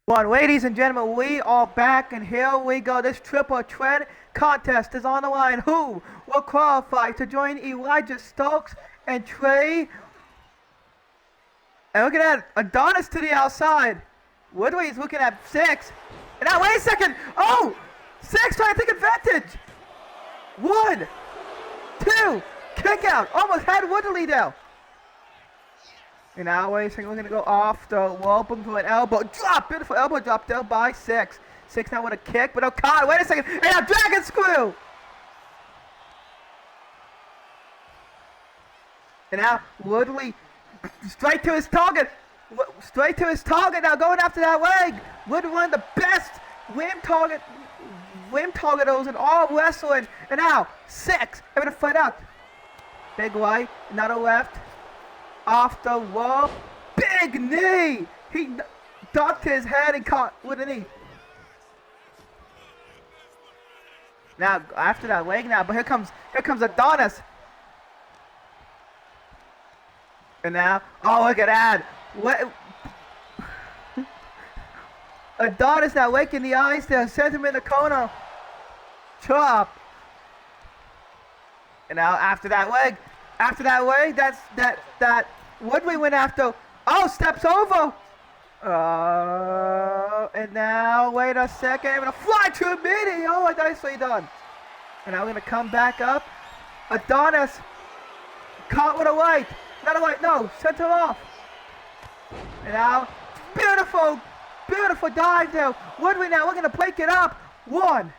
Well, ladies and gentlemen, we are back, and here we go. This triple threat contest is on the line. Who will qualify to join Elijah Stokes and Trey? And look at that, Adonis to the outside. Woodley's looking at 6. And now, wait a second. Oh, 6 trying to take advantage. 1, 2, kick out. Almost had Woodley down. And now, wait a second, we're going to go off the wall, boom to an elbow. Drop, beautiful elbow drop down by 6. 6 now with a kick, but O'Connor, wait a second. And now dragon screw. And now Woodley straight to his target. Straight to his target now, going after that leg. Woodley, one of the best limb targeters in all wrestling. And now 6 having to fight out. Big right, another left. Off the wall, big knee. He ducked his head and caught with a knee. Now after that leg now, but here comes Adonis. And now, oh look at that! What? Adonis now waking the eyes there, sent him in the corner. Chop. And now after that leg, that Woodley went after. Oh, steps over. And now wait a second. I'm gonna fly to a meeting. Oh, nicely done. And now we're gonna come back up. Adonis caught with a light. Not a light. No, center off. And now beautiful dive there. Woodley now. We're gonna break it up. 1.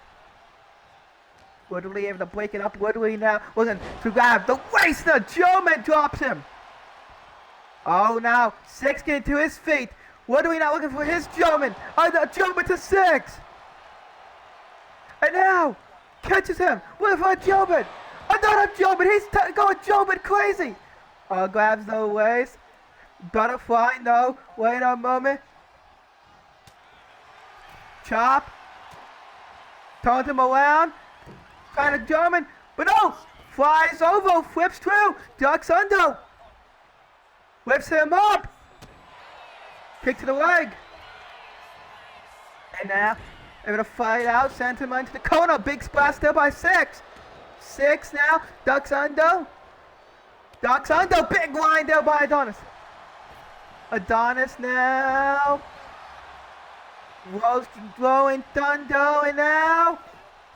Woodley able to break it up. Woodley now looking to grab the waist. The German drops him. Oh, now 6 getting to his feet. Woodley now looking for his German. The German to 6. And now catches him. Looking for a German. Another German. He's going German crazy. Grabs the waist. Butterfly. No. Wait a moment. Chop. Turns him around. Trying to German, but no! Flies over, flips through, ducks under. Lifts him up. Kick to the leg. And now, they're going to fight out, send him into the corner. Big splash there by 6. 6 now, ducks under. Ducks under, big line there by Adonis. Adonis now. Rolling thunder, and now.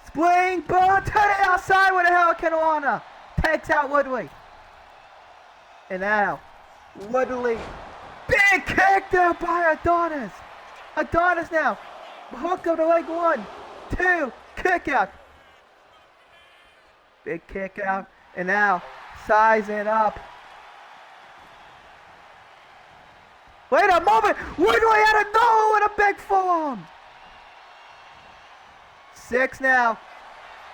Spring ball to the outside with a Hurricane Rana. Takes out Woodley. And now, Woodley. Big kick there by Adonis. Adonis now. Hook of the leg. 1, 2, kick out. Big kick out. And now, sizing up. Wait a moment. Woodley out of nowhere with a big forearm. 6 now.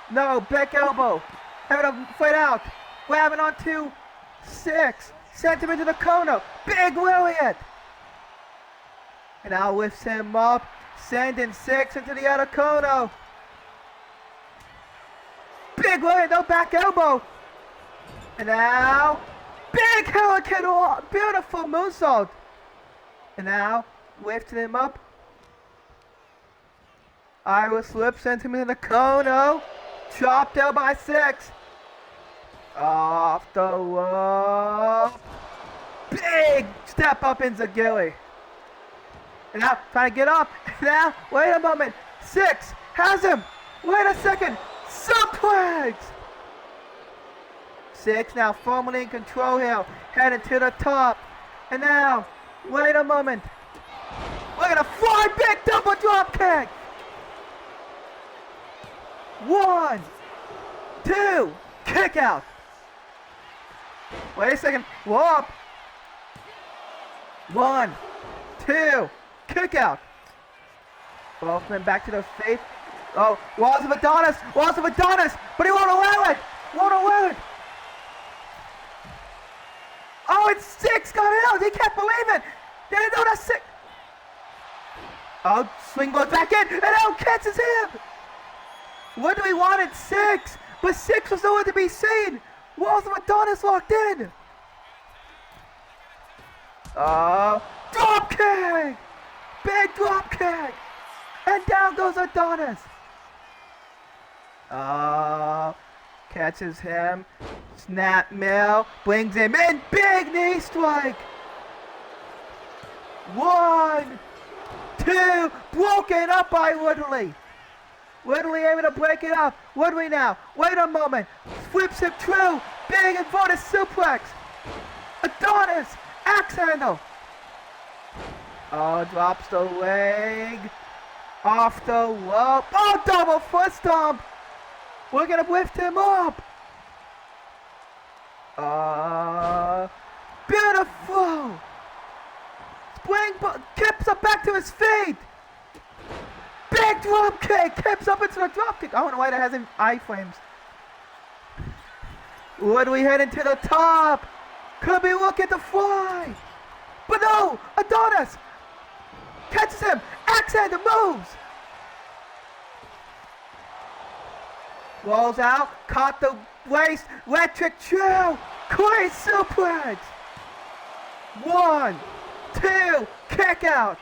No, back elbow. Having to fight out. Grabbing onto 6. Sent him into the corner. Big William. And now lifts him up. Sending 6 into the other corner. Big William, no back elbow. And now, big Hurricane. Beautiful moonsault. And now, lifting him up. Iowa slip, sends him in the corner. Chopped out by 6. Off the wall. Big step up in Ggw. And now trying to get up. Now, wait a moment. 6 has him. Wait a second. Suplex. 6 now firmly in control here. Headed to the top. And now, wait a moment. We're going to fly big double drop kick. 1, 2, kick out. Wait a second. Whoop. 1, 2, kick out. Both men back to their feet. Oh, walls of Adonis, but he won't allow it. Oh, it's 6 got out. He can't believe it. They didn't know that's 6. Oh, swing goes back in, and now catches him. What do we want at 6? But 6 was nowhere to be seen. Walls of Adonis locked in. Drop kick. big drop kick. And down goes Adonis. Oh, catches him. Snap mill, brings him in. Big knee strike. 1, 2, broken up by Woodley. Woodley able to break it up. Woodley now, wait a moment. Flips him through. Big inverted suplex. Adonis, axe handle. Oh, drops the leg. Off the rope. Oh, double foot stomp. We're gonna lift him up. Beautiful. Spring kips up back to his feet. Big drop kick. Kips up into the drop kick. I don't know why that has him iframes. Woodley heading to the top. Could be looking to fly. But no, Adonis catches him. Axe handle moves. Rolls out. Caught the waist. Electric chair. Crazy suplex. 1, 2. Kick out.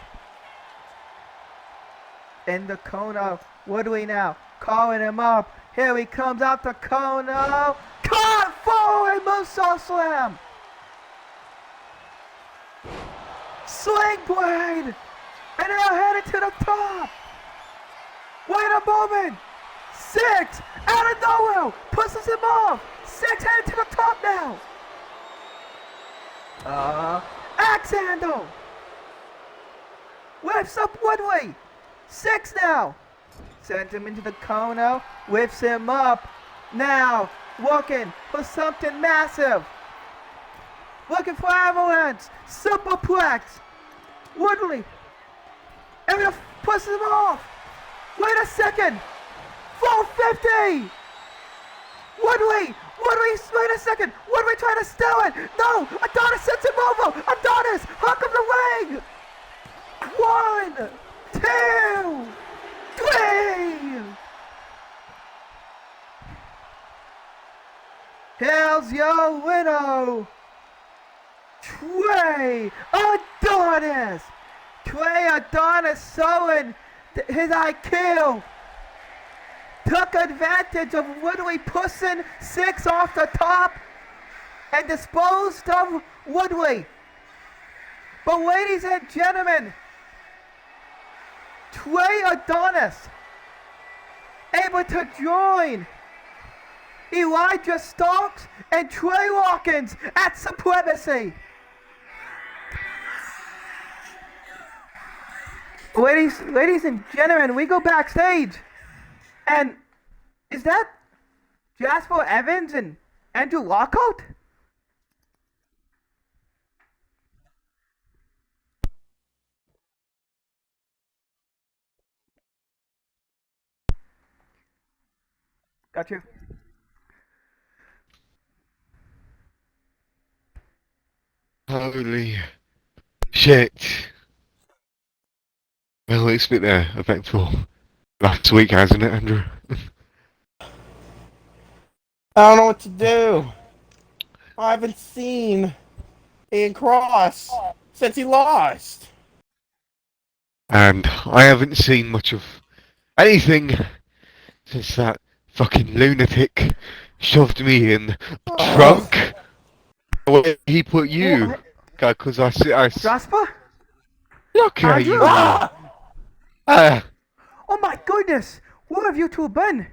In the corner. Woodley now. Calling him up. Here he comes out the corner. Caught forward. Moonsault slam. Sling blade. And now headed to the top. Wait a moment. 6 out of nowhere. Pushes him off. 6 headed to the top now. Axe handle. Lifts up Woodley. 6 now. Sends him into the corner. Lifts him up. Now looking for something massive. Looking for avalanche. Superplex. Woodley. And he pushes him off. Wait a second. 450. Woodley. Wait a second. Woodley trying to steal it. No. Adonis sets him over. Adonis. Hook him the leg. 1, 2, 3. Here's your winner. Trey Adonis. Trey Adonis showing his IQ. Took advantage of Woodley pushing 6 off the top and disposed of Woodley. But ladies and gentlemen, Trey Adonis able to join Elijah Starks and Trey Hawkins at Supremacy. Ladies and gentlemen, we go backstage. And is that Jasper Evans and Andrew Lockout? Got you. Holy shit. Well, it's been eventful last week, hasn't it, Andrew? I don't know what to do. I haven't seen Ian Cross since he lost. And I haven't seen much of anything since that fucking lunatic shoved me in the trunk. Where he put you? Because I Jasper? Okay, Andrew? you. Oh my goodness! Where have you two been?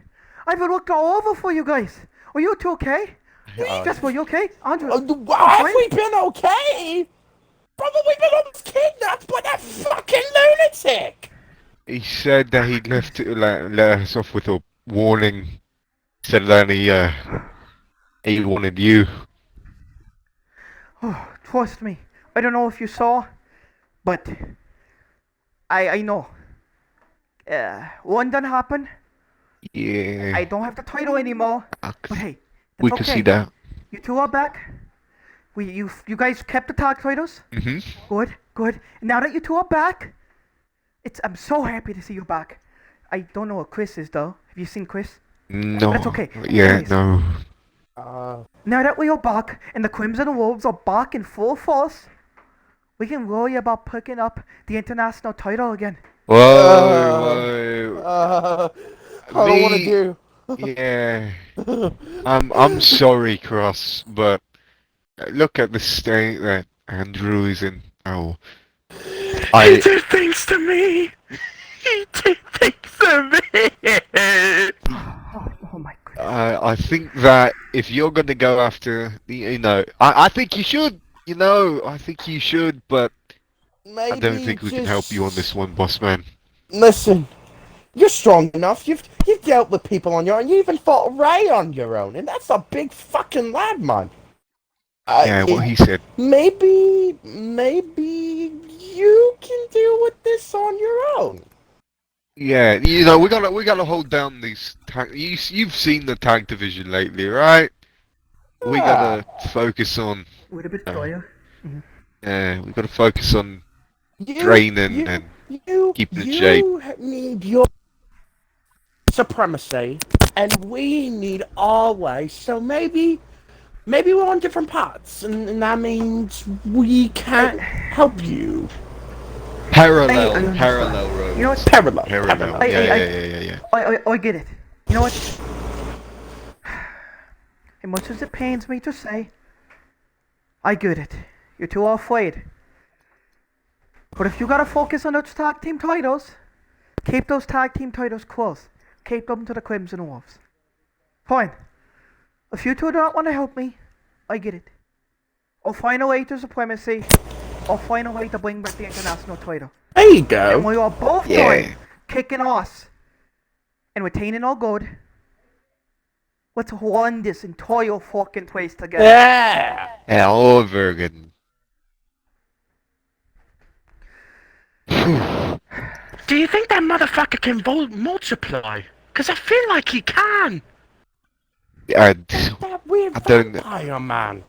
I've been looking all over for you guys. Are you two okay? Jasper, you okay? Andrew? Have we been okay? Probably been almost kidnapped by that fucking lunatic! He said that he let us off with a warning. Said that he wanted you. Oh, trust me. I don't know if you saw, but I know. One done happened. Yeah. I don't have the title anymore. But hey, that's We can okay. see that. You two are back. You guys kept the tag titles. Mhm. Good. Now that you two are back, I'm so happy to see you back. I don't know what Chris is though. Have you seen Chris? No. That's okay. Yeah. Anyways. No. Now that we are back and the Crimson Wolves are back in full force, we can worry about picking up the international title again. Whoa, I whoa. don't want to Me, do. yeah. I'm sorry, Cross, but look at the state that Andrew is in. Oh, He I, did things to me. He did things to me. Oh my goodness. I think that if you're gonna go after, I think you should. I think you should, but I don't Maybe think we can help you on this just one, boss man. listen. You're strong enough. You've dealt with people on your own. You even fought Ray on your own, and that's a big fucking lad, man. Yeah, what he said. Maybe you can deal with this on your own. Yeah, we gotta hold down these tag. You've seen the tag division lately, right? We Ah, gotta focus on. With a Uh, betrayal. we gotta focus on you training you and you keeping in shape. you need your supremacy, and we need our way. So maybe we're on different paths, and that means we can't help you. I Parallel, understand. parallel You know what? roads. Parallel, Parallel. parallel. Yeah, yeah, yeah, yeah, yeah. I get it. You know what? As much as it pains me to say, I get it. You're too afraid. But if you gotta focus on those tag team titles, keep those tag team titles close. Keep them to the Crimson Wolves. Fine. If you two don't want to help me, I get it. I'll find a way to supremacy. I'll find a way to bring back the international title. There you And go. we are both Yeah. done kicking ass and retaining our gold. Let's run this entire fucking place together. Yeah. Yeah, all very good. Do you think that motherfucker can multiply? Because I feel like he can. And That weird I don't, vampire man.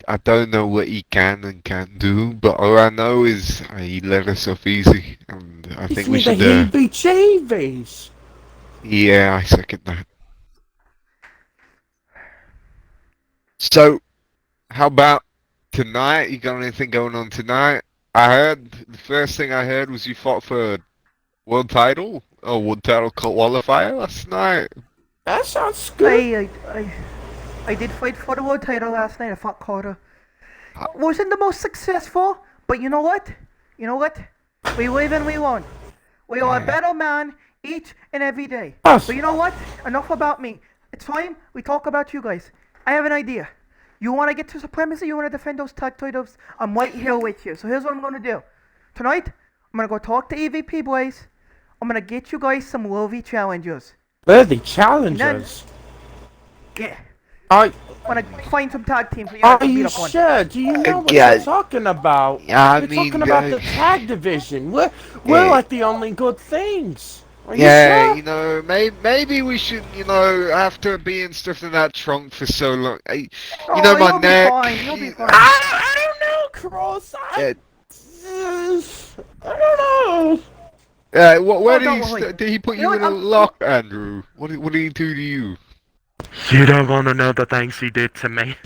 I don't know what he can and can't do, but all I know is he let us off easy, and I Gives think we me the should. heebie-jeebies. Yeah, I second that. So, how about tonight? You got anything going on tonight? I heard the first thing I heard was you fought for world title or world title qualifier last night. That sounds good. I did fight for the world title last night. I fought Carter. Uh, Wasn't the most successful, but you know what? You know what? We live and we learn. We are a Yeah. better man each and every day. Yes. But you know what? Enough about me. It's time we talk about you guys. I have an idea. You want to get to supremacy? You want to defend those tag titles? I'm right here with you. So here's what I'm going to do. Tonight, I'm going to go talk to EVP boys. I'm going to get you guys some worthy challengers. Worthy challengers. Yeah. Are, I'm going to find some tag teams for you guys are to beat you up on. sure? Do you know what Yeah. you're talking about? I You're mean, talking about the tag division. We're yeah. like the only good things. Are you Yeah, sure? maybe we should, after being stuffed in that trunk for so long, Oh, my you'll be neck. fine. You'll be fine. I don't know, Cross. Yeah, I don't know. where Oh, did don't he, worry. did he put You know you what? in a lock, Andrew? What did he do to you? You don't want to know the things he did to me.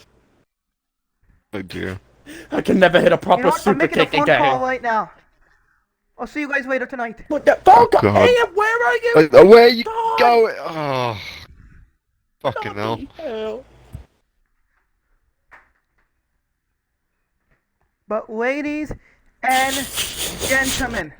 Oh dear. I can never hit a You proper know what? I'm super making a kick phone again. call right now. I'll see you guys later tonight. What the Oh fuck? God. Ian, where are you? Where you God, going? Oh, fucking hell. bloody hell. But ladies and gentlemen,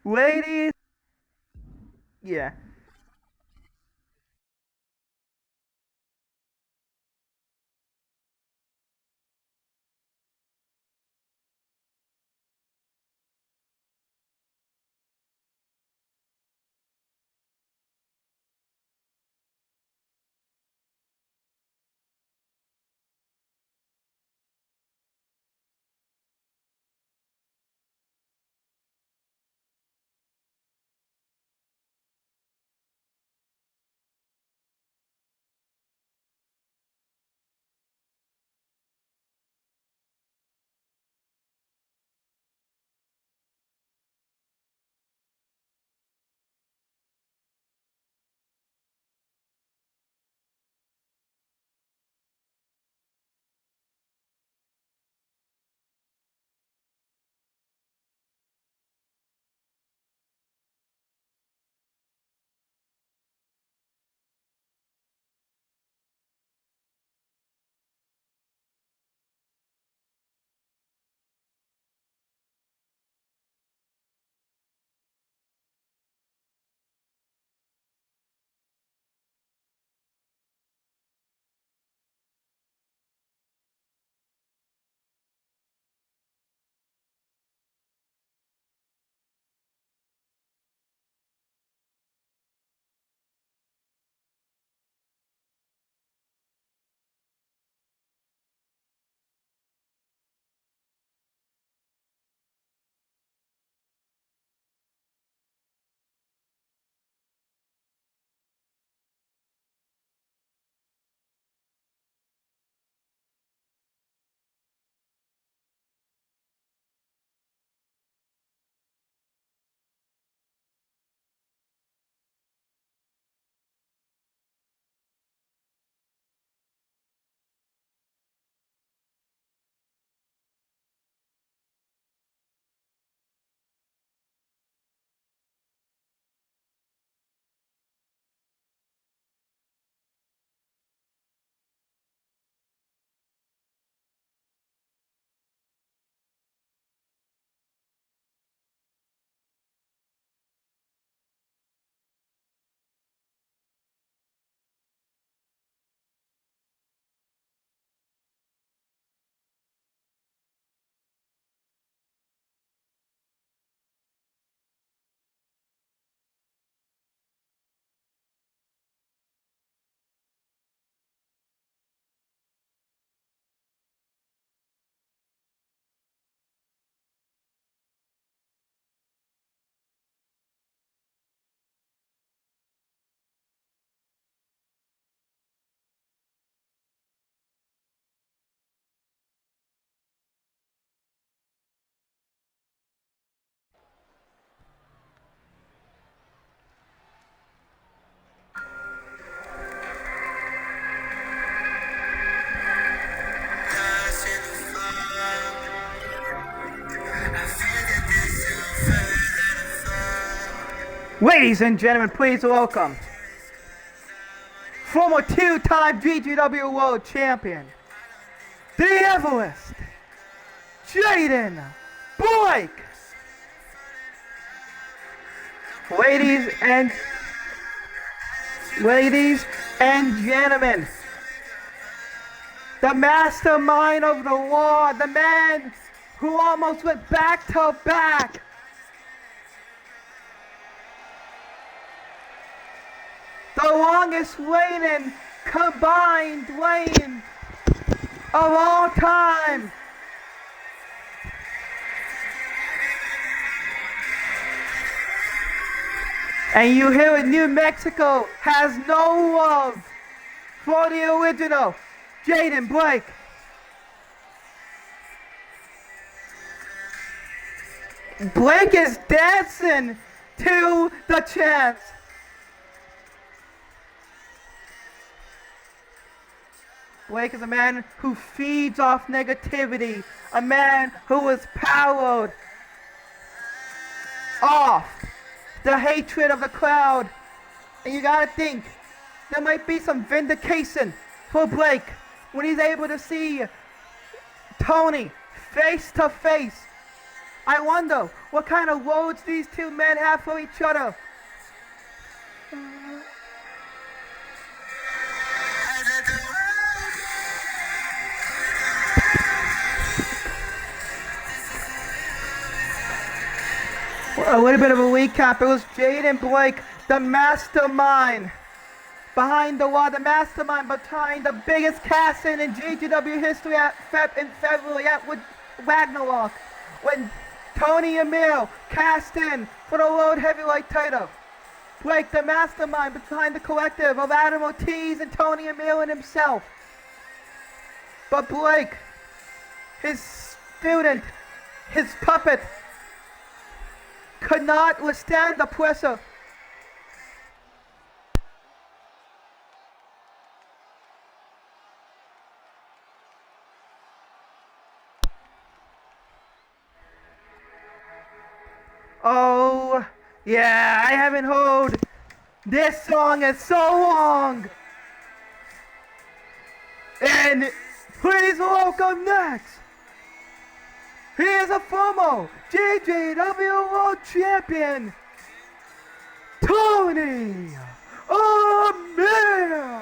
Ladies, yeah. Ladies and gentlemen, please welcome former two-time Ggw World Champion, the Everest, Jaden Blake. Ladies and gentlemen, the mastermind of the war, the man who almost went back to back. The longest reigning combined reign of all time. And you here in New Mexico has no love for the original Jaden Blake. Blake is dancing to the chants. Blake is a man who feeds off negativity, a man who is powered off the hatred of the crowd. And you gotta think, there might be some vindication for Blake when he's able to see Tony face to face I wonder what kind of loads these two men have for each other. A little bit of a recap. It was Jaden Blake, the mastermind behind the mastermind behind the biggest casting in GGW history in February at Ragnarok, when Tony Emil cast in for the World Heavyweight title. Blake, the mastermind behind the collective of Adam Ortiz and Tony Emil and himself. But Blake, his student, his puppet, could not withstand the pressure. Oh, yeah, I haven't heard this song in so long. And please welcome next. He is a former GGW World Champion, Tony Emil.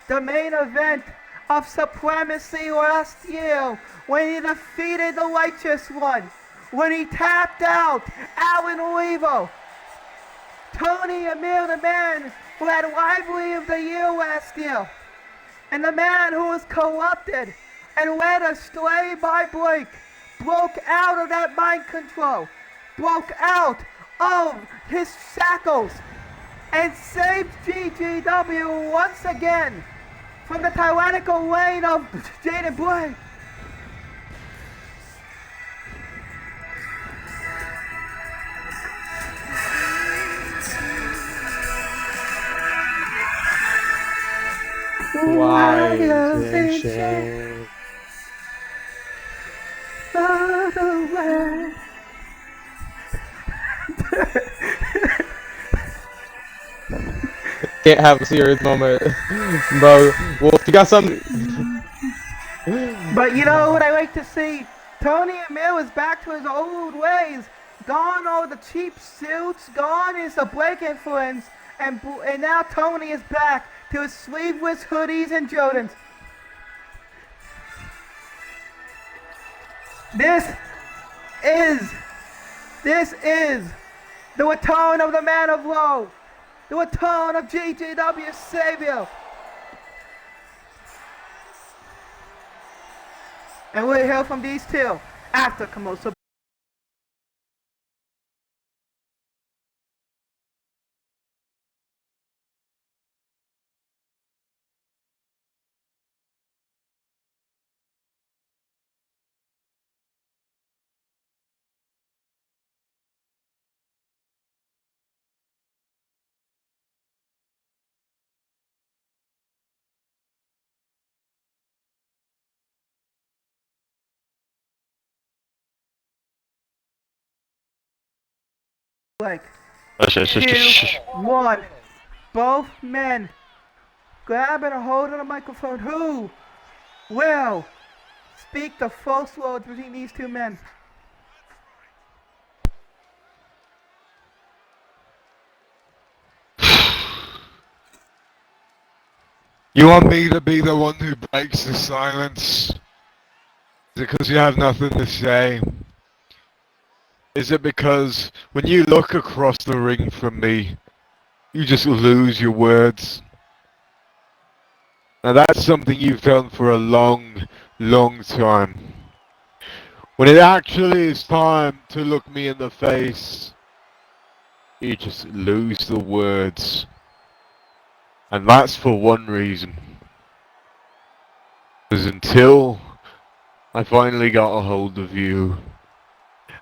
The main event of Supremacy last year, when he defeated the Righteous One, when he tapped out Alan Olivo. Tony Emil, the man who had Lively of the Year last year, and the man who was corrupted and led astray by Blake, broke out of that mind control, broke out of his shackles, and saved GGW once again from the tyrannical reign of Jaden Blake. Can't have a serious moment, bro. Well, if you got something. But you know what I like to see? Tony Emil is back to his old ways. Gone all the cheap suits, gone is the Blake influence, and now Tony is back to his sleeveless hoodies and Jordans. This is the return of the man of law, the return of GGW's savior. And we'll hear from these two after commercial. Like, 2, 1. Both men grabbing a hold of the microphone. Who will speak the first words between these two men? You want me to be the one who breaks the silence? Is it because you have nothing to say? Is it because when you look across the ring from me, you just lose your words? Now that's something you've done for a long, long time. When it actually is time to look me in the face, you just lose the words. And that's for one reason. Because until I finally got a hold of you,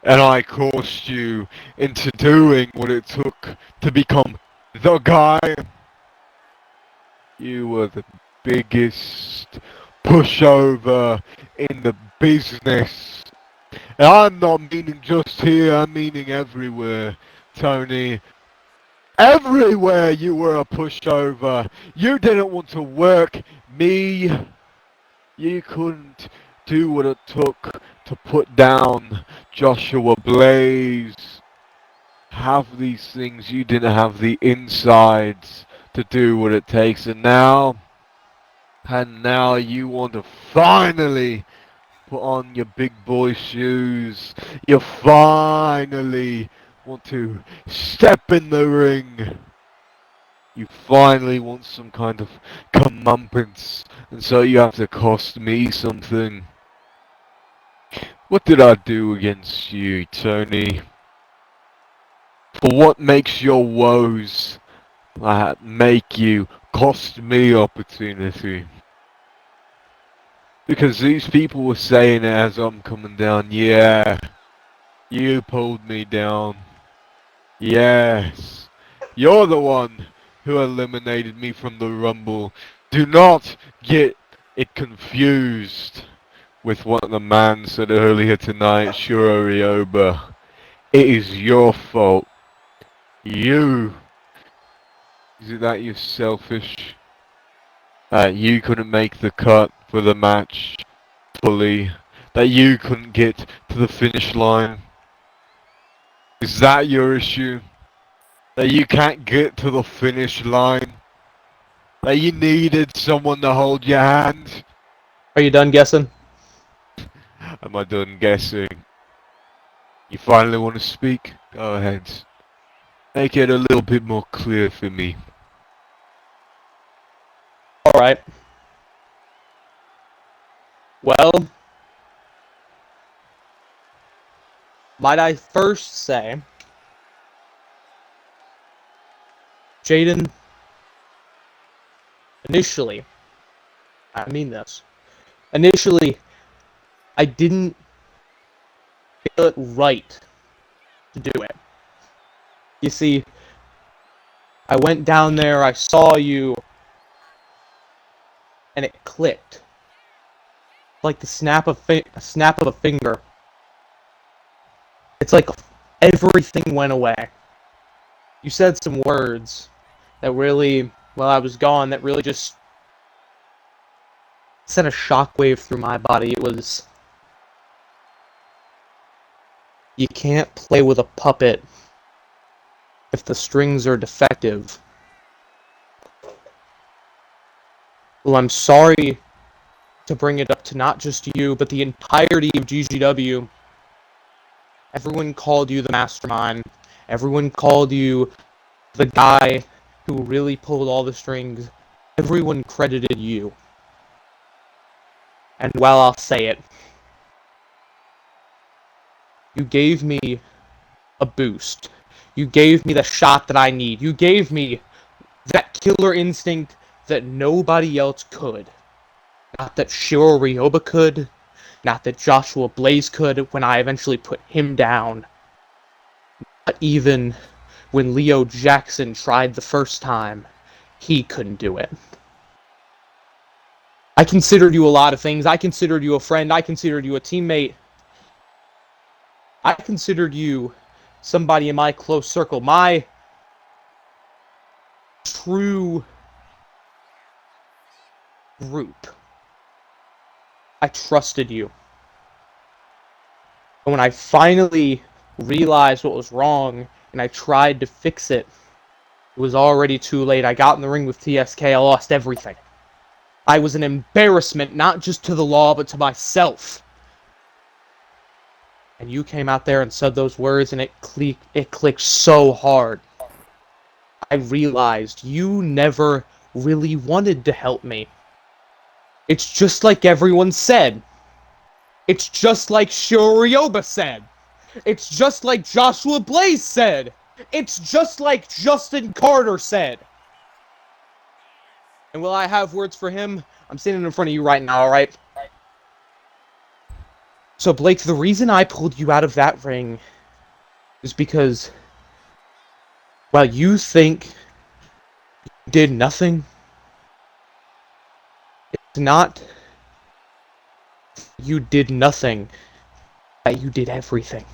and I coerced you into doing what it took to become the guy, you were the biggest pushover in the business. And I'm not meaning just here, I'm meaning everywhere, Tony. Everywhere you were a pushover. You didn't want to work me. You couldn't do what it took to put down Joshua Blaze. Have these things, you didn't have the insides to do what it takes, and now you want to finally put on your big boy shoes. You finally want to step in the ring. You finally want some kind of comeuppance, and so you have to cost me something. What did I do against you, Tony? For what makes your woes make you cost me opportunity? Because these people were saying it as I'm coming down, yeah, you pulled me down. Yes, you're the one who eliminated me from the Rumble. Do not get it confused with what the man said earlier tonight, Shurarioba. It is your fault. You. Is it that you're selfish? That you couldn't make the cut for the match fully? That you couldn't get to the finish line? Is that your issue? That you can't get to the finish line? That you needed someone to hold your hand? Are you done guessing? Am I done guessing? You finally want to speak? Go ahead. Make it a little bit more clear for me. Alright. Well, might I first say, Jaden, initially, I mean this, initially, I didn't feel it right to do it. You see, I went down there, I saw you, and it clicked. Like the snap of a finger. It's like everything went away. You said some words that really, while I was gone, that really just sent a shockwave through my body. It was, you can't play with a puppet if the strings are defective. Well, I'm sorry to bring it up to not just you, but the entirety of GGW. Everyone called you the mastermind. Everyone called you the guy who really pulled all the strings. Everyone credited you. And well, I'll say it. You gave me a boost. You gave me the shot that I need. You gave me that killer instinct that nobody else could. Not that Shiro Ryoba could. Not that Joshua Blaze could when I eventually put him down. Not even when Leo Jackson tried the first time. He couldn't do it. I considered you a lot of things. I considered you a friend. I considered you a teammate. I considered you somebody in my close circle. My true group. I trusted you. And when I finally realized what was wrong and I tried to fix it, it was already too late. I got in the ring with TSK. I lost everything. I was an embarrassment, not just to the law, but to myself. And you came out there and said those words, and it clicked so hard. I realized you never really wanted to help me. It's just like everyone said. It's just like Shorioba said. It's just like Joshua Blaze said. It's just like Justin Carter said. And will I have words for him? I'm standing in front of you right now, alright? So, Blake, the reason I pulled you out of that ring is because, while you think you did nothing, it's not you did nothing, that you did everything.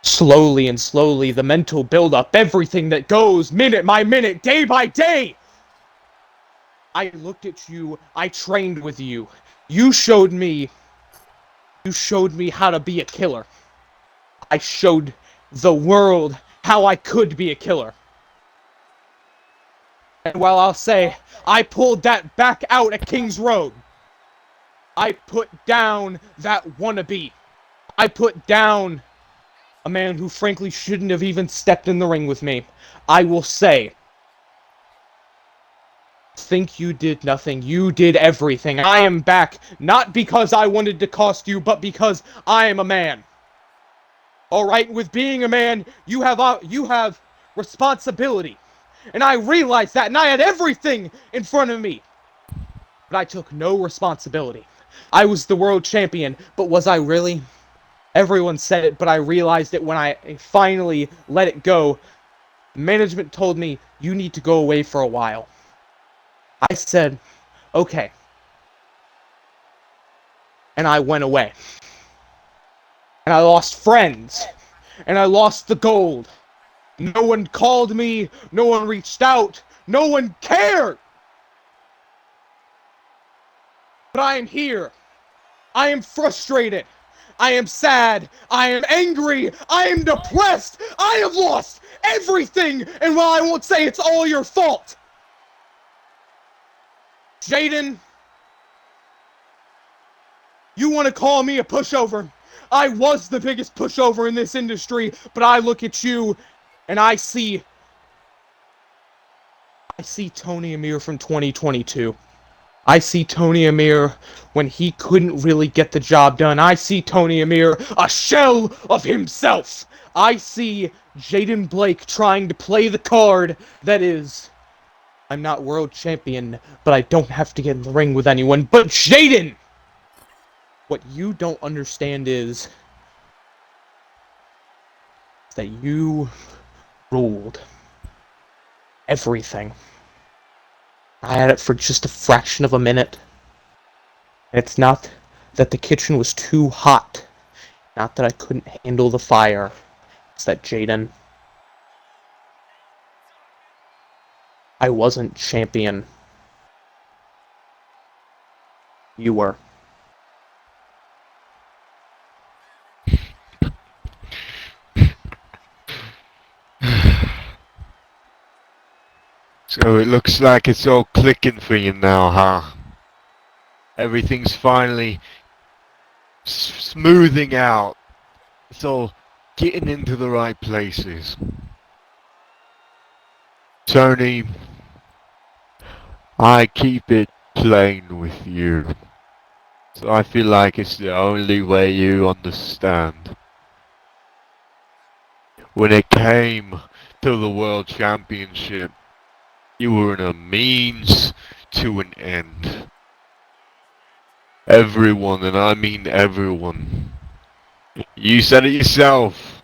Slowly and slowly, the mental build-up, everything that goes minute by minute, day by day. I looked at you, I trained with you. You showed me You showed me how to be a killer. I showed the world how I could be a killer. And while I'll say, I pulled that back out at King's Road, I put down that wannabe. I put down a man who frankly shouldn't have even stepped in the ring with me. I will say, think you did nothing. You did everything. I am back, not because I wanted to cost you, but because I am a man. Alright, with being a man, you have responsibility. And I realized that, and I had everything in front of me. But I took no responsibility. I was the world champion, but was I really? Everyone said it, but I realized it when I finally let it go. Management told me, you need to go away for a while. I said, okay. And I went away. And I lost friends. And I lost the gold. No one called me. No one reached out. No one cared. But I am here. I am frustrated. I am sad. I am angry. I am depressed. I have lost everything. And while I won't say it's all your fault, Jaden, you want to call me a pushover? I was the biggest pushover in this industry, but I look at you and I see Tony Amir from 2022. I see Tony Amir when he couldn't really get the job done. I see Tony Amir, a shell of himself. I see Jaden Blake trying to play the card that is, I'm not world champion, but I don't have to get in the ring with anyone. But Jaden! What you don't understand is that you ruled everything. I had it for just a fraction of a minute. It's not that the kitchen was too hot. Not that I couldn't handle the fire. It's that, Jaden, I wasn't champion. You were. So it looks like it's all clicking for you now, huh? Everything's finally smoothing out. It's all getting into the right places. Tony, I keep it plain with you. So I feel like it's the only way you understand. When it came to the World Championship, you were a means to an end. Everyone, and I mean everyone. You said it yourself.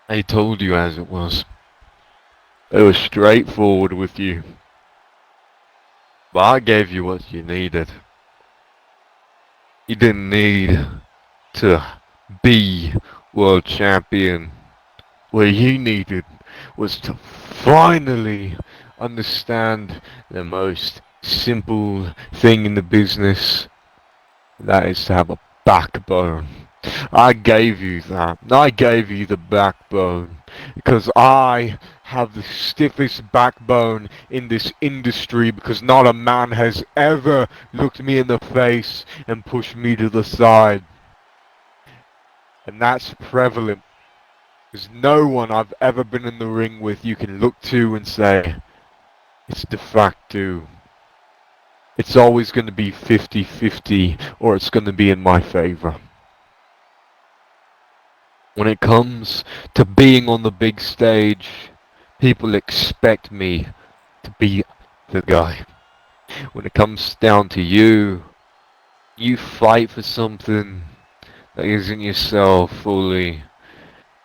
I told you as it was. It was straightforward with you. But I gave you what you needed. You didn't need to be world champion. What you needed was to finally understand the most simple thing in the business. That is to have a backbone. I gave you that. I gave you the backbone. Because I have the stiffest backbone in this industry, because not a man has ever looked me in the face and pushed me to the side. And that's prevalent. There's no one I've ever been in the ring with you can look to and say, it's de facto. It's always going to be 50-50, or it's going to be in my favor. When it comes to being on the big stage, people expect me to be the guy. When it comes down to you, you fight for something that isn't yourself fully.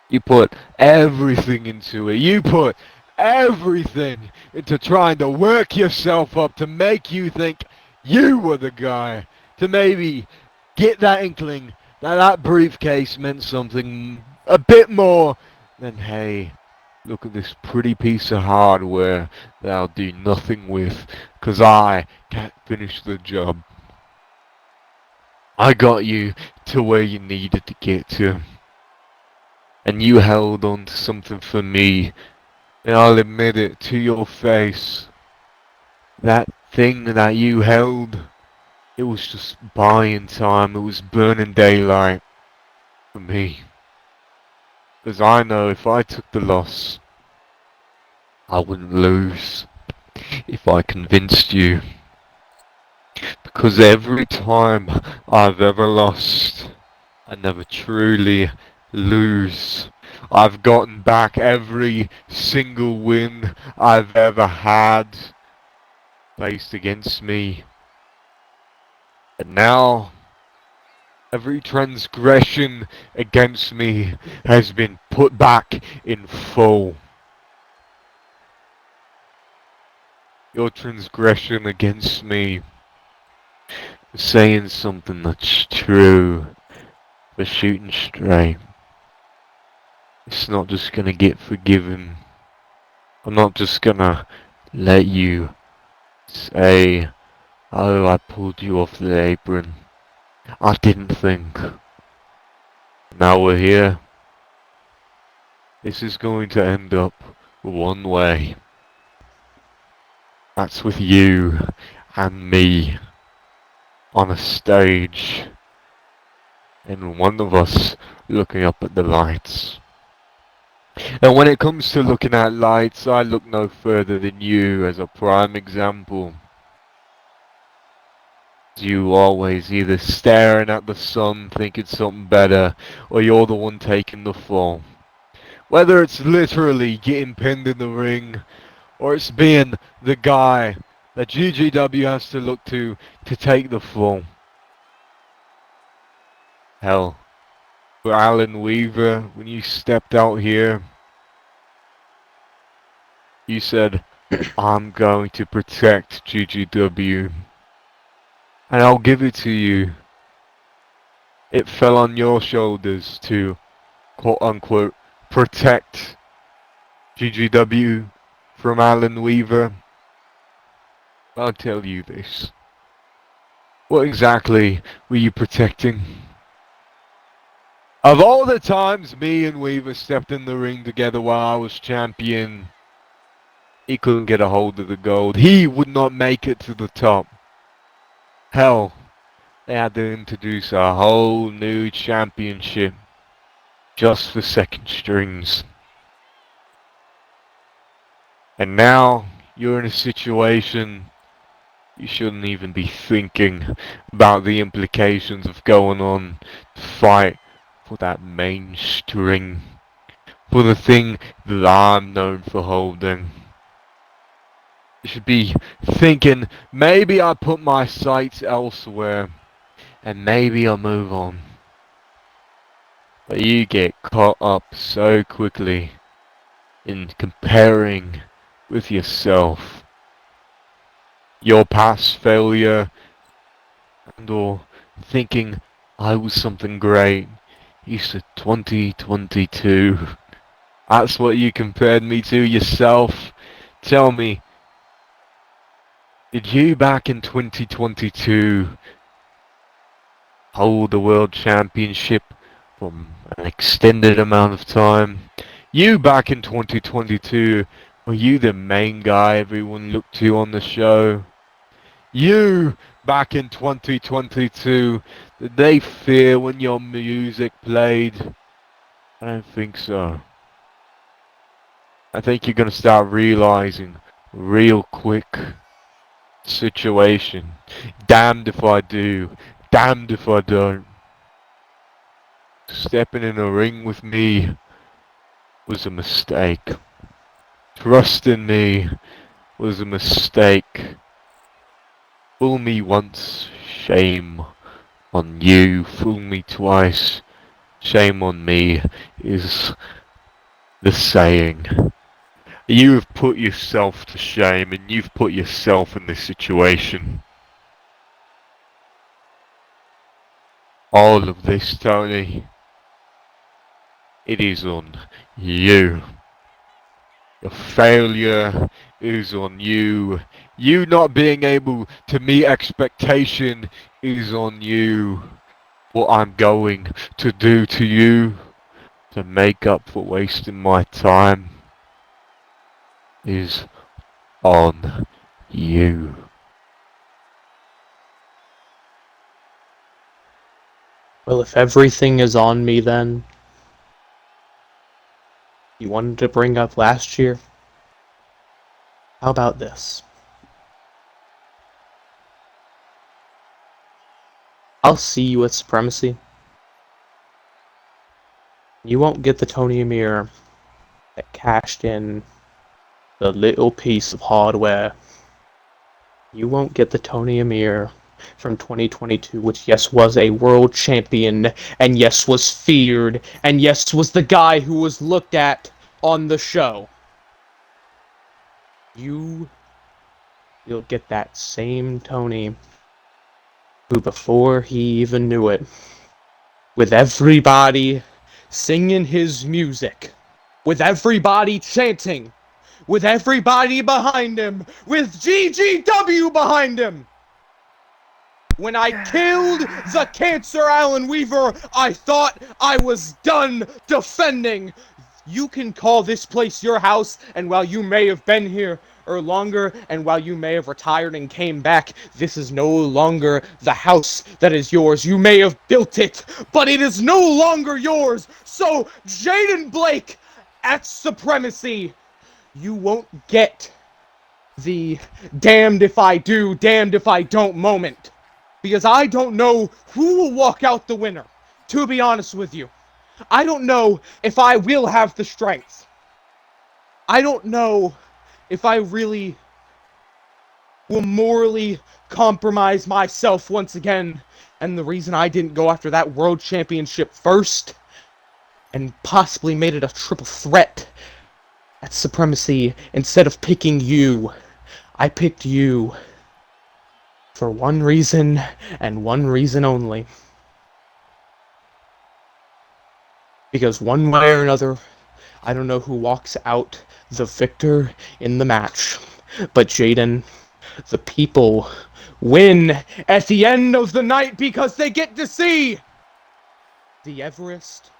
You put everything into it. You put everything into trying to work yourself up to make you think you were the guy. To maybe get that inkling that that briefcase meant something a bit more than, hey, look at this pretty piece of hardware that I'll do nothing with because I can't finish the job. I got you to where you needed to get to. And you held on to something for me. And I'll admit it to your face. That thing that you held, it was just buying time. It was burning daylight for me. Because I know if I took the loss, I wouldn't lose. If I convinced you. Because every time I've ever lost, I never truly lose. I've gotten back every single win I've ever had placed against me. And now, every transgression against me has been put back in full. Your transgression against me for saying something that's true, for shooting straight. It's not just gonna get forgiven. I'm not just gonna let you say, oh, I pulled you off the apron. I didn't think. Now we're here. This is going to end up one way. That's with you and me on a stage. And one of us looking up at the lights. And when it comes to looking at lights, I look no further than you as a prime example. You always either staring at the sun thinking something better, or you're the one taking the fall. Whether it's literally getting pinned in the ring, or it's being the guy that GGW has to look to take the fall. Hell, for Alan Weaver, when you stepped out here, you said, I'm going to protect GGW. And I'll give it to you. It fell on your shoulders to, quote unquote, protect GGW from Alan Weaver. I'll tell you this. What exactly were you protecting? Of all the times me and Weaver stepped in the ring together while I was champion, he couldn't get a hold of the gold. He would not make it to the top. Hell, they had to introduce a whole new championship just for second strings. And now you're in a situation you shouldn't even be thinking about the implications of going on to fight for that main string, for the thing that I'm known for holding. You should be thinking, maybe I put my sights elsewhere, and maybe I'll move on. But you get caught up so quickly in comparing with yourself, your past failure, and or thinking I was something great. You said 2022. That's what you compared me to yourself. Tell me, did you back in 2022 hold the world championship for an extended amount of time? You back in 2022, were you the main guy everyone looked to on the show? You back in 2022, did they fear when your music played? I don't think so. I think you're gonna start realizing real quick situation. Damned if I do, damned if I don't. Stepping in a ring with me was a mistake. Trusting me was a mistake. Fool me once, shame on you. Fool me twice, shame on me, is the saying. You have put yourself to shame, and you've put yourself in this situation. All of this, Tony, it is on you. Your failure is on you. You not being able to meet expectation is on you. what I'm going to do to you to make up for wasting my time is on you. Well, if everything is on me then, you wanted to bring up last year? How about this? I'll see you at Supremacy. You won't get the Tony Amir that cashed in the little piece of hardware. You won't get the Tony Amir from 2022, which yes was a world champion, and yes was feared, and yes was the guy who was looked at on the show. You'll get that same Tony who before he even knew it, with everybody singing his music, with everybody chanting, with everybody behind him, with GGW behind him. When I killed the Cancer Alan Weaver, I thought I was done defending. You can call this place your house, and while you may have been here or longer, and while you may have retired and came back, this is no longer the house that is yours. You may have built it, but it is no longer yours. So, Jaden Blake, at Supremacy, you won't get the damned if I do, damned if I don't moment. Because I don't know who will walk out the winner, to be honest with you. I don't know if I will have the strength. I don't know if I really will morally compromise myself once again. And the reason I didn't go after that world championship first, and possibly made it a triple threat at Supremacy instead of picking you, I picked you for one reason, and one reason only. Because one way or another, I don't know who walks out the victor in the match. But Jaden, the people win at the end of the night because they get to see the Everest.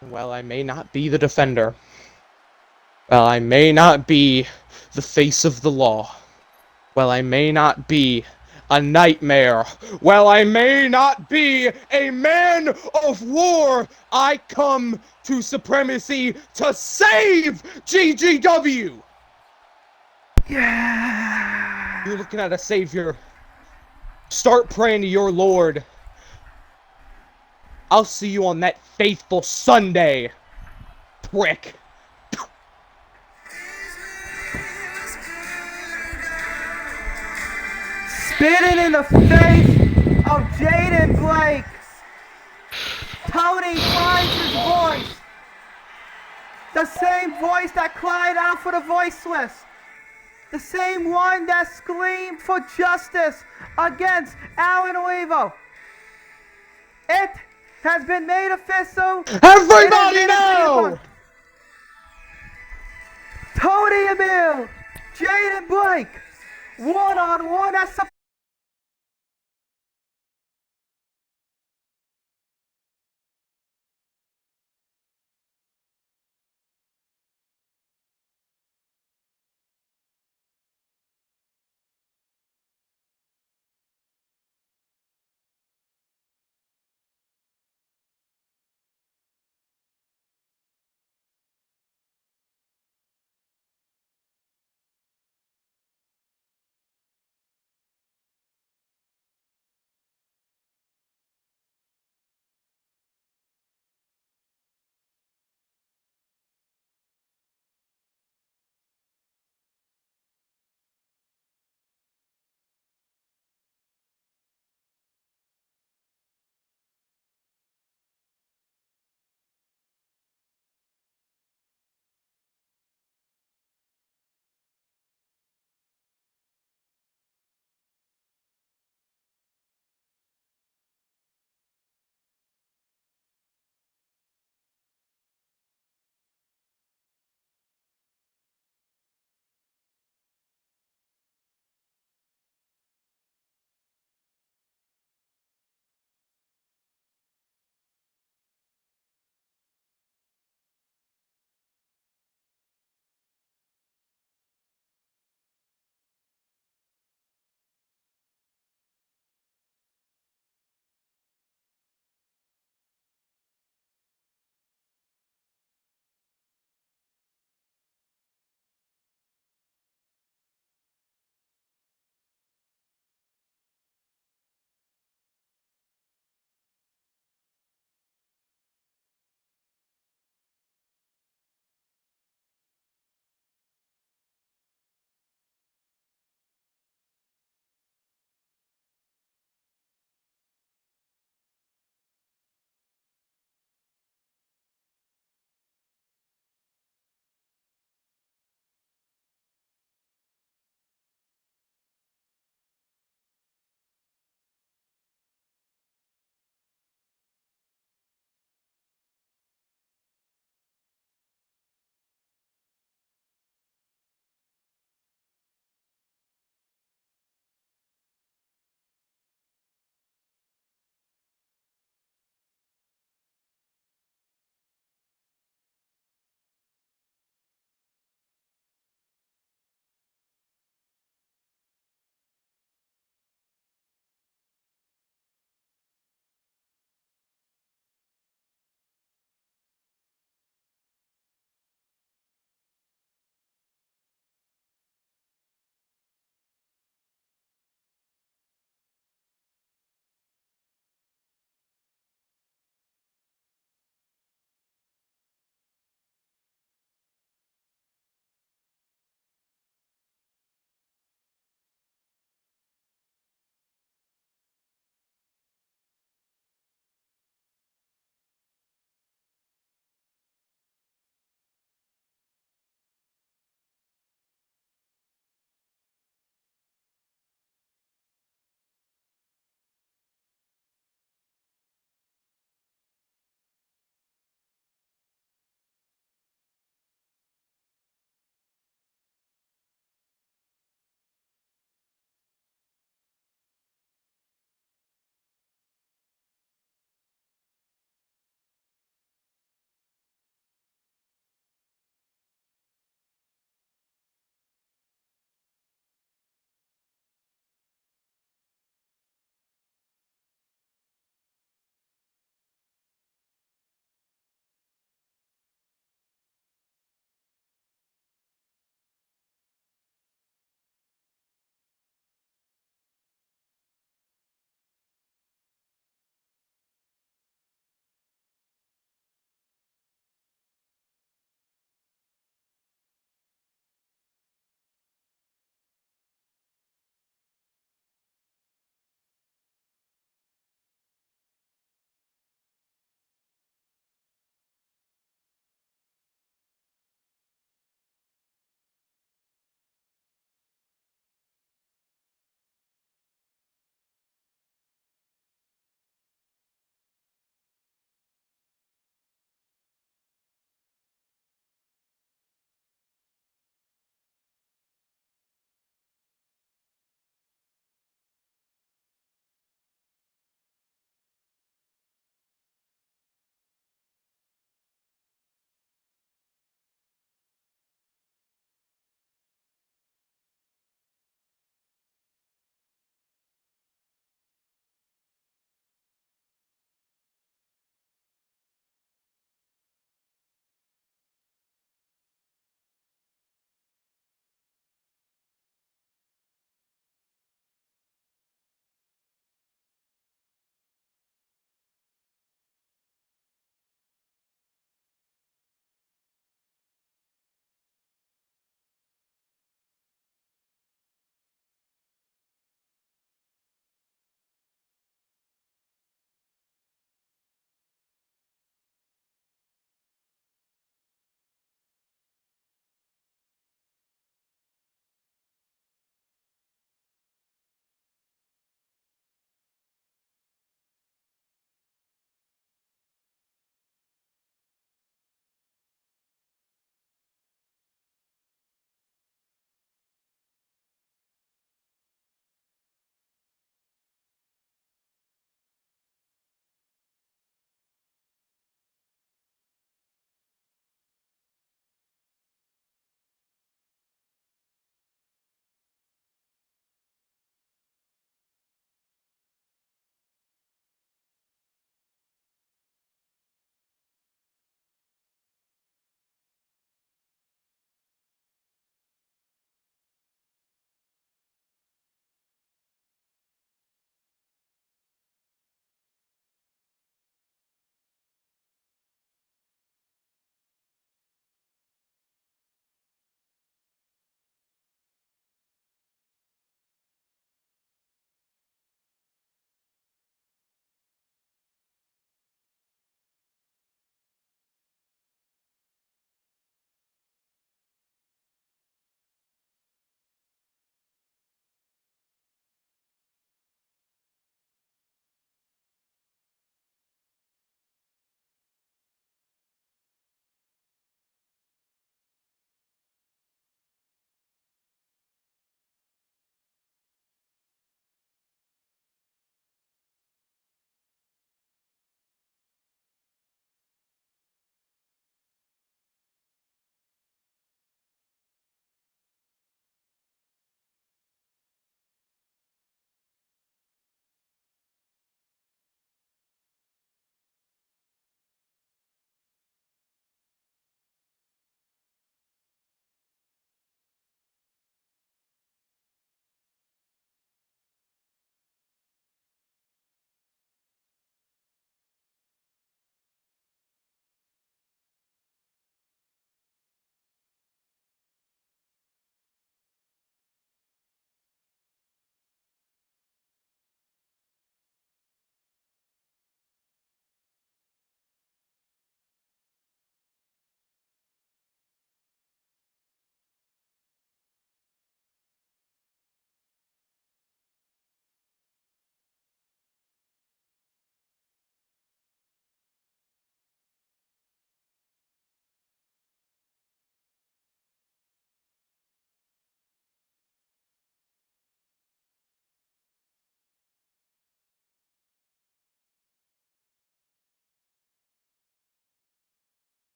While I may not be the defender, while I may not be the face of the law, while I may not be a nightmare, while I may not be a man of war, I come to Supremacy to save GGW! Yeah. You're looking at a savior. Start praying to your Lord. I'll see you on that faithful Sunday, prick. Spitting in the face of Jaden Blake. Tony finds his voice. The same voice that cried out for the voiceless. The same one that screamed for justice against Alan Weaver. It has been made official. Everybody know! Tony Emil, Jaden Blake, one-on-one at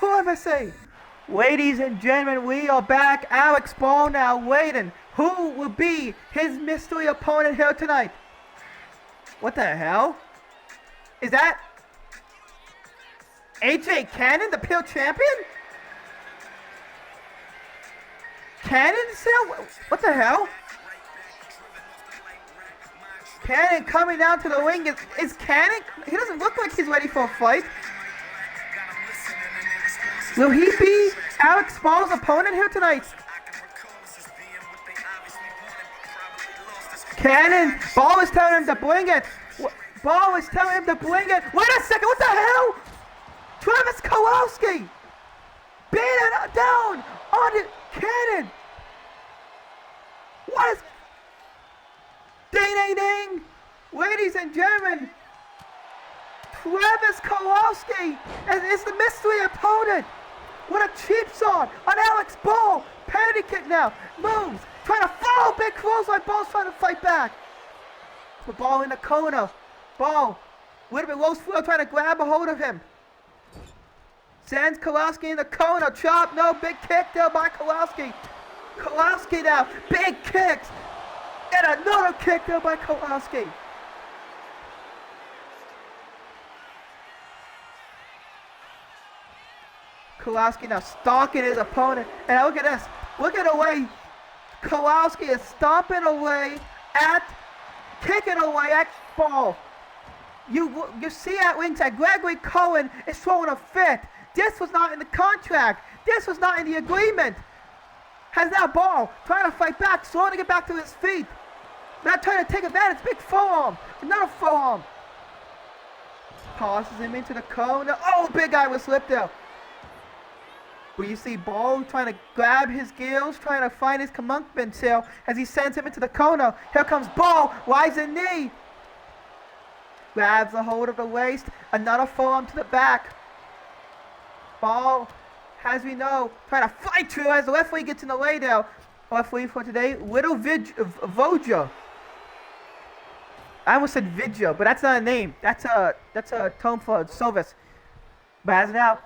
supremacy. Ladies and gentlemen, we are back. Alex Ball now waiting. Who will be his mystery opponent here tonight? What the hell? Is that AJ Cannon, the Pure Champion? Cannon still? What the hell? Cannon coming down to the ring. Is Cannon? He doesn't look like he's ready for a fight. Will he be Alex Ball's opponent here tonight? Cannon, Ball is telling him to bring it. Ball is telling him to bring it. Wait a second, what the hell? Travis Kowalski beat it down on the Cannon. What is... Ding, ding, ding. Ladies and gentlemen, Travis Kowalski is the mystery opponent. What a cheap shot on Alex Ball. Penalty kick now. Moves. Trying to follow big clothesline. Ball's trying to fight back. The Ball in the corner. Ball. A little bit low flow trying to grab a hold of him. Sends Kowalski in the corner. Chop. No. Big kick there by Kowalski. Kowalski now. Big kicks. And another kick there by Kowalski. Kowalski now stalking his opponent. And look at this. Look at the way Kowalski is stomping away at, kicking away at Ball. You see at ringside, Gregory Cohen is throwing a fit. This was not in the contract. This was not in the agreement. Has now Ball trying to fight back, slowing to get back to his feet. Not trying to take advantage. Big forearm. Another forearm. Tosses him into the corner. Oh, big guy was slipped there. But you see Ball trying to grab his gills, trying to find his comeuppance here as he sends him into the corner. Here comes Ball, rising knee. Grabs a hold of the waist, another forearm to the back. Ball, as we know, trying to fight through as the referee gets in the way there. Referee for today, Ggw Voltage. I almost said Vidya, but that's not a name. That's a term for service. But as now,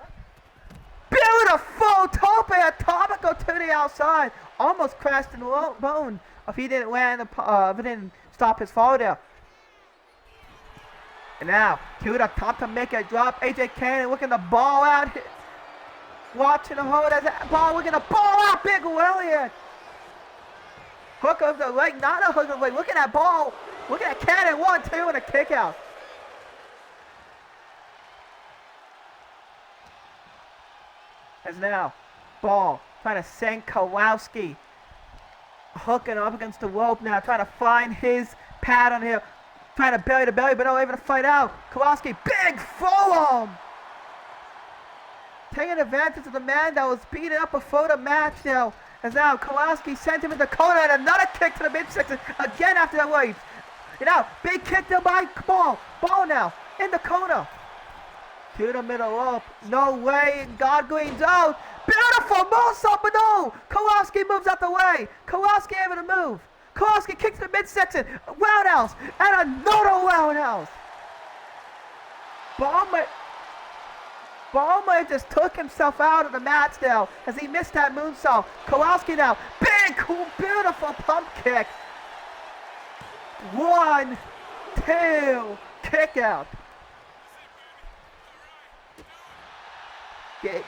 beautiful tope atomico to the outside. Almost crashed in the bone if he didn't land, if he didn't stop his fall there. And now, to the top to make a drop. AJ Cannon looking the Ball out. Watching the hold as that Ball looking the Ball out. Big William. Hook of the leg, not a hook of the leg. Look at that Ball. Look at that Cannon. 1-2 and a kick out. As now, Ball trying to send Kowalski. Hooking up against the rope now, trying to find his pattern here. Trying to belly to belly, but not able to fight out. Kowalski, big forearm. Taking advantage of the man that was beaten up before the match now. As now, Kowalski sent him in the corner and another kick to the midsection. Again after that wave. You know, big kick there by Ball. Ball now, in the corner. To the middle rope. No way. God Green's out. Beautiful moonsault, but no. Kowalski moves out the way. Kowalski able to move. Kowalski kicks to the midsection. Roundhouse. And another roundhouse. Ballmer just took himself out of the match now as he missed that moonsault. Kowalski now. Big, cool, beautiful pump kick. 1, 2. Kick out.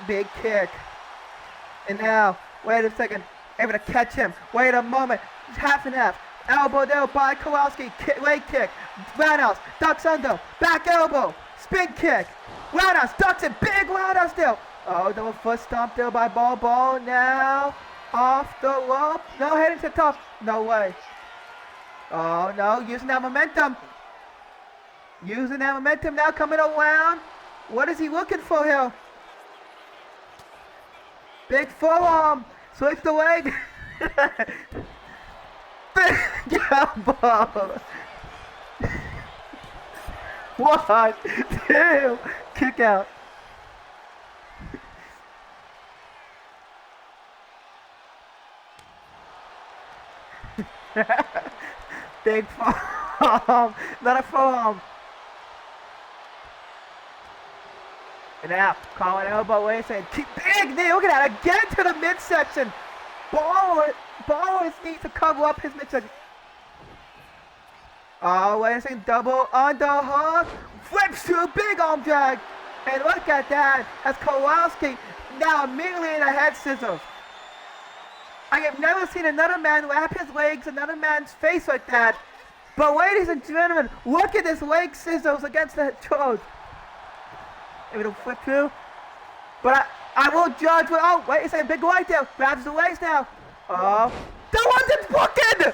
Big kick. And now, wait a second. Able to catch him. Wait a moment. Half and half. Elbow there by Kowalski. Leg kick. Roundhouse. Ducks under. Back elbow. Spin kick. Roundhouse. Ducks it. Big roundhouse there. Oh, double foot stomp there by Ball. Ball now. Off the rope. No, heading to the top. No way. Oh, no. Using that momentum. Using that momentum now. Coming around. What is he looking for here? Big forearm. Switch the leg. Big elbow. 1, 2. Kick out. Big forearm. Not a forearm. And now, calling elbow away, saying, keep big knee. Look at that. Again to the midsection. Ball needs to cover up his midsection. Oh, wait a second. Double underhook. Flips to a big arm drag. And look at that. As Kowalski now immediately in a head scissors. I have never seen another man wrap his legs, another man's face like that. But ladies and gentlemen, look at this leg scissors against the throat. Maybe it'll flip through. But I will judge with, oh, wait a second, big white there. Grabs the legs now. Oh. The London's booking!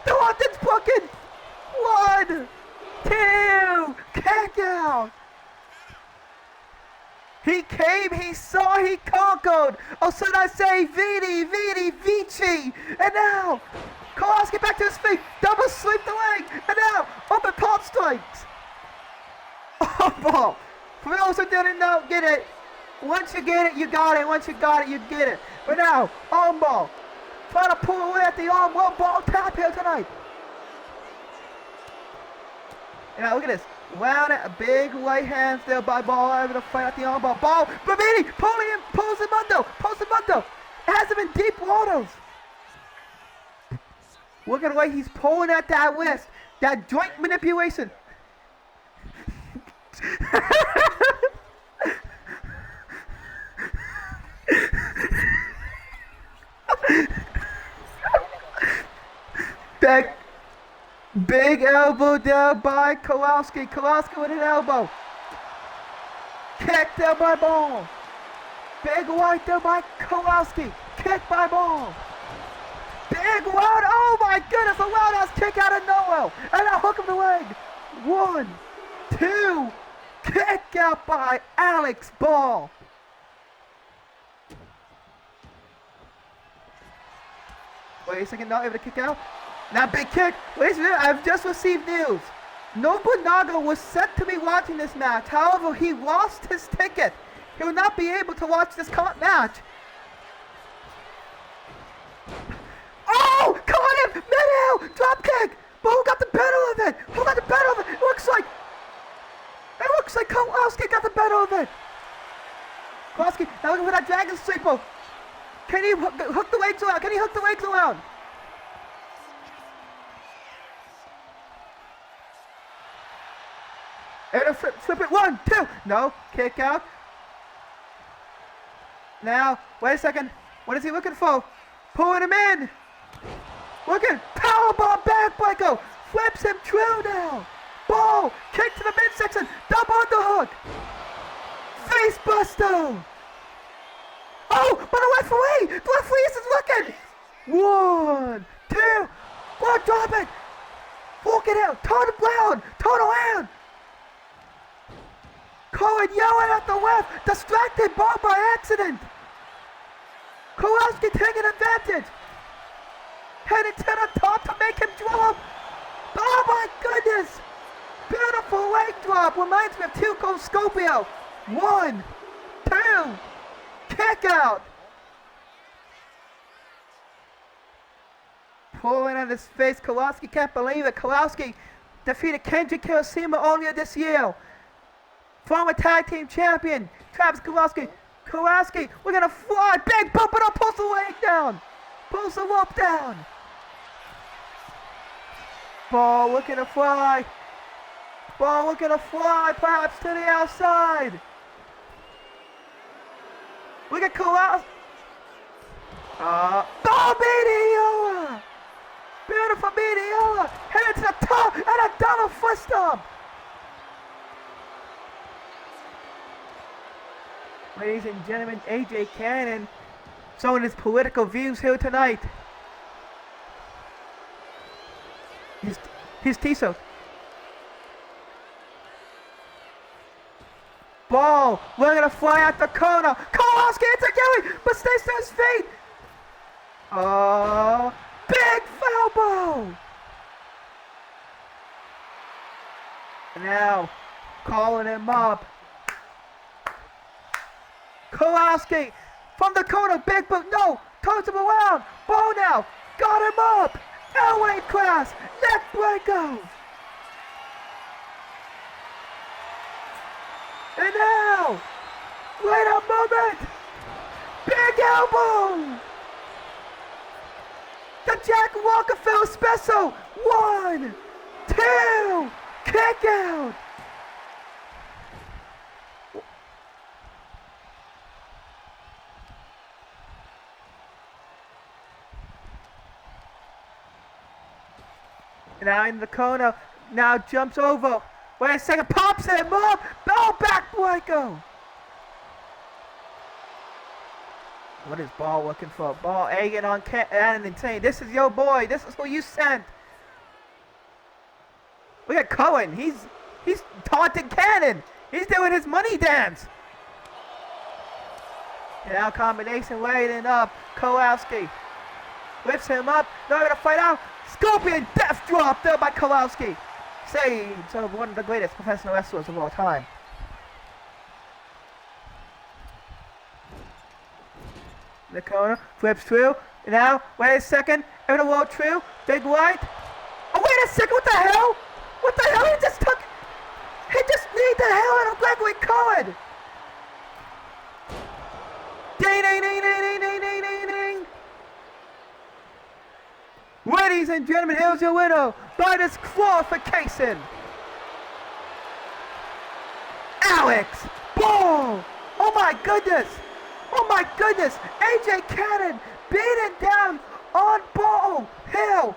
The London's booking! 1, 2, kick out! He came, he saw, he conquered! Or should I say, Vidi, Vici! And now, Kowalski back to his feet, double sweep the leg, and now, open palm strikes! Oh, ball! For those who didn't know, get it. Once you get it, you got it. Once you got it, you get it. But now, arm ball. Trying to pull away at the arm, one ball tap here tonight. And now look at this. Wound it, a big right hand there by Ball, able to fight at the arm ball. Ball, Bravini, pulling him, pulls him under. It has him in deep waters. Look at the way he's pulling at that wrist. That joint manipulation. Back. Big elbow there by Kowalski. Kowalski with an elbow. Kick there by Ball. Big right there by Kowalski. Kick by Ball. Big loud. Oh my goodness. A loud ass kick out of nowhere. And a hook of the leg. 1, 2. Kick out by Alex Ball. Wait a second. Not able to kick out. Now big kick. Ladies and gentlemen, I've just received news. Nobunaga was set to be watching this match. However, he lost his ticket. He will not be able to watch this match. Oh! Caught him! Mid-air! Drop kick! But who got the better of it? It looks like Kowalski got the better of it. Kowalski, now looking for that dragon sleeper. Can he hook the legs around? And a flip it. 1, 2. No. Kick out. Now, wait a second. What is he looking for? Pulling him in. Looking. Powerbomb backbreaker. Flips him true now. Ball. Kick to the midsection. Double underhook. Face buster. Oh, but the referee. The referee isn't looking. 1, 2. One, drop it. Walk it out. Turn around. Cohen yelling at the ref, distracted Ball by accident. Kowalski taking advantage. Headed to the top to make him drop. Oh my goodness. Beautiful leg drop. Reminds me of Tuco Scopio. 1, 2. Kick out. Pulling on his face. Kowalski can't believe it. Kowalski defeated Kenji Kirishima earlier this year. Former tag team champion, Travis Kowalski. Kowalski, we're gonna fly. Big bump it up, pulls the leg down. Pulls the rope down. Ball looking to fly. Perhaps to the outside. Look at Kowalski. Meteora. Beautiful Meteora. Headed to the top and a double foot stomp. Ladies and gentlemen, AJ Cannon showing his political views here tonight. His Tiso. Ball, we're gonna fly out the corner. Kowalski hits again, but stays to his feet. Oh, big foul ball. Now, calling him up. Kowalski from the corner, big boot, no, turns him around, Ball now, got him up, L-weight class, neck breaker. And now, right up moment. Big elbow. The Jack Rockefeller special. 1, 2, kick out. Now in the corner, now jumps over. Wait a second, pops him up. Oh, back Blanco. What is Ball looking for? Ball egging on Cannon and saying, this is your boy. This is who you sent. Look at Cohen. He's taunting Cannon. He's doing his money dance. And now combination waiting up. Kowalski lifts him up. They're going to fight out. Scorpion death drop there by Kowalski. Saves of one of the greatest professional wrestlers of all time. In the corner, flips through. Now, wait a second. In the wall through. Big right. Oh, wait a second. What the hell? What the hell? He just kneed the hell out of Gregory Cohen. Ding, ding, ding, ding, ding, ding, ding, ding, ding. Ladies and gentlemen, here's your winner by disqualification. Alex Ball. Oh my goodness. Oh my goodness. AJ Cannon beaten down on Ball Hill.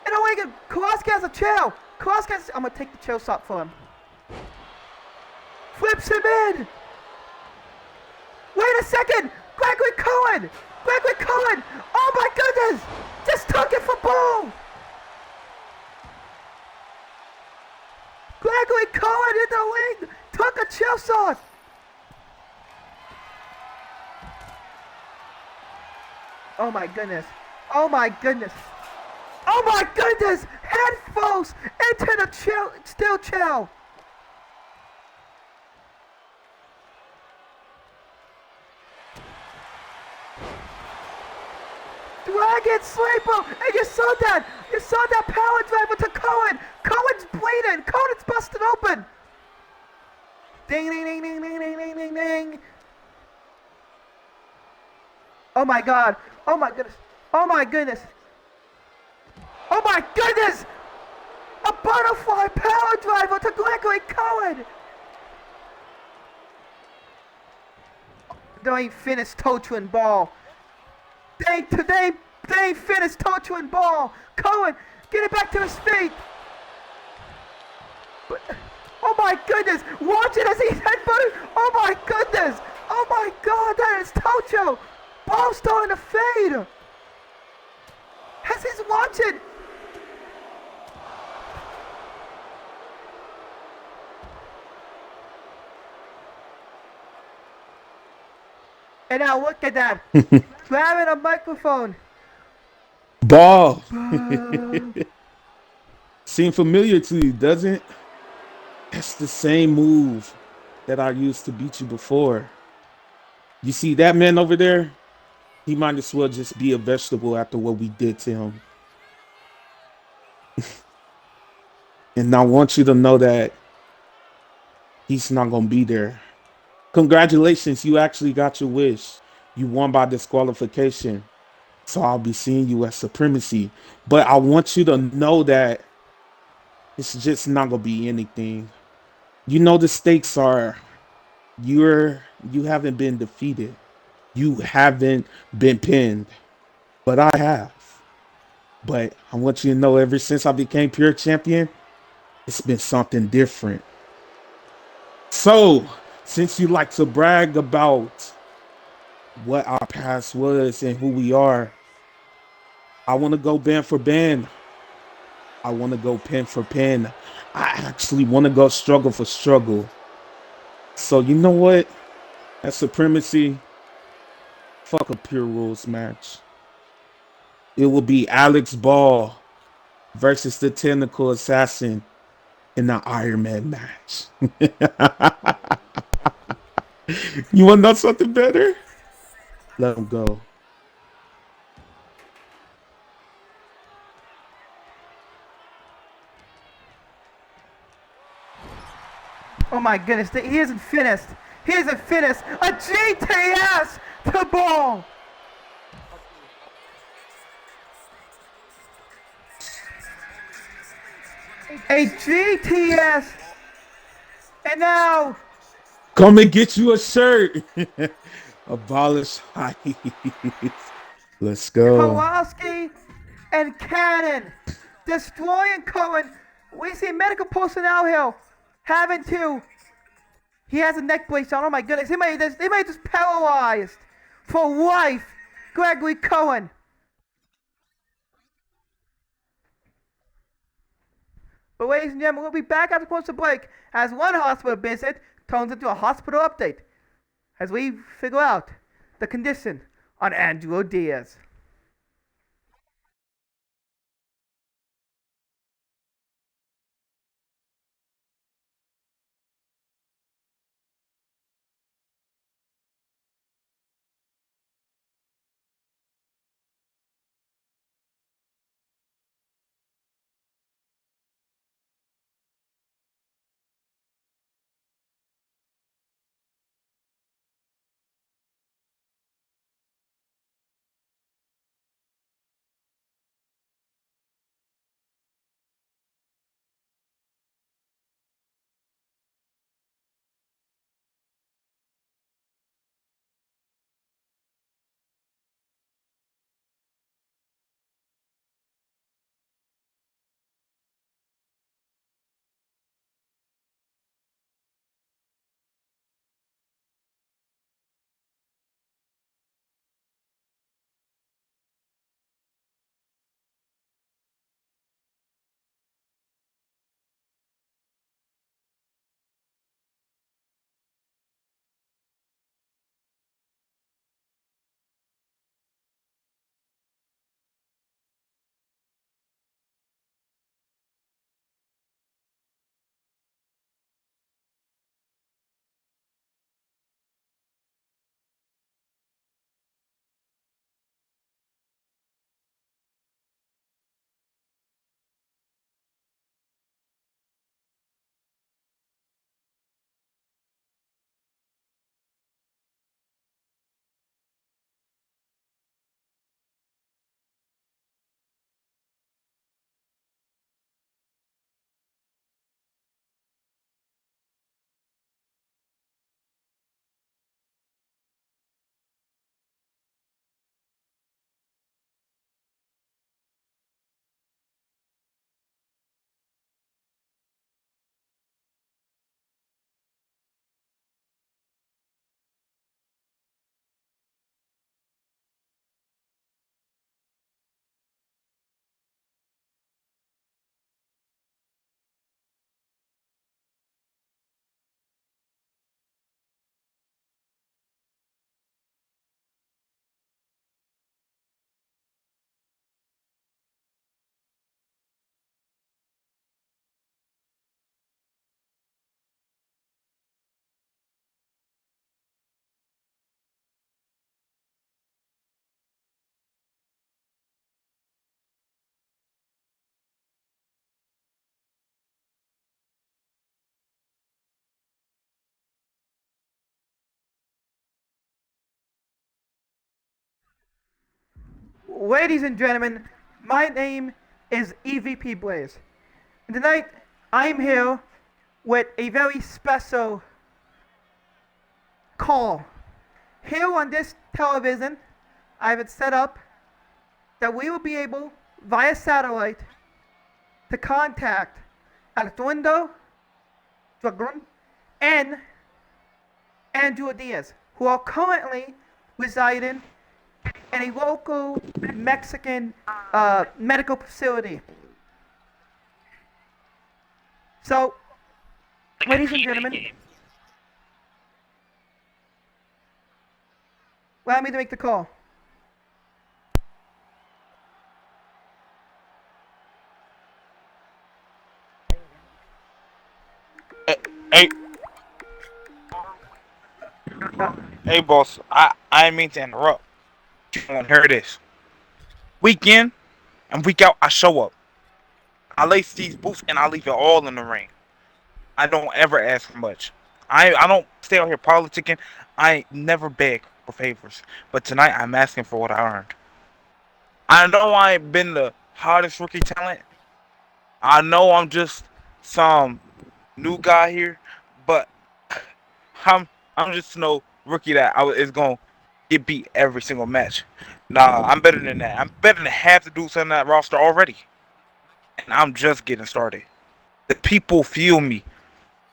And oh my god, Kowalski has a chair. Kowalski has, I'm gonna take the chair shot for him. Flips him in. Wait a second. Gregory Cohen. Gregory Cohen. Oh my goodness. Just took it for Ball. Gregory Cohen in the ring. Took a chair shot. Oh my goodness. Oh my goodness. Oh my goodness. Head falls into the steel chair. Dragon Sleeper. And you saw that. You saw that power driver to Cohen. Cohen's bleeding. Cohen's busted open. Ding, ding, ding, ding, ding, ding, ding, ding, ding. Oh my god. Oh my goodness. Oh my goodness. Oh my goodness! A butterfly power driver to Gregory Cohen! They ain't finished torturing Ball. They ain't finished torturing Ball. Cohen, get it back to his feet. But, oh my goodness! Watch it as he's headbutting! Oh my goodness! Oh my god, that is torture! Ball's starting to fade! As he's watching! And now look at that! Grabbing a microphone! Ball! Seem familiar to you, doesn't? That's the same move that I used to beat you before. You see that man over there? He might as well just be a vegetable after what we did to him. And I want you to know that he's not going to be there. Congratulations, you actually got your wish. You won by disqualification. So I'll be seeing you at Supremacy. But I want you to know that it's just not going to be anything. You know the stakes are you haven't been defeated. You haven't been pinned. But I have. But I want you to know ever since I became pure champion, it's been something different. So, since you like to brag about what our past was and who we are, I want to go band for band. I want to go pen for pen. I actually want to go struggle for struggle. So, you know what? At Supremacy, fuck a Pure Rules match. It will be Alex Ball versus the Technical Assassin in the Iron Man match. You want to know something better? Let him go. Oh my goodness, he isn't finished. He isn't finished. A GTS to ball. A GTS. And now. Come and get you a shirt. Abolish height. Let's go. Kowalski and Cannon destroying Cohen. We see medical personnel here having to. He has a neck brace on. Oh my goodness. He may just paralyzed for life. Gregory Cohen. But ladies and gentlemen, we'll be back after commercial break as one hospital visit turns into a hospital update as we figure out the condition on Angelo Diaz. Ladies and gentlemen, my name is EVP Blaze. And tonight, I'm here with a very special call. Here on this television, I have it set up that we will be able, via satellite, to contact Artundo Dragon and Andrew Diaz, who are currently residing in a local Mexican medical facility. So, ladies and gentlemen, allow me to make the call. Hey, hey, boss. I didn't mean to interrupt. You want to hear this? Week in and week out, I show up. I lace these boots and I leave it all in the ring. I don't ever ask for much. I don't stay out here politicking. I never beg for favors, but tonight I'm asking for what I earned. I know I ain't been the hottest rookie talent. I know I'm just some new guy here, but I'm I'm just no rookie that is gonna get beat every single match. Nah, I'm better than that. I'm better than half the dudes on that roster already, and I'm just getting started. The people feel me.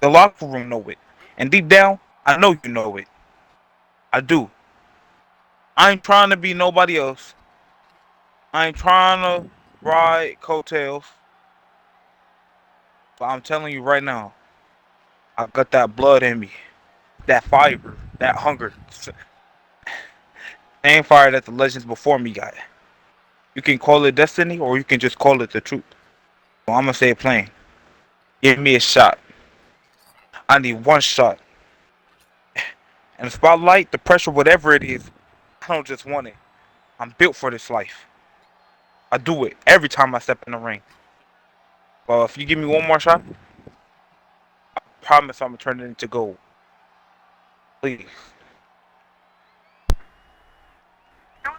The locker room know it, and deep down, I know you know it. I do. I ain't trying to be nobody else. I ain't trying to ride coattails. But I'm telling you right now, I got that blood in me, that fire, that hunger. Same fire that the legends before me got. You can call it destiny, or you can just call it the truth. So I'm gonna say it plain. Give me a shot. I need one shot. And the spotlight, the pressure, whatever it is, I don't just want it. I'm built for this life. I do it every time I step in the ring. Well, if you give me one more shot, I promise I'm gonna turn it into gold. Please.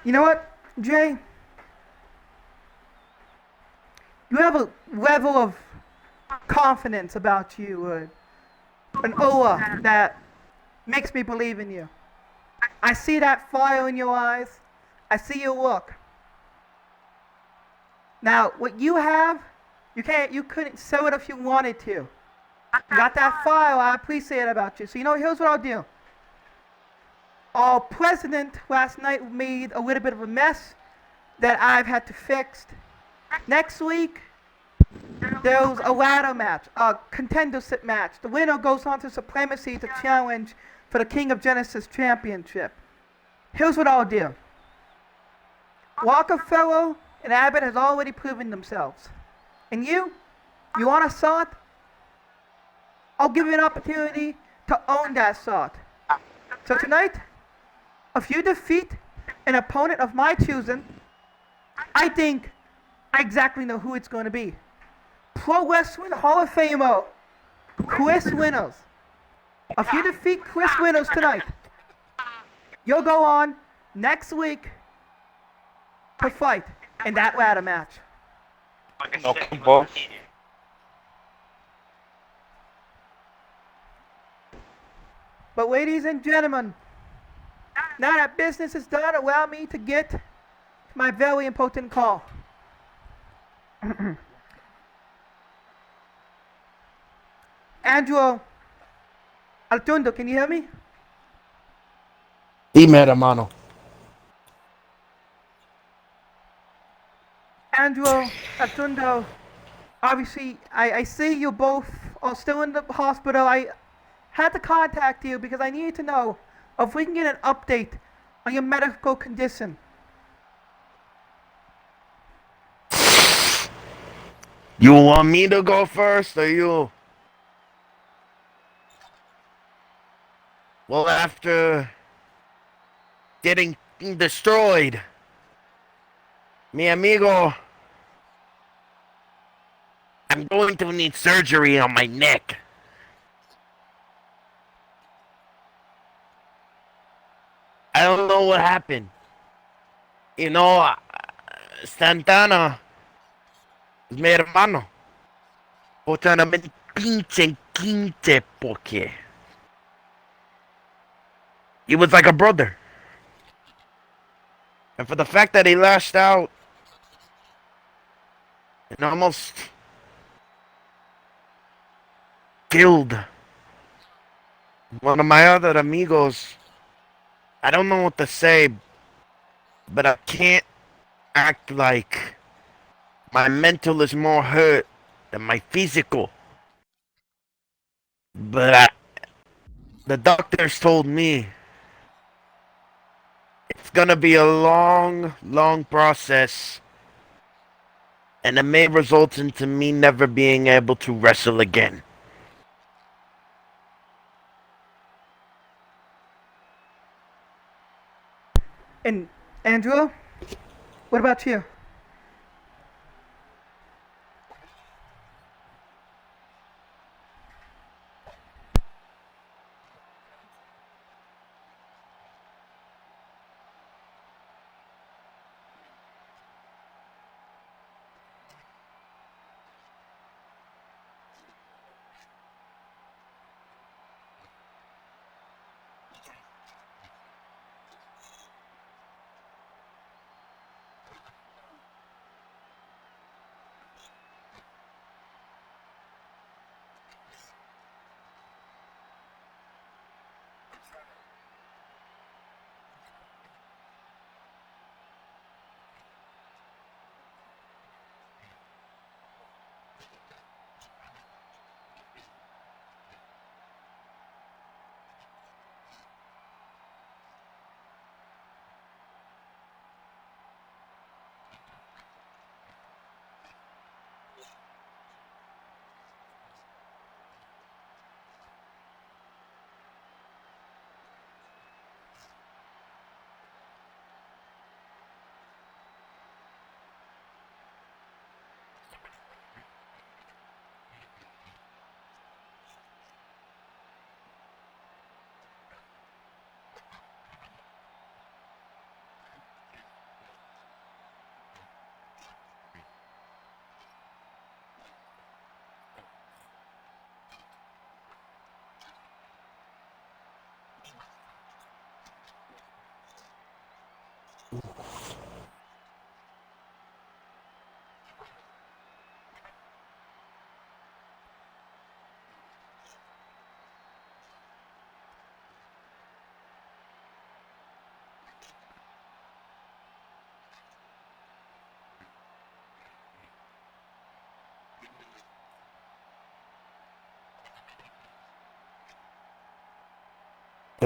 You know what, Jay? You have a level of confidence about you, an aura that makes me believe in you. I see that fire in your eyes. I see your look. Now, what you have, you couldn't sell it if you wanted to. You got that fire, I appreciate it about you. So here's what I'll do. Our president last night made a little bit of a mess that I've had to fix. Next week, there's a ladder match, a contendership match. The winner goes on to Supremacy to challenge for the King of Genesis Championship. Here's what I'll do. Rockefeller and Abbott has already proven themselves. And you want a shot? I'll give you an opportunity to own that shot. So tonight, if you defeat an opponent of my choosing, I think I exactly know who it's going to be. Pro Wrestling Hall of Famer, Chris Winners. If you defeat Chris Winners tonight, you'll go on next week to fight in that ladder match. Okay, boss. But ladies and gentlemen, now that business is done, allow me to get to my very important call. Andrew Altundo, can you hear me? Dime, hermano. Andrew Altundo, obviously, I see you both are still in the hospital. I had to contact you because I need to know if we can get an update on your medical condition. You want me to go first or you? Well, after getting destroyed, mi amigo, I'm going to need surgery on my neck. I don't know what happened. Santana es mi hermano. Botana me pinche quinte porque he was like a brother. And for the fact that he lashed out and almost killed one of my other amigos, I don't know what to say, but I can't act like my mental is more hurt than my physical. But the doctors told me it's gonna be a long, long process, and it may result into me never being able to wrestle again. And Andrew, what about you?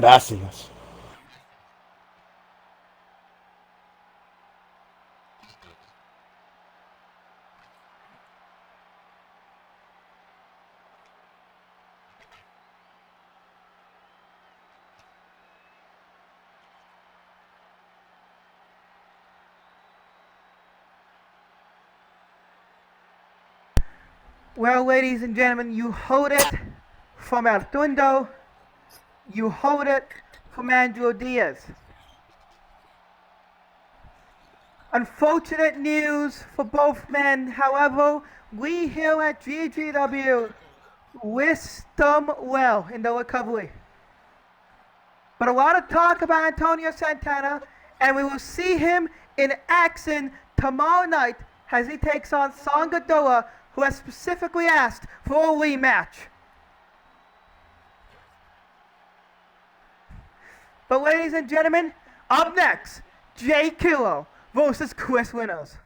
Gracias. Well, ladies and gentlemen, you hold it from Artundo. You hold it from Andrew Diaz. Unfortunate news for both men. However, we here at GGW wish them well in the recovery. But a lot of talk about Antonio Santana, and we will see him in action tomorrow night as he takes on Sangadoa, who has specifically asked for a rematch. But ladies and gentlemen, up next, Ggw versus Chris Reynolds.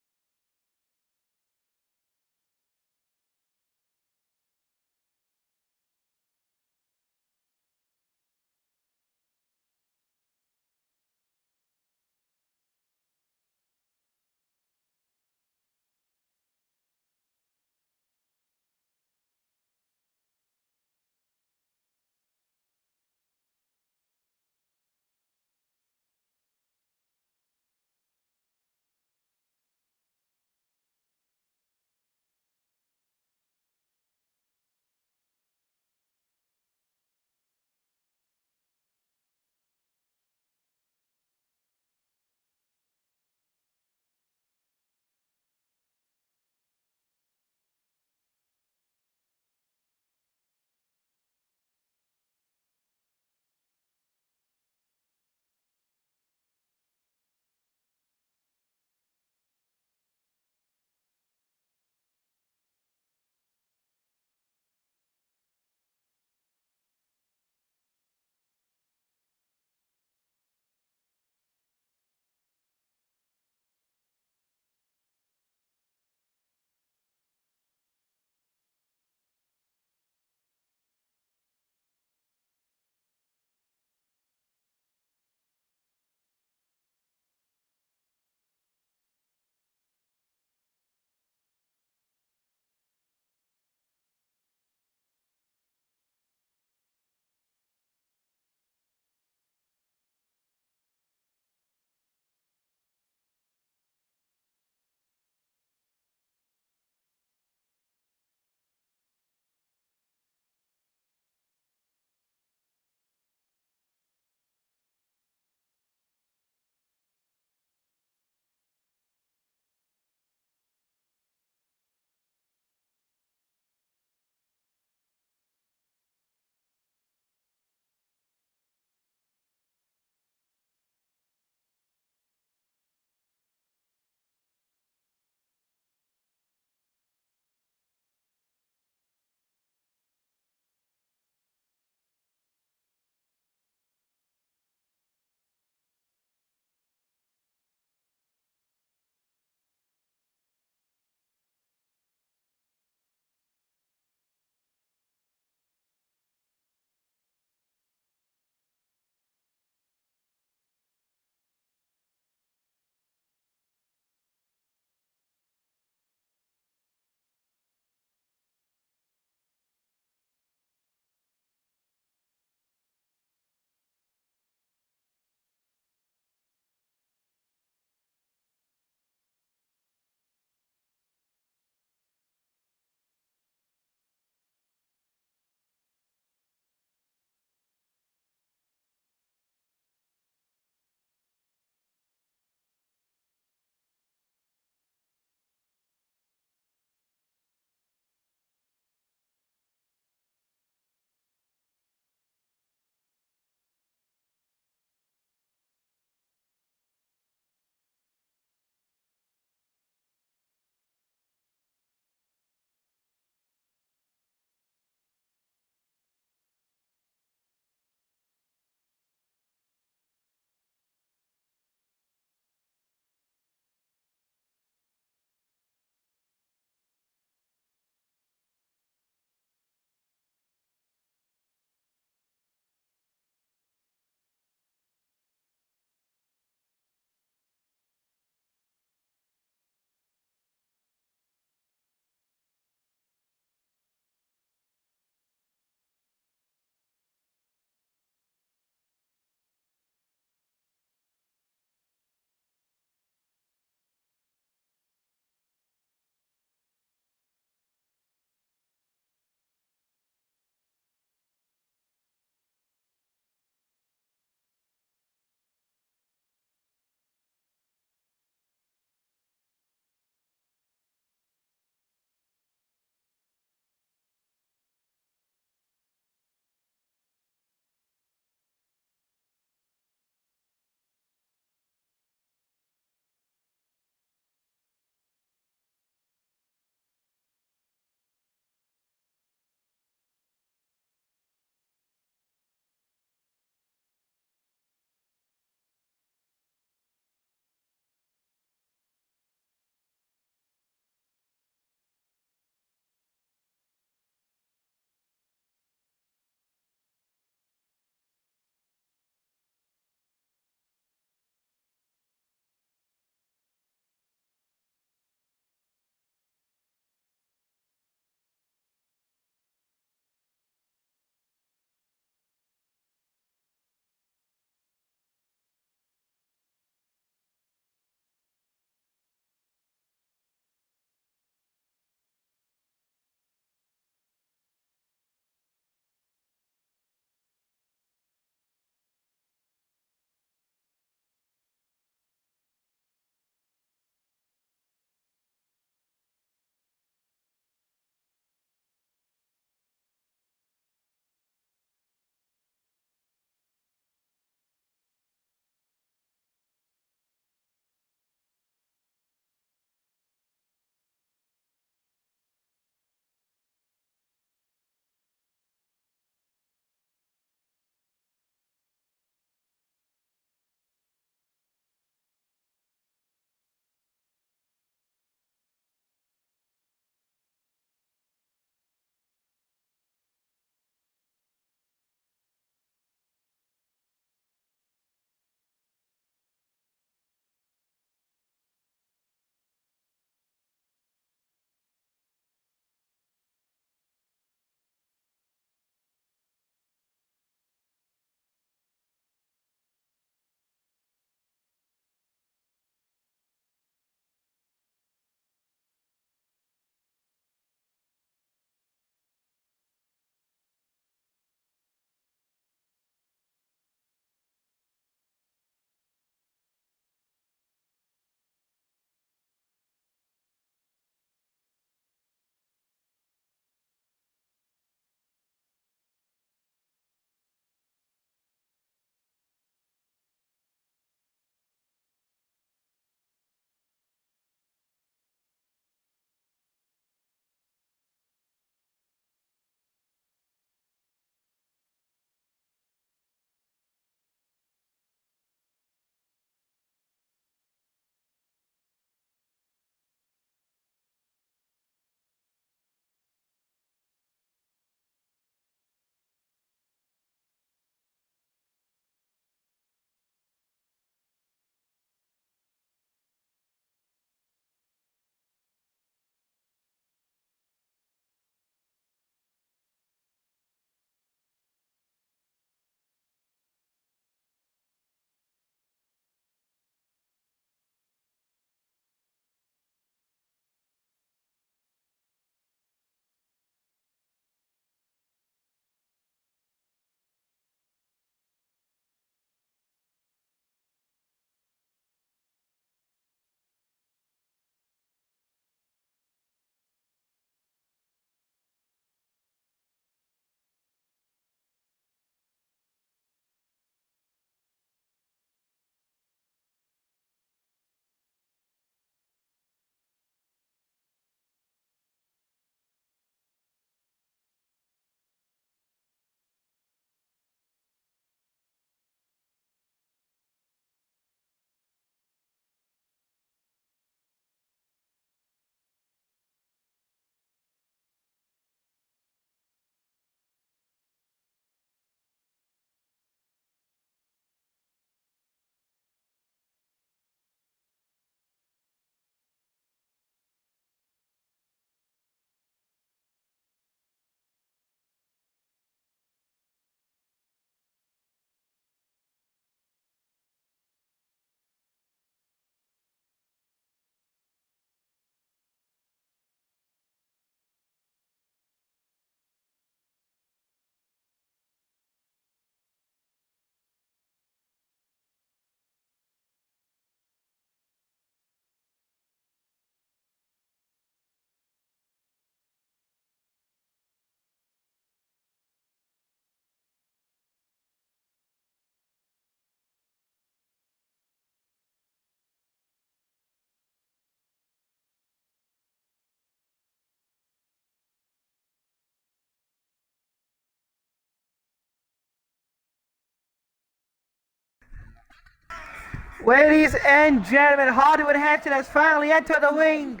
Ladies and gentlemen, Hollywood Hanson has finally entered the ring.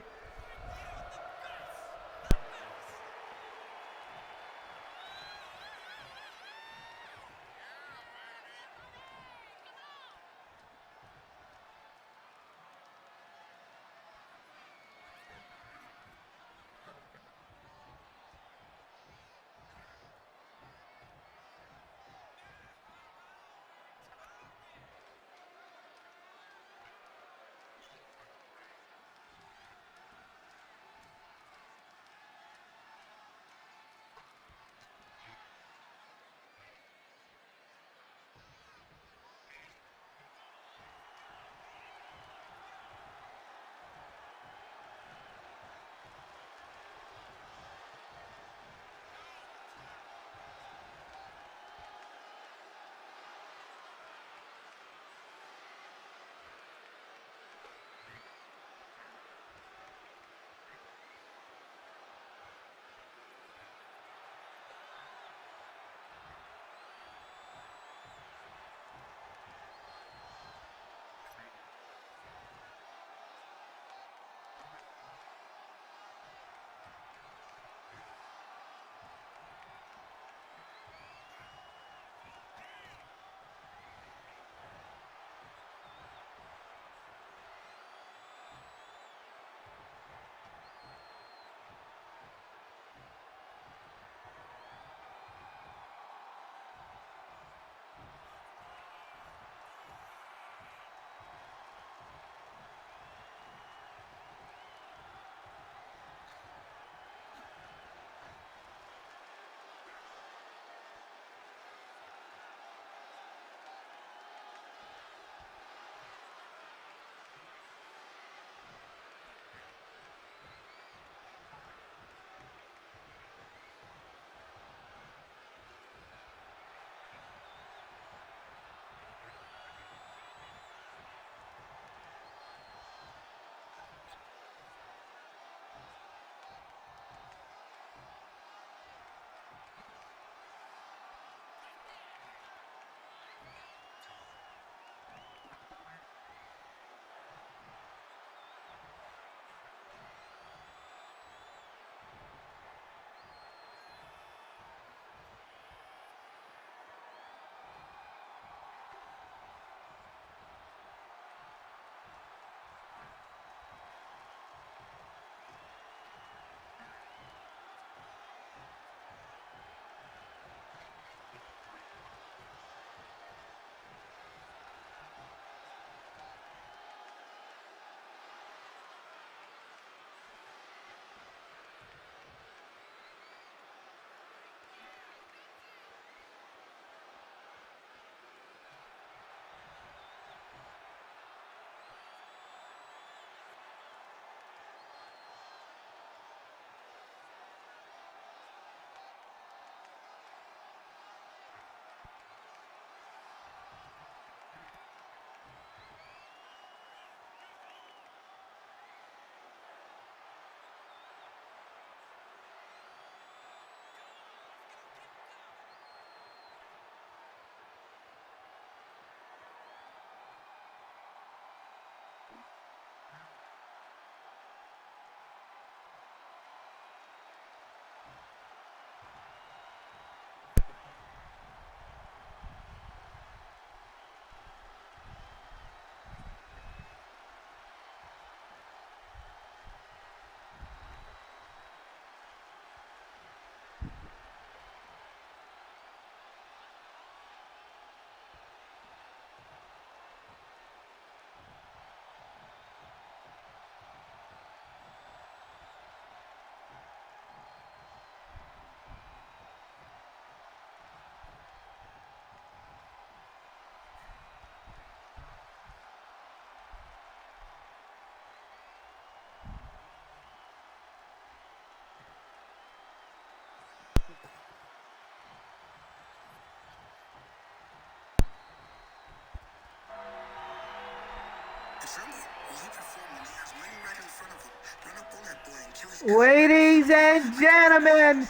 Ladies and gentlemen,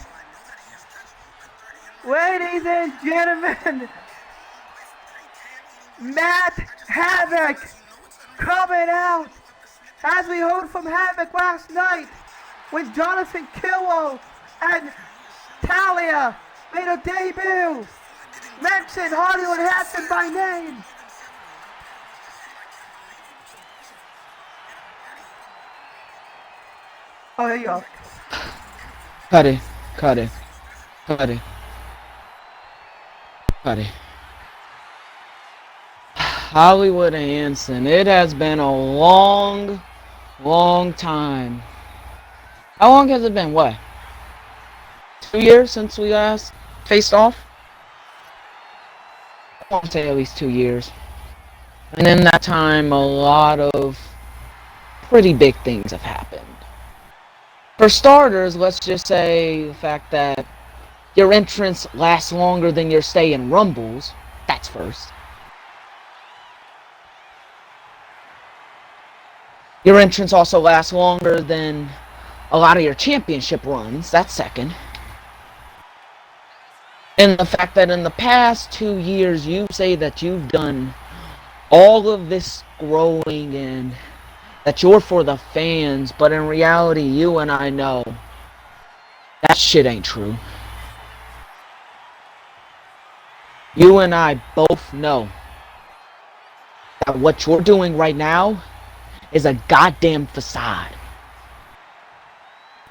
ladies and gentlemen, Matt Havoc coming out as we heard from Havoc last night when Jonathan Killow and Talia made a debut. Mention Hollywood Hanson by name. Oh, here you go. Cut it. Cut it. Cut it. Cut it. Hollywood and Hanson. It has been a long time. How long has it been? What? 2 years since we last faced off? I want to say at least 2 years. And in that time, a lot of pretty big things have happened. For starters, let's just say the fact that your entrance lasts longer than your stay in Rumbles. That's first. Your entrance also lasts longer than a lot of your championship runs. That's second. And the fact that in the past 2 years, you say that you've done all of this growing and that you're for the fans, but in reality, you and I know that shit ain't true. You and I both know that what you're doing right now is a goddamn facade.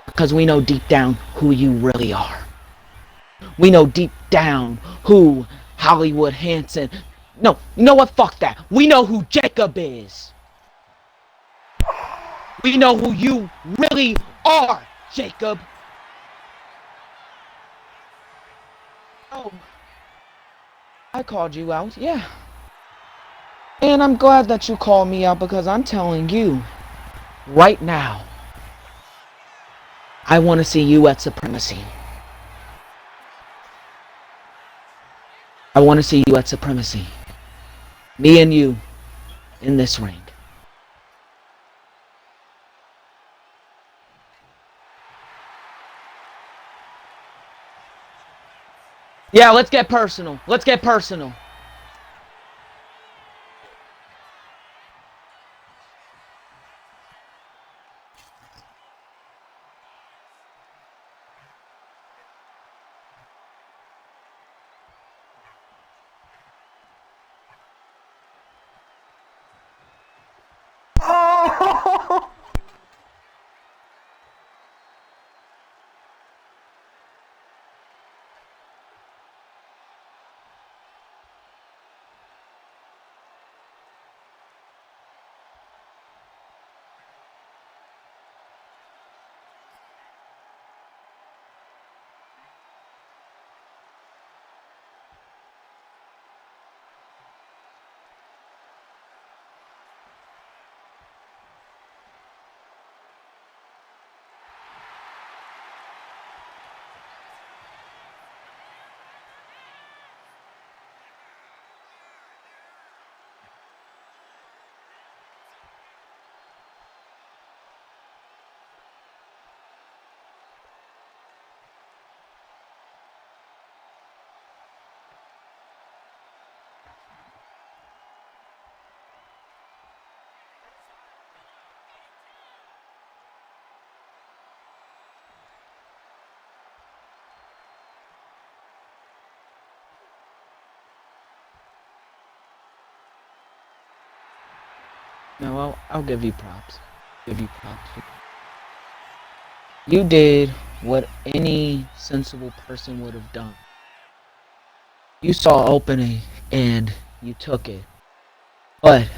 Because we know deep down who you really are. We know deep down who Hollywood Hanson... No, you know what? Fuck that. We know who Jacob is. We know who you really are, Jacob. Oh, I called you out, yeah. And I'm glad that you called me out because I'm telling you, right now, I want to see you at Supremacy. I want to see you at Supremacy. Me and you in this ring. Yeah, let's get personal. Let's get personal. Oh! No, I'll give you props. Give you props. You did what any sensible person would have done. You saw opening and you took it. But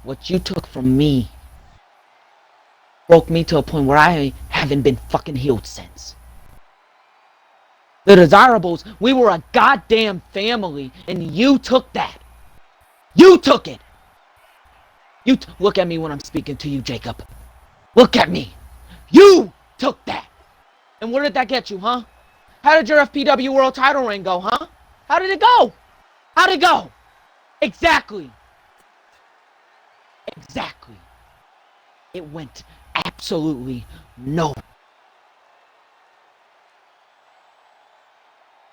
what you took from me broke me to a point where I haven't been fucking healed since. The Desirables, we were a goddamn family, and you took that. You took it. Look at me when I'm speaking to you, Jacob. Look at me. You took that. And where did that get you, huh? How did your FPW World Title reign go, huh? How did it go? How'd it go? Exactly. Exactly. It went absolutely no.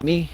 Me?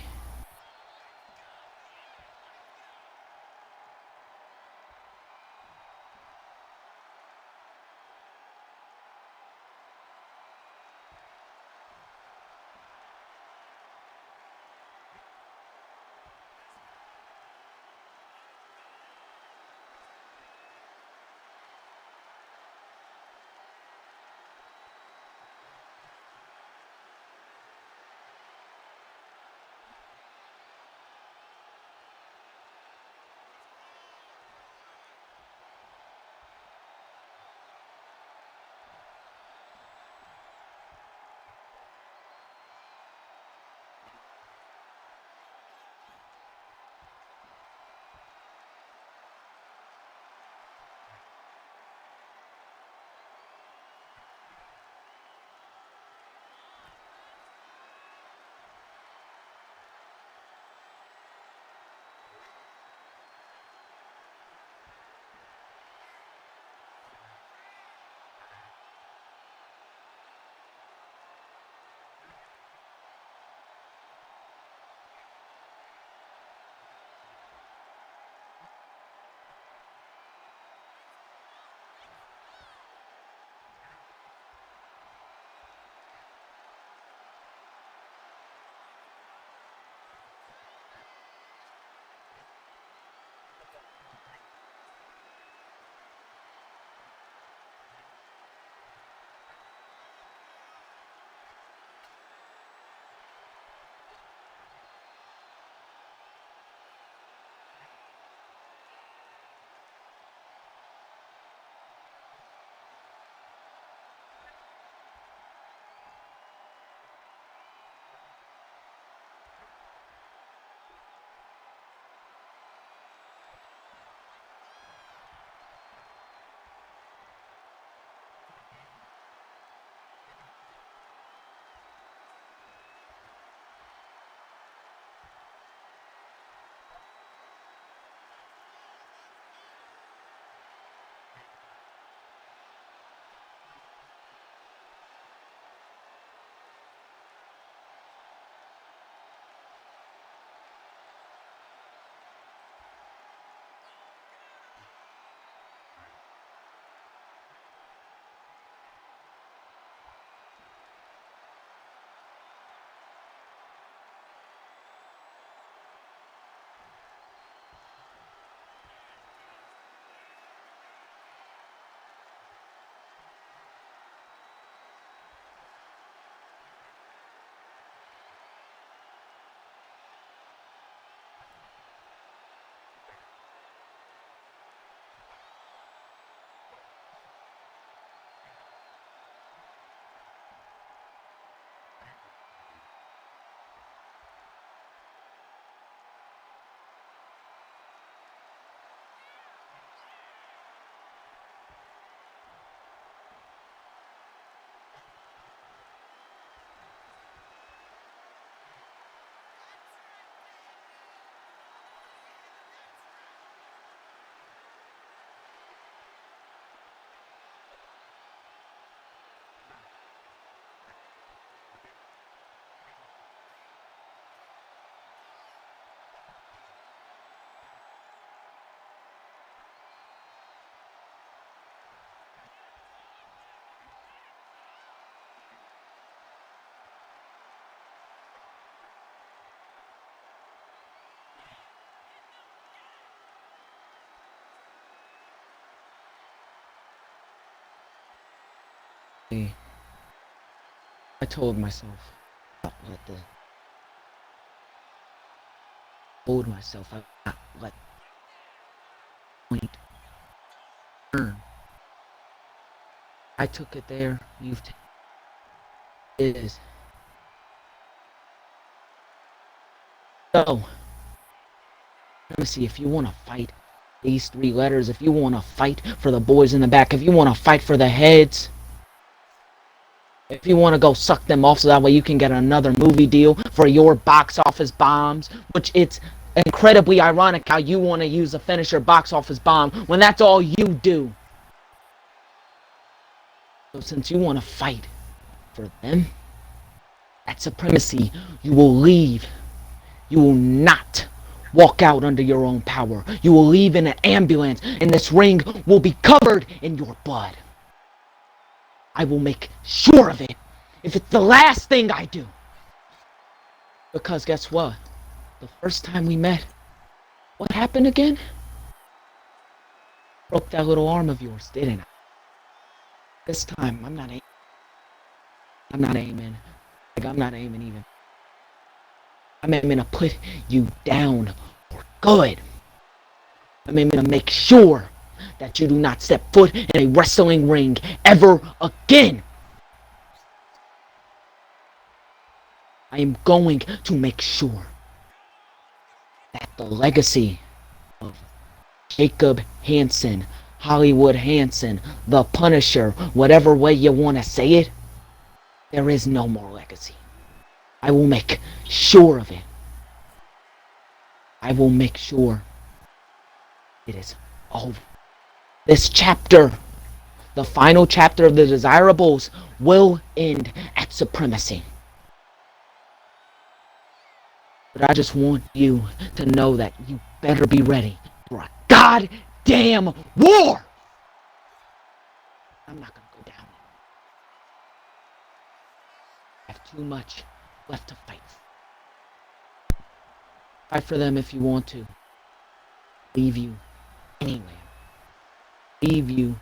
I told myself, not let the told myself I not let point turn. I took it there. You've taken it is. So, let me see. If you want to fight these 3 letters, if you want to fight for the boys in the back, if you want to fight for the heads, if you want to go suck them off so that way you can get another movie deal for your box office bombs, which it's incredibly ironic how you want to use a finisher box office bomb when that's all you do. So since you want to fight for them, that supremacy, you will leave. You will not walk out under your own power. You will leave in an ambulance, and this ring will be covered in your blood. I will make sure of it if it's the last thing I do. Because guess what? The first time we met, what happened again? Broke that little arm of yours, didn't I? This time, I'm not aiming. I'm not aiming. I'm not aiming even. I'm aiming to put you down for good. I'm aiming to make sure that you do not step foot in a wrestling ring ever again. I am going to make sure that the legacy of Jacob Hansen, Hollywood Hansen, the Punisher, whatever way you want to say it, there is no more legacy. I will make sure of it. I will make sure it is over. This chapter, the final chapter of the Desirables, will end at supremacy. But I just want you to know that you better be ready for a goddamn war! I'm not gonna go down. I have too much left to fight. Fight for them if you want to. Leave you anywhere. Leave you.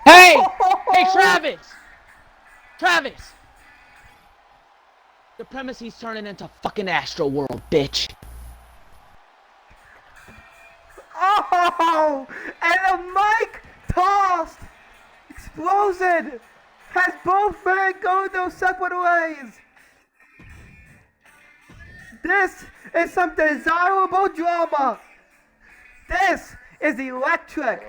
Hey! Hey, Travis! Travis! Supremacy's turning into fucking Astro World, bitch. Oh! And a mic tossed! Explosion! Has both men going their separate ways! This is some desirable drama! This is electric!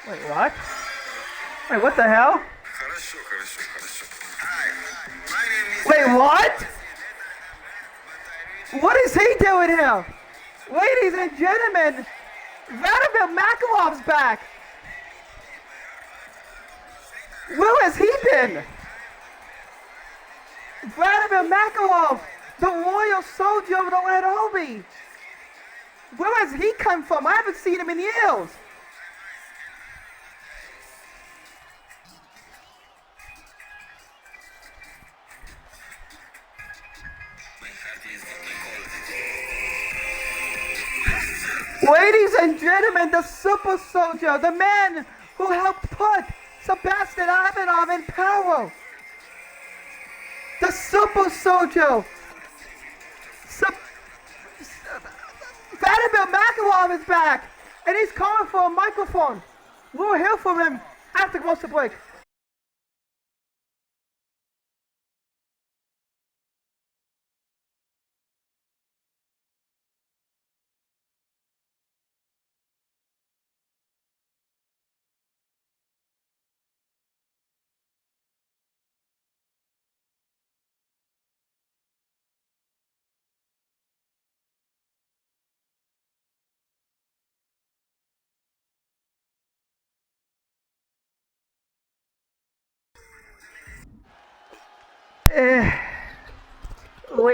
Wait, what? Wait, what the hell? Wait, what? What is he doing here? Ladies and gentlemen, Vladimir Makarov's back. Where has he been? Vladimir Makarov, the royal soldier of the Red Army. Where has he come from? I haven't seen him in years. Ladies and gentlemen, the super soldier, the man who helped put Sebastian Ivanov in power. The super soldier. Vladimir Makarov is back, and he's calling for a microphone. We'll hear from him after the commercial break.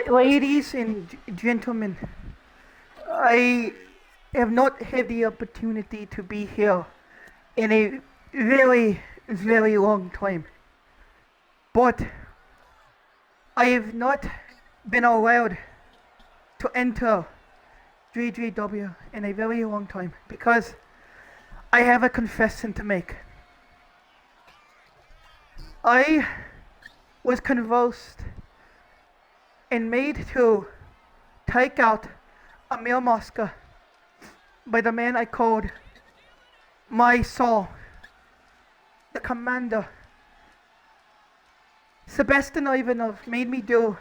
Ladies and gentlemen, I have not had the opportunity to be here in a very, very long time. But I have not been allowed to enter Ggw in a very long time because I have a confession to make. I was convulsed and made to take out a male masker by the man I called my soul, the commander. Sebastian Ivanov made me do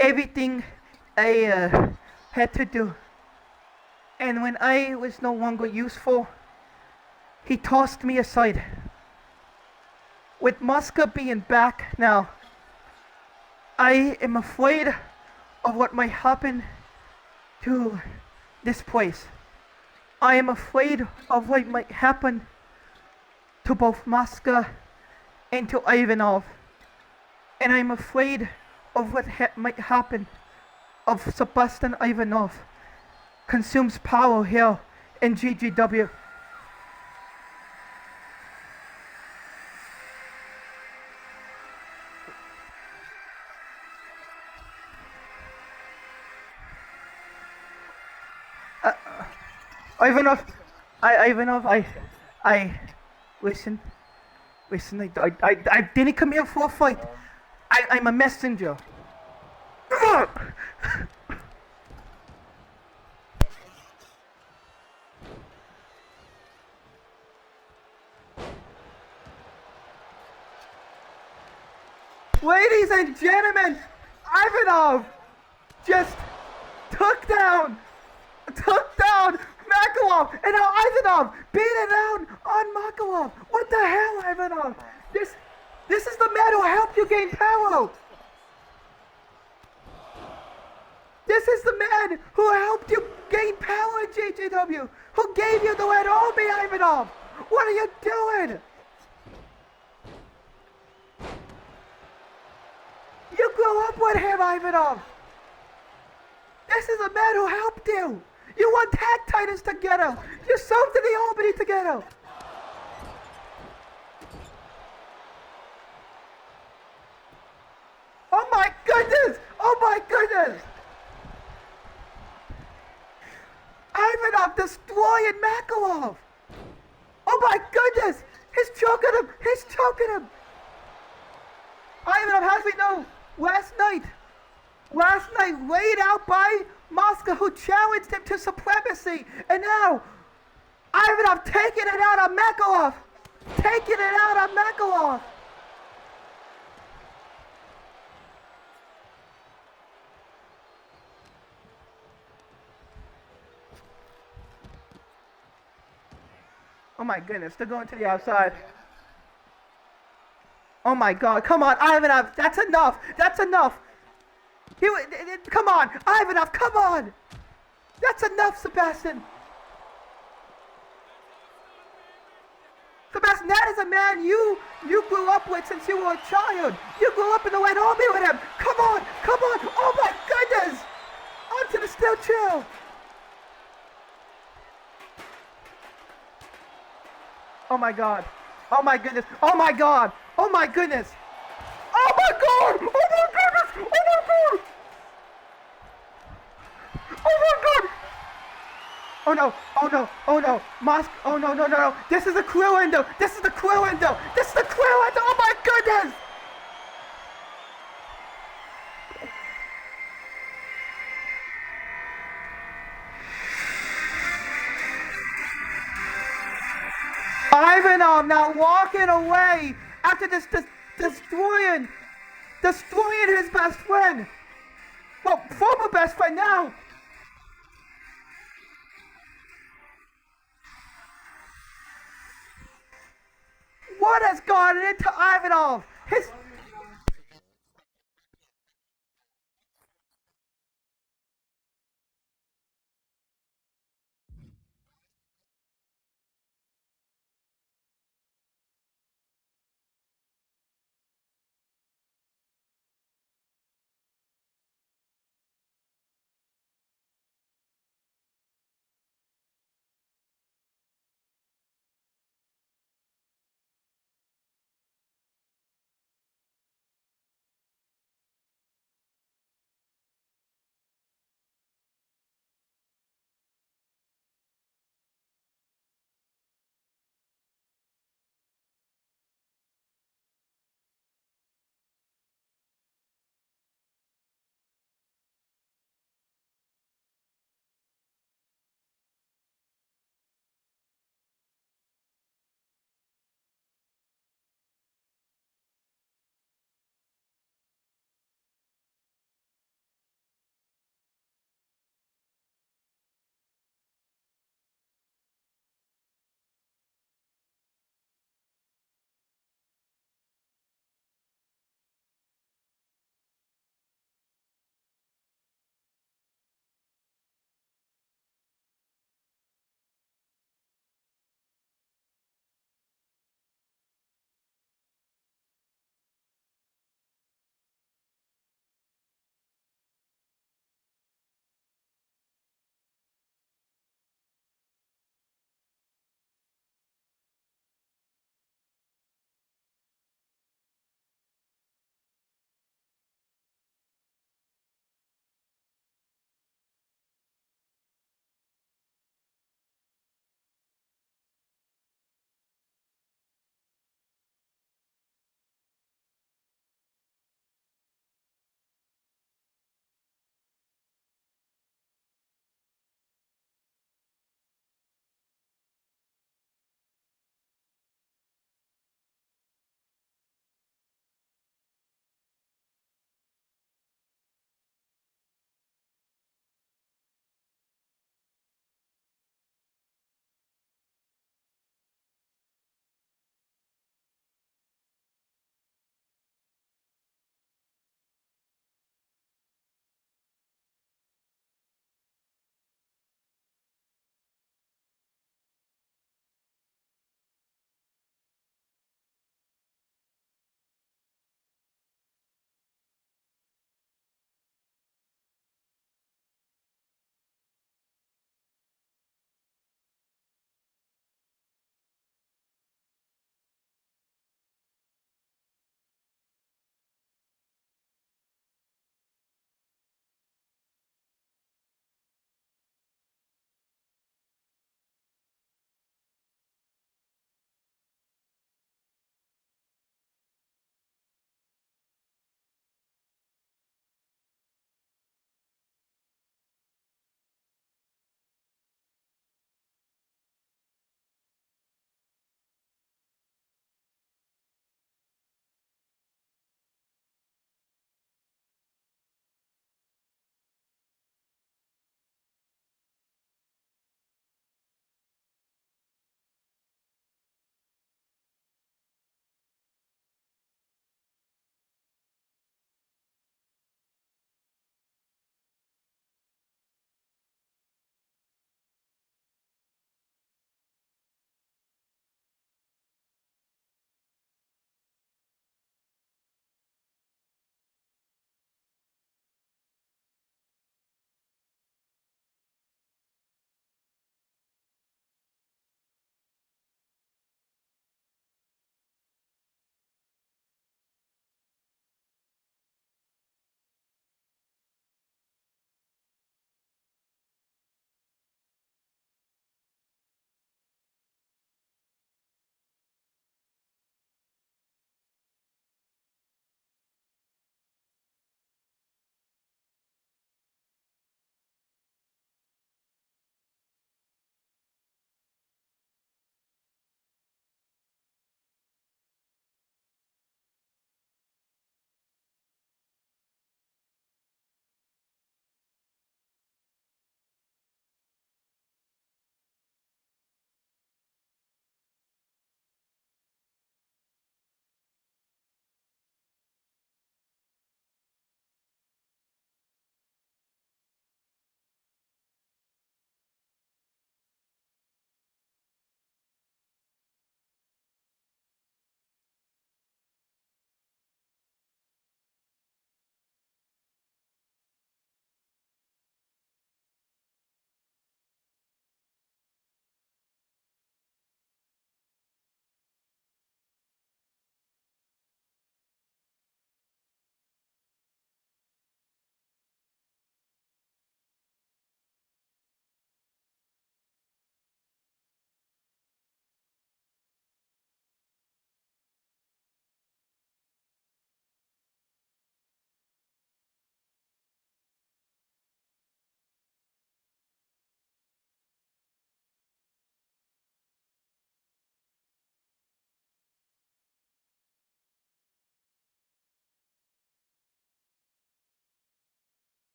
everything I had to do. And when I was no longer useful, he tossed me aside. With Moscow being back now, I am afraid of what might happen to this place. I am afraid of what might happen to both Moscow and to Ivanov. And I'm afraid of what might happen if Sebastian Ivanov consumes power here in Ggw. Ivanov, listen, I didn't come here for a fight. I'm a messenger. Ladies and gentlemen, Ivanov just took down Makarov, and now Ivanov beating down on Makarov. What the hell, Ivanov? This is the man who helped you gain power. This is the man who helped you gain power in Ggw, who gave you the Red Army, Ivanov. What are you doing? You grew up with him, Ivanov. This is a man who helped you. You won tag titles together. You sold to the Albany together. Oh my goodness! Oh my goodness! Ivanov destroying Makarov. Oh my goodness! He's choking him! He's choking him! Ivanov, as we know, last night, laid out by Moscow, who challenged him to supremacy, and now Ivanov taking it out on Makarov, Oh my goodness, they're going to the outside. Oh my god, come on, Ivanov, that's enough, that's enough. Come on, Ivanov, come on. That's enough, Sebastian. Sebastian, that is a man you grew up with since you were a child. You grew up in the Red Army with him. Come on, come on. Oh my goodness. Onto the steel chair. Oh my god. Oh my goodness. Oh my god. Oh my goodness. Oh my god. Oh my goodness. Oh my god. Oh my god. Oh no, oh no, oh no, oh no, no, no, no, this is the clear window, this is the clear window, this is the clear window, oh my goodness! Ivanov now walking away after destroying his best friend. Well, former best friend now. What has gone into Ivanov? His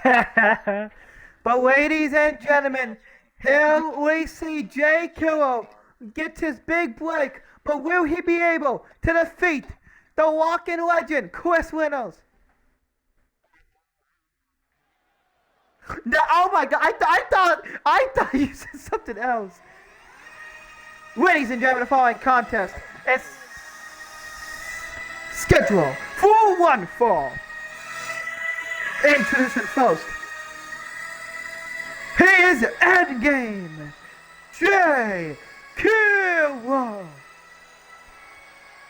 But ladies and gentlemen, here we see Ggw gets his big break, but will he be able to defeat the walking legend, Chris Reynolds? No, oh my god, I thought you said something else. Ladies and gentlemen, the following contest is scheduled for one fall. Introducing first. He is Endgame Ggw.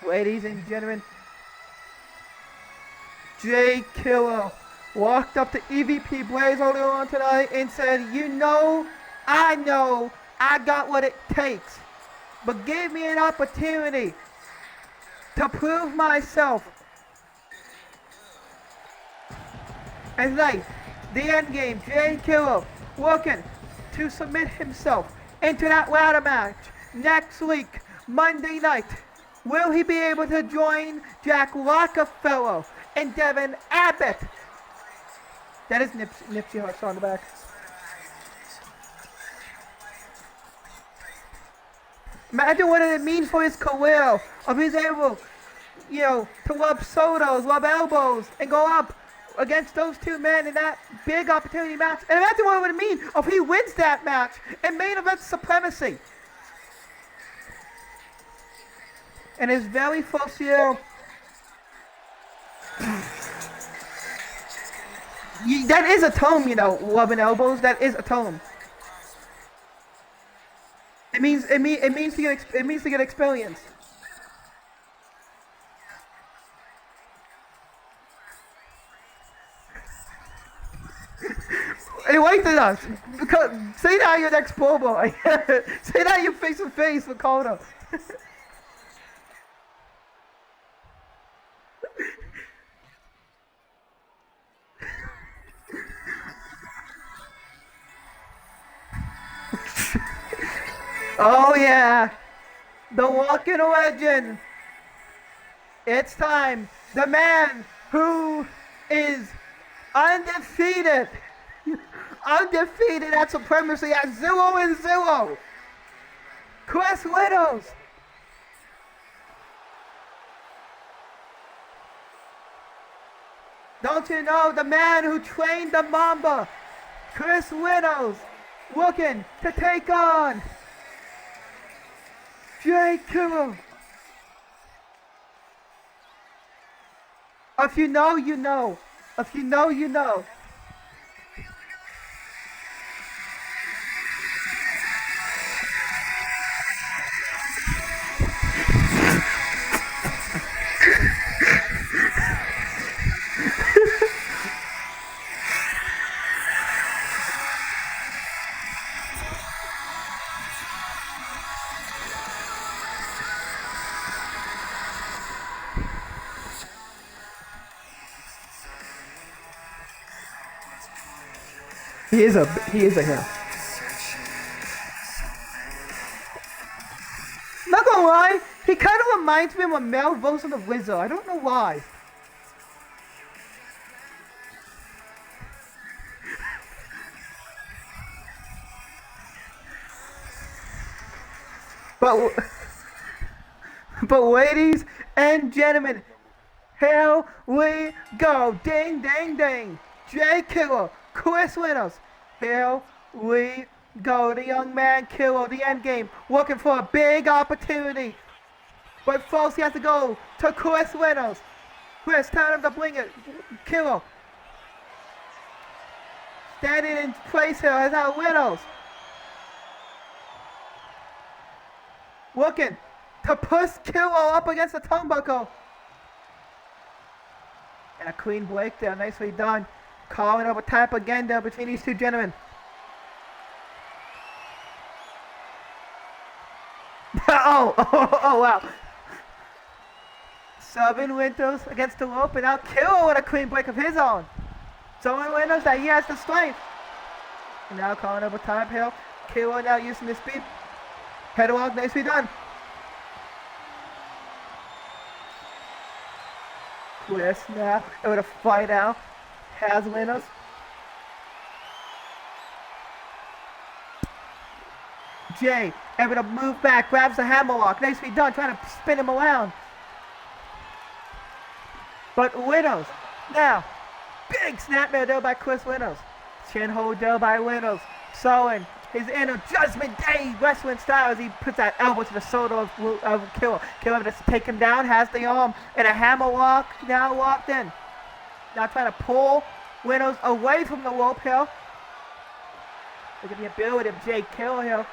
Ladies and gentlemen, Ggw walked up to EVP Blaze earlier on tonight and said, know I got what it takes, but give me an opportunity to prove myself. And tonight, the Endgame Ggw working to submit himself into that ladder match next week, Monday night. Will he be able to join Jack Rockefeller and Devin Abbott? That is Nipsey Hussle on the back. Imagine what it means for his career if he's able, to rub sodas, rub elbows, and go up against those two men in that big opportunity match. And imagine what it would mean if he wins that match and main event supremacy. In his very first year, that is a term, rubbing elbows. That is a term. It means to get experience. Hey, wait to us. Because say that you're next poor boy. Say that you're face to face with Coda. Oh yeah, the walking legend. It's time. The man who is undefeated. Undefeated at supremacy at 0-0. Chris Reynolds. Don't you know the man who trained the Mamba? Chris Reynolds looking to take on Ggw. If you know, you know. If you know, you know. He is a hero. Not gonna lie, he kind of reminds me of Mel Wilson of Wizard. I don't know why. But ladies and gentlemen, here we go. Ding, ding, ding. Ggw. Chris Reynolds. Here we go. The young man Killer, the end game, looking for a big opportunity. But first he has to go to Chris Reynolds. Chris, tell him to bring it. Killer. Standing in place here is our Reynolds. Looking to push Killer up against the turnbuckle. And a clean break there, nicely done. Calling over tap again there between these two gentlemen. oh, wow. Subbing Winters against the rope, and now Killer with a clean break of his own. Showing Winters that he has the strength. And now calling over time here. Killer now using the speed. Headlock, nicely done. Chris now able to fight out. Has Winters. Jay. Able to move back, grabs the hammerlock. Nicely done, trying to spin him around. But Widows, now, big snapmare there by Chris Widows. Chin hold there by Widows. Showing his inner Judgment Day wrestling style as he puts that elbow to the shoulder of Killer. Killer to take him down, has the arm and a hammerlock now locked in. Now trying to pull Widows away from the rope here. Look at the ability of Jay Killer here.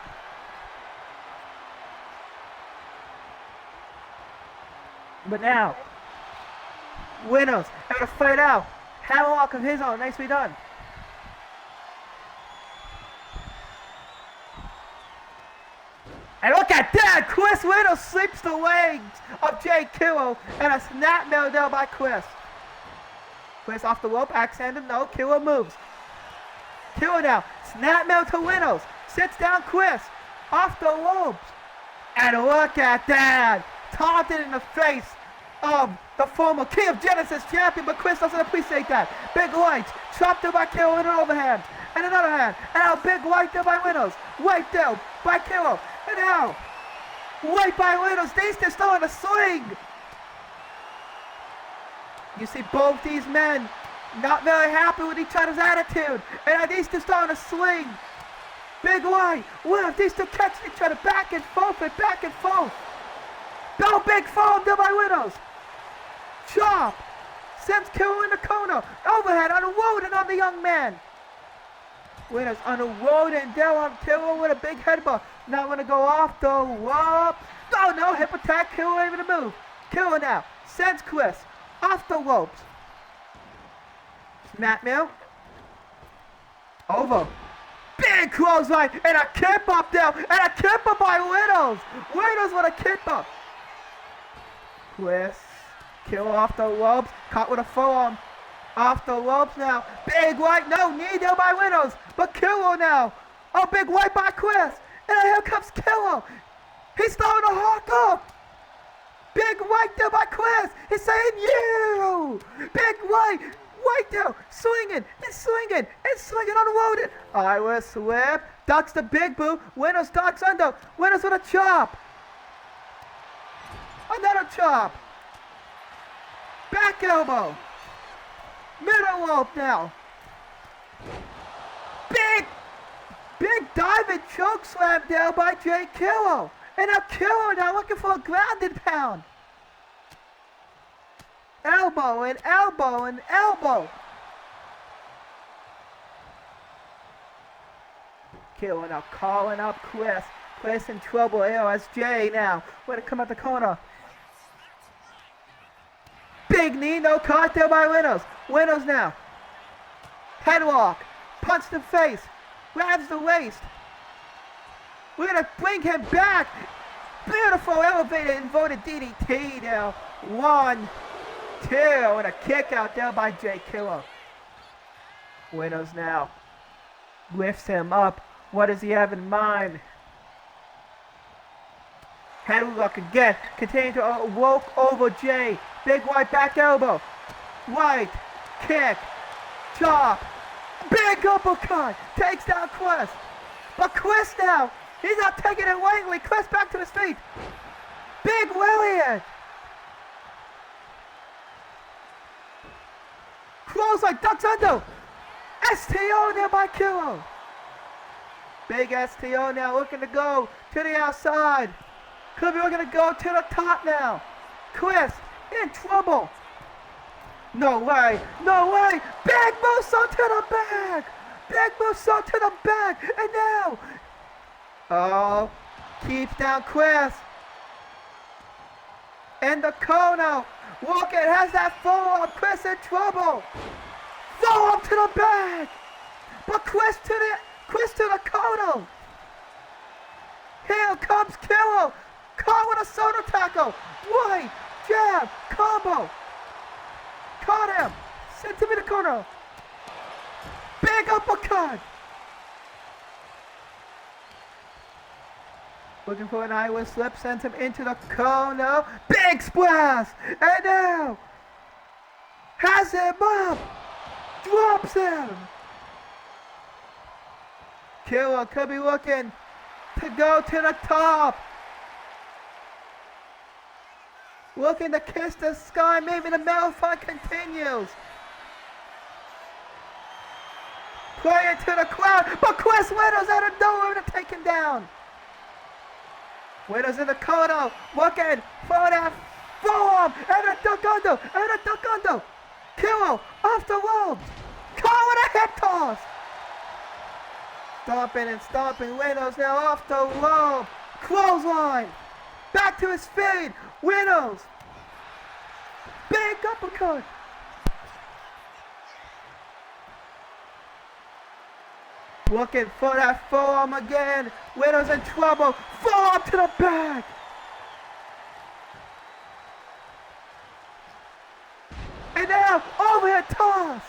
But now, Widows able to fight out. Hammerlock of his own, nicely done. And look at that! Chris Widows slips the legs of Jay Killer and a snapmare there by Chris. Chris off the rope, axe-handed, no, Killer moves. Killer now, snapmare to Widows, sits down Chris, off the ropes. And look at that! Taunted in the face of the former King of Genesis champion, but Chris doesn't appreciate that. Big lights, chopped there by Killer with an overhand, and another hand, and now big light there by Widows, right there by Killer, and now, right by Widows, they're starting to swing. You see both these men not very happy with each other's attitude, and these two starting to swing. Big light, left, these two catching each other back and forth and back and forth. No big fall there by Widows. Chop. Sends Killer in the corner. Overhead unloading on the young man. Widows unloading down on Killer with a big headbutt. Now going to go off the rope. No, hip attack. Killer able to move. Killer now sends Chris off the ropes. Snapmare. Over. Big clothesline and a kip up there. And a kip up by Widows. Widows with a kip up. Chris, Killer off the ropes, caught with a forearm, off the ropes now, big white, no, knee there by Widows, but Killer now, oh, big white by Chris, and here comes Killer, he's starting to hawk up, big white there by Chris, he's saying you, big white there, swinging, unloaded, Irish whip, ducks the big boot, Widows ducks under, Widows with a chop. Another chop. Back elbow. Middle rope now. Big diving choke slam down by Jay Killer. And now Killer now looking for a grounded pound. Elbow and elbow and elbow. Killer now calling up Chris. Chris in trouble here as Jay now. Way to come out the corner. Big knee, no caught there by Widows. Widows now. Headlock. Punch the face. Grabs the waist. We're going to bring him back. Beautiful elevated inverted DDT now. 1, 2. And a kick out there by Jay Killer. Widows now. Lifts him up. What does he have in mind? Headlock again, continuing to walk over Jay. Big white back elbow. Right, kick, chop. Big uppercut, takes down Chris. But Chris now, he's not taking it lightly. Chris back to his feet. Big William. Close like ducks under. STO there by Killer. Big STO now looking to go to the outside. Could be looking to go to the top now. Chris in trouble. No way. Big moonsault to the back. And now. Oh, keeps down Chris. In the corner. Walker has that forearm. Chris in trouble. Forearm to the back. But Chris to the corner. Here comes Killer. Caught with a soda tackle. Right, jab, combo. Caught him. Sent him in the corner. Big uppercut. Looking for an Irish slip. Sends him into the corner. Big splash. And now. Has him up. Drops him. Killer could be looking to go to the top. Looking to kiss the sky. Maybe the marathon continues. Play it to the crowd. But Chris Widows out of nowhere to take him down. Widows in the corner. Looking for that forearm. And a duck under. And a duck under. Kilo off the ropes. Call it a hip toss. Stomping and stomping. Widows now off the rope. Clothesline. Back to his feet. Widows. Big uppercut. Looking for that forearm again. Widows in trouble. Forearm to the back. And now overhead toss.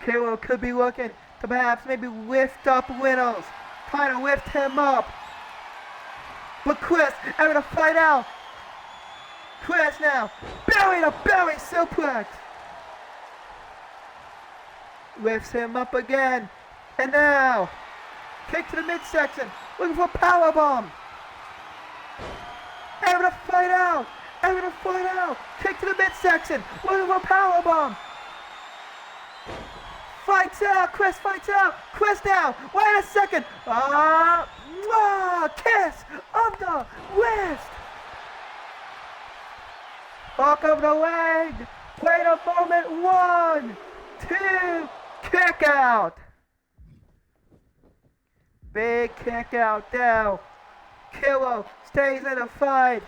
Kilo could be looking to perhaps maybe lift up Widows. Trying to lift him up. But Chris having to fight out. Chris now. Belly to belly suplex. Lifts him up again. And now. Kick to the midsection. Looking for a powerbomb. Having to fight out. Having to fight out. Kick to the midsection. Looking for a powerbomb. Fights out. Chris fights out. Chris now. Wait a second. Kiss of the wrist. Hook of the leg. Wait a moment. 1, 2. Kick out. Big kick out now. Kilo stays in the fight.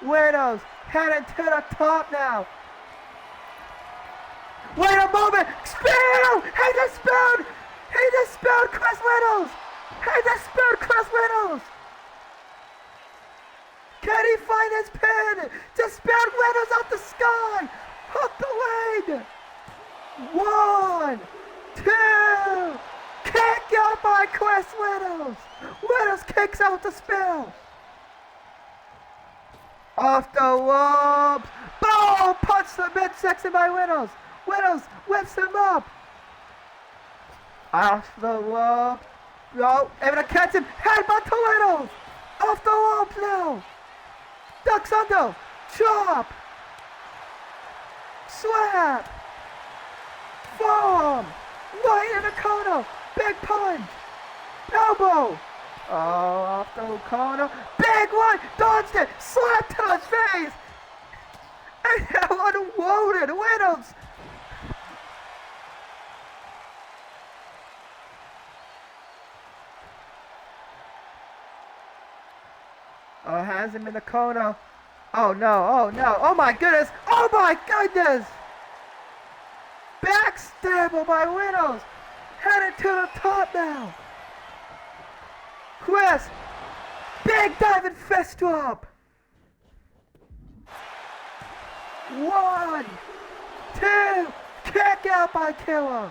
Widows heading to the top now. Wait a moment! Spill! He just spilled! He just spilled Chris Widows! He just spilled Chris Widows! Can he find his pin? Just spilled Widows out the sky! Hook the leg! 1, 2! Kick out by Chris Widows! Widows kicks out the spill! Off the ropes! Boom! Punch the midsection by Widows! Widows lifts him up. Off the rope. No, able to catch him. Headbutt to Widows. Off the ropes now. Ducks under. Chop. Slap. Form. Right in the corner. Big punch. Elbow. Oh, off the corner. Big one. Dodged it. Slap to his face. And now unloaded. Widows. Oh, has him in the corner. Oh no, oh no, oh my goodness, oh my goodness! Backstabber by Widows. Headed to the top now. Chris, big diving fist drop. 1, 2, kick out by Killer.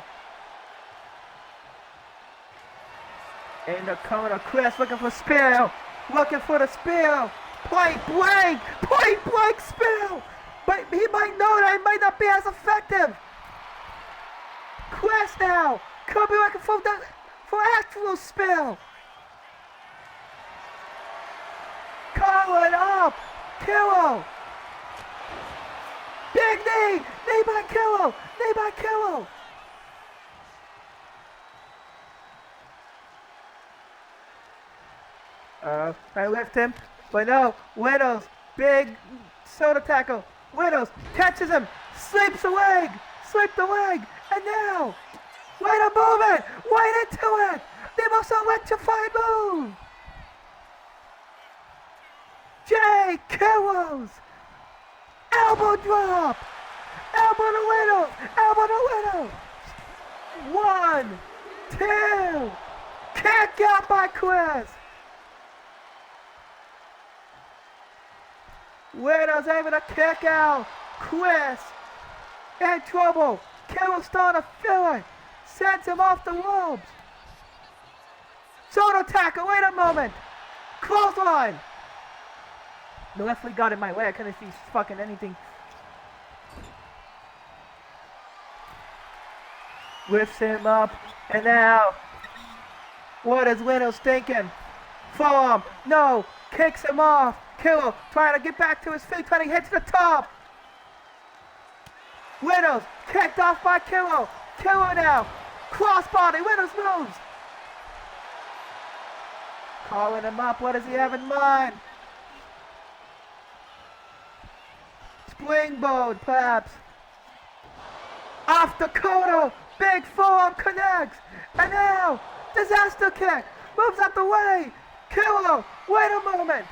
In the corner, Chris looking for spear. Looking for the spill. Point blank spill. But he might know that it might not be as effective. Chris now could be looking for actual spill. Call it up. Kilo. Big knee. Knee by Kilo. Knee by Kilo. I lift him, but no, Widows, big soda tackle. Widows catches him, sweeps the leg, and now, wait a moment, wait into it, the most electrifying move. Jay Kilos, elbow drop, elbow to Widows, elbow to Widows. 1, 2, kick out by Chris. Widows able to kick out. Chris in trouble. Kilo starting to feel it. Sends him off the ropes. Soda tackle. Wait a moment. Clothesline. The referee got in my way. I couldn't see fucking anything. Lifts him up. And now, what is Winnow's thinking? Forearm. No. Kicks him off. Killer trying to get back to his feet, trying to hit to the top. Winnow's kicked off by Killer. Killer now. Crossbody. Winnow's moves. Calling him up. What does he have in mind? Springboard, perhaps. Off Dakota. Big forearm connects. And now, disaster kick. Moves out the way. Killer. Wait a moment.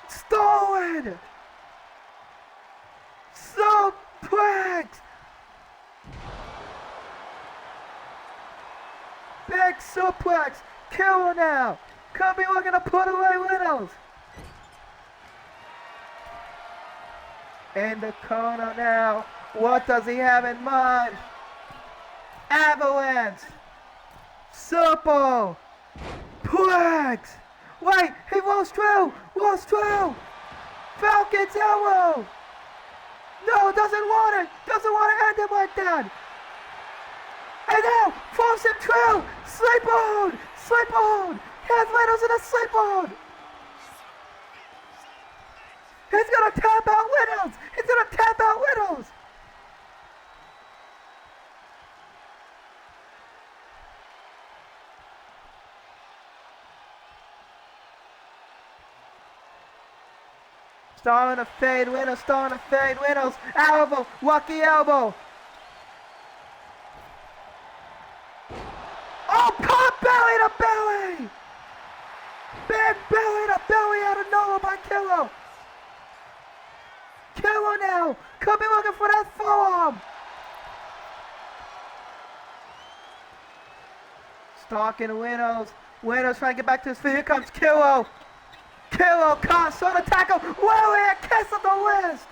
Stolen. Suplex. Big suplex. Killer now. Could be looking to put away Winnow's. In the corner now. What does he have in mind? Avalanche. Supple. Plex. Wait, he rolls through. Rolls through. Falcon's elbow. No, doesn't want it. Doesn't want to end him like that. And now, force him through. Sleep mode. Sleep mode. Has Winnow's in a sleep mode. He's gonna tap out Winnow's. He's gonna tap out Winnow's. Starting to fade, Winnow's starting to fade, Winnow's elbow, lucky elbow. Oh, pop belly to belly! Big belly to belly out of nowhere by Killer. Killer now, could be looking for that forearm. Stalking Winnow's. Winnow's trying to get back to his feet. Here comes Killer. Killer comes on the tackle. Willie, a kiss on the wrist.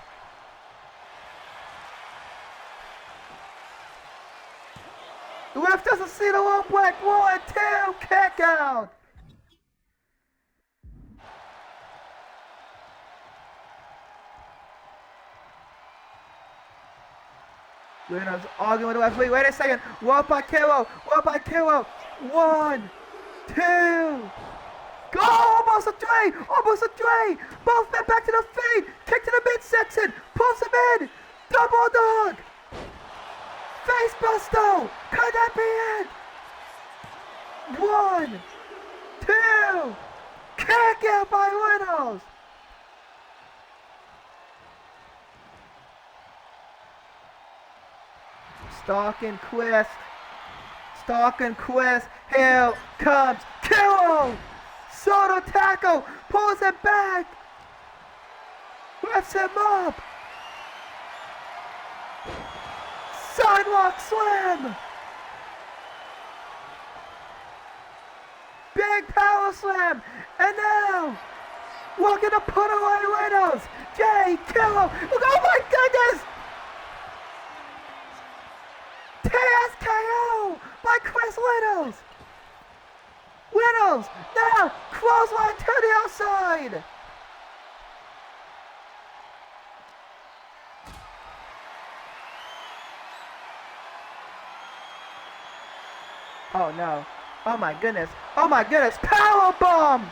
The ref doesn't see the low black. 1, 2, kick out. Winnow's arguing with the referee. Wait a second. Walk by Killer. Walk by Killer. 1, 2. Go! Almost a 3! Almost a 3! Both men back to the feet! Kick to the midsection! Pulls him in! Double dog! Face buster! Could that be it? 1, 2! Kick out by Winnow's! Stalking Quest. Stalking Quest. Here comes Killer! Soto tackle, pulls it back, lifts him up, sidewalk slam, big power slam, and now, looking to put away Winnow's, Jay Killer, oh my goodness, TSKO by Chris Winnow's. Winnow's now clothesline to the outside. Oh no! Oh my goodness! Oh my goodness! Power bomb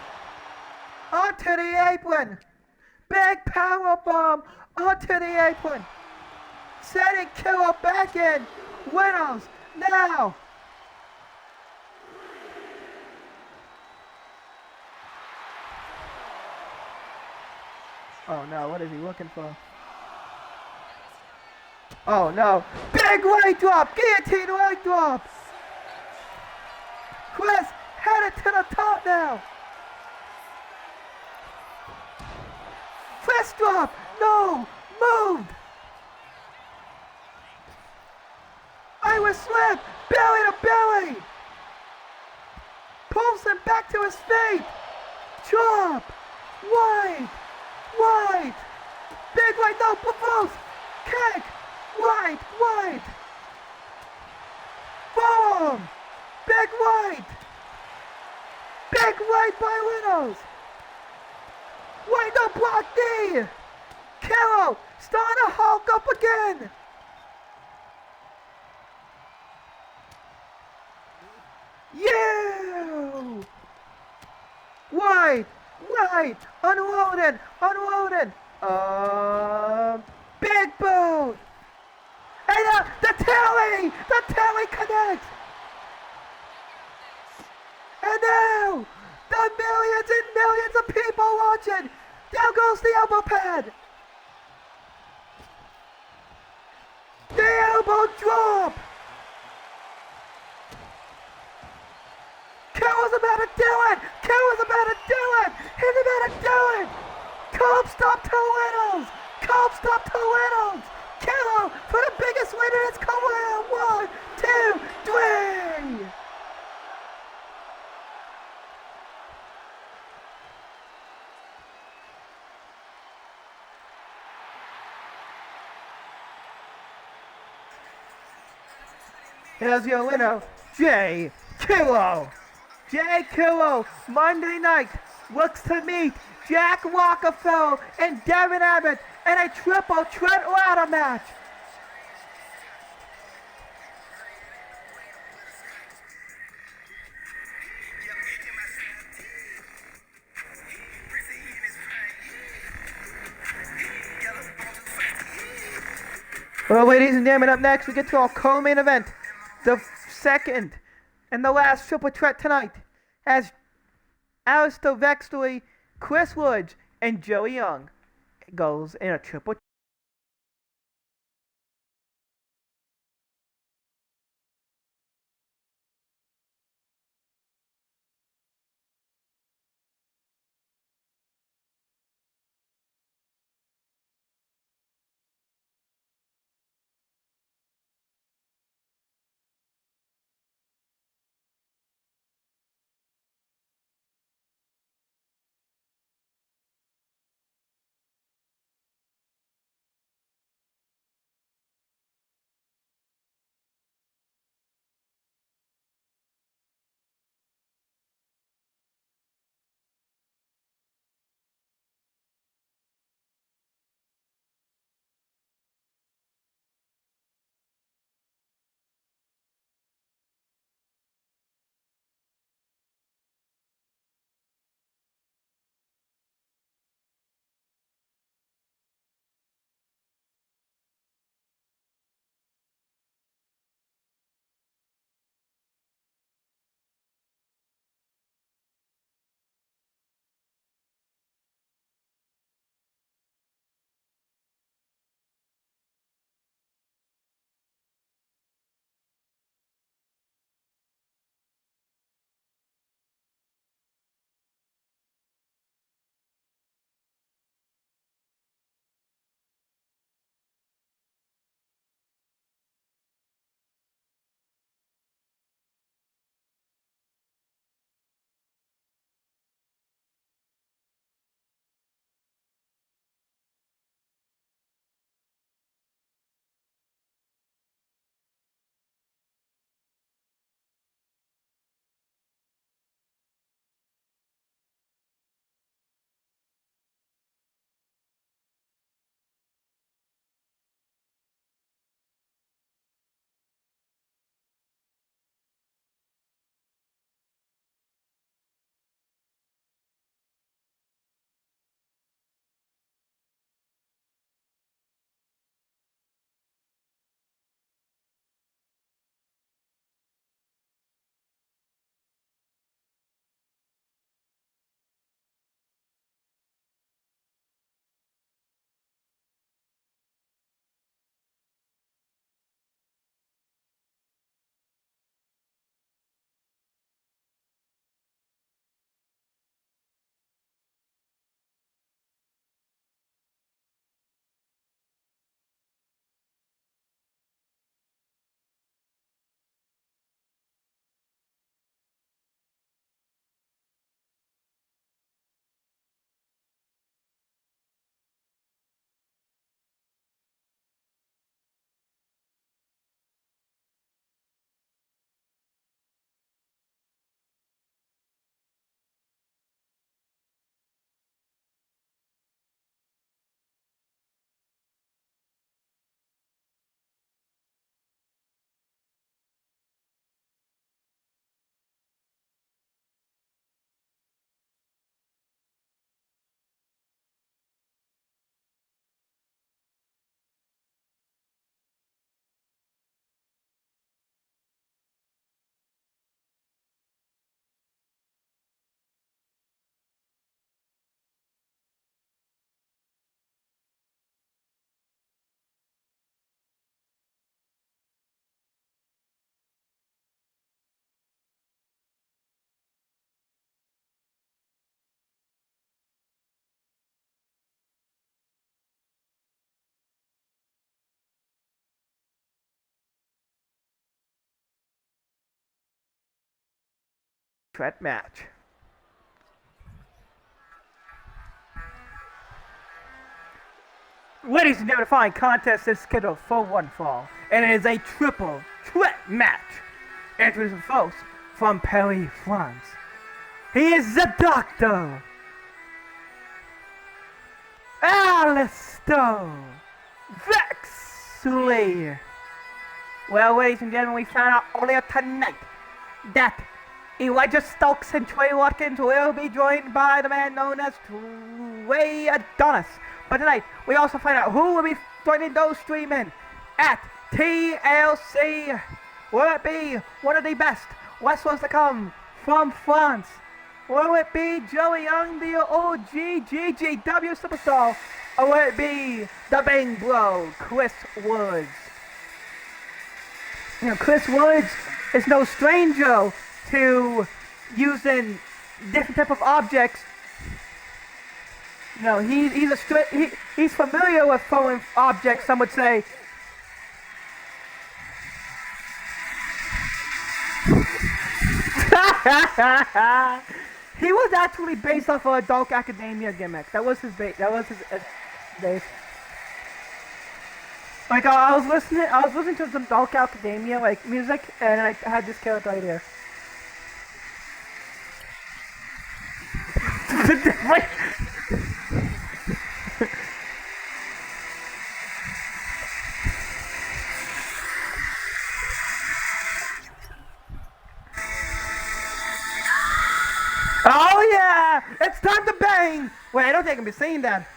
onto the apron. Big power bomb onto the apron. Setting Killer back in. Winnow's now. Oh no, what is he looking for? Oh no, big leg drop, guillotine leg drop! Chris headed to the top now! Fist drop, no, moved! Irish slip, belly to belly! Pulls him back to his feet! Drop, wide! Wide! Big right now, both! Kick! Wide! Wide! Boom! Big right! Big right by Winnow's! Right no block knee! Carol, starting to hulk up again. Yeah! Wide, unloaded. Big boot. And the telly connects. And now, the millions and millions of people watching. Down goes the elbow pad. The elbow drop. Carol's about to do it. He's about to do it. Cobb stop Toledo's. Carol for the biggest win in his career. 1, 2, 3. Here's your winner, Ggw Monday night looks to meet Jack Rockefeller and Devin Abbott in a triple threat ladder match. Well, ladies and gentlemen, up next we get to our co-main event, the second and the last triple threat tonight, as Alistair Vexley, Chris Woods, and Joey Young goes in a triple threat match. Ladies and gentlemen, the following contest is scheduled for one fall, and it is a triple threat match. Introducing folks from Paris, France. He is the Doctor, Alistair Vexley. Well, ladies and gentlemen, we found out earlier tonight that Elijah Stokes and Trey Watkins will be joined by the man known as Trey Adonis. But tonight, we also find out who will be joining those three men at TLC. Will it be one of the best wrestlers to come from France? Will it be Joey Young, the OG GGW superstar? Or will it be the Bang Bro, Chris Woods? You know, Chris Woods is no stranger to using different type of objects. You know, he's familiar with throwing objects, some would say. He was actually based off of a Dark Academia gimmick. That was his base. Base. Like I was listening to some Dark Academia like music, and I had this character right here. Oh yeah! It's time to bang! Wait, I don't think I can be saying that.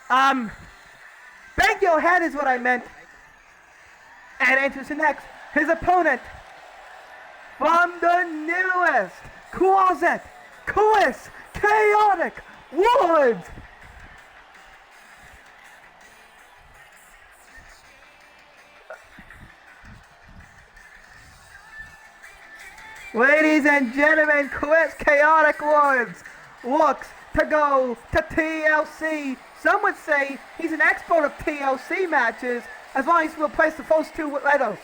Bang your head is what I meant. And introducing next, his opponent from the newest closet, Chris Chaotic Woods. Ladies and gentlemen, Chris Chaotic Woods looks to go to TLC. Some would say he's an expert of TLC matches as long as he will place the first two letters.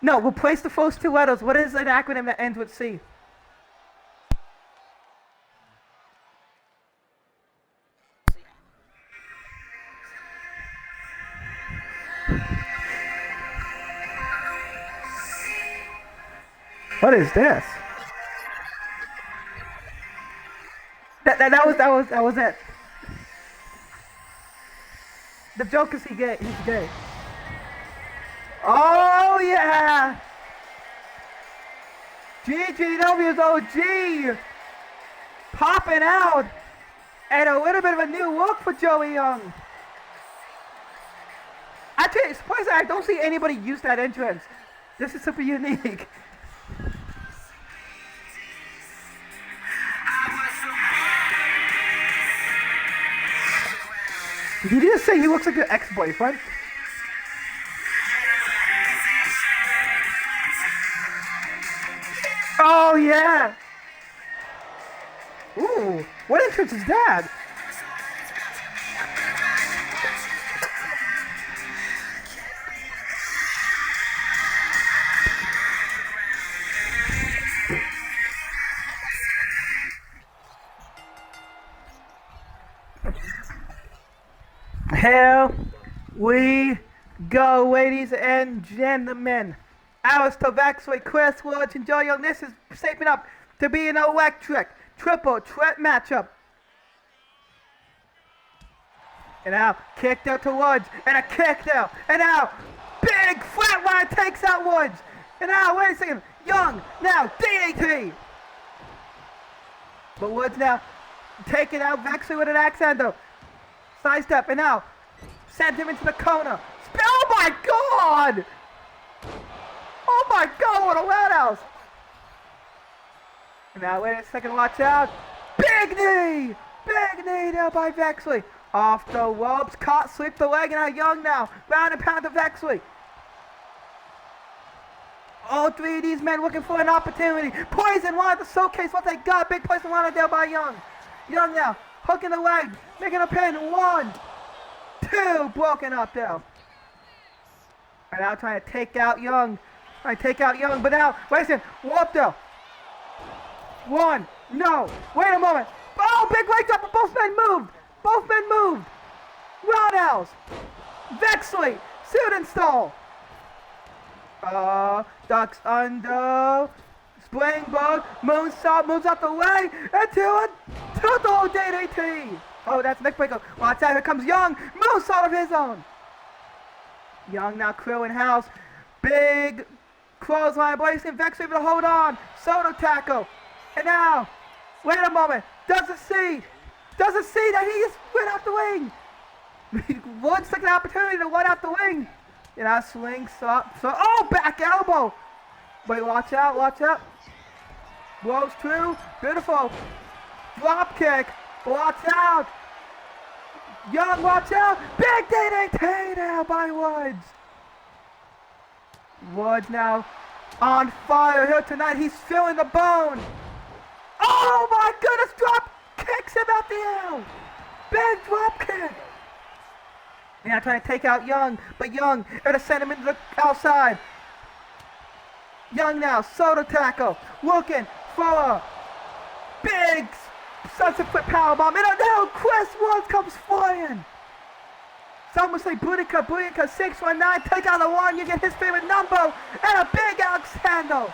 No, we'll place the first two letters. What is an acronym that ends with C? What is this? That was it. The joke is he's gay. Oh yeah! GGW's OG popping out, and a little bit of a new look for Joey Young. Actually, surprisingly, I don't see anybody use that entrance. This is super unique. Did you just say he looks like your ex-boyfriend? Oh yeah! Ooh, what entrance is that? Here we go, ladies and gentlemen. Alistair Vexley, Chris Woods, and Joe Young. This is shaping up to be an electric triple threat matchup. And now, kicked out to Woods, and a kick out, and now, big flatline takes out Woods. And now, wait a second, Young, now, DDT. But Woods now, taking out Vexley with an axe handle. Sidestep, and now, sent him into the corner. Oh my god! Oh my god, what a roundhouse! And now, wait a second, watch out. Big knee! Big knee now by Vexley. Off the ropes, caught, sweep the leg, and now Young now. Round and pound to Vexley. All three of these men looking for an opportunity. Poison wanted to showcase what they got. Big Poison wanted there by Young. Young now, hooking the leg, making a pin. 1, 2, broken up there. And now trying to take out Young. Trying to take out Young, but now, wait a second. Whoop though. One. No. Wait a moment. Oh, big leg drop, but both men moved. Both men moved. Roundhouse. Vexley. Sudenstall. Ducks under. Springboard. Moonsault moves out the way. Into a total DDT. Oh, that's next breaker. Watch out. Here comes Young. Moonsault of his own. Young now Krill in house. Big clothesline. Blazing. Vexley able to hold on. Soto tackle. And now, wait a moment. Doesn't see that he just went out the wing. Woods took an opportunity to run out the wing. You know, swing, oh, back elbow. Wait, watch out, watch out. Blows through, beautiful. Drop kick, watch out. Young, watch out. Big DDT now by Woods. Woods now on fire here tonight. He's feeling the bone. Oh my goodness, drop kicks him out the air. Big drop kick. Now trying to take out Young, but Young able to send him into the outside. Young now, Soto tackle, looking for a big sunset flip powerbomb. And now Chris Woods comes flying. Some would say Boudica 619, take out the one, you get his favorite number, and a big Alex handle.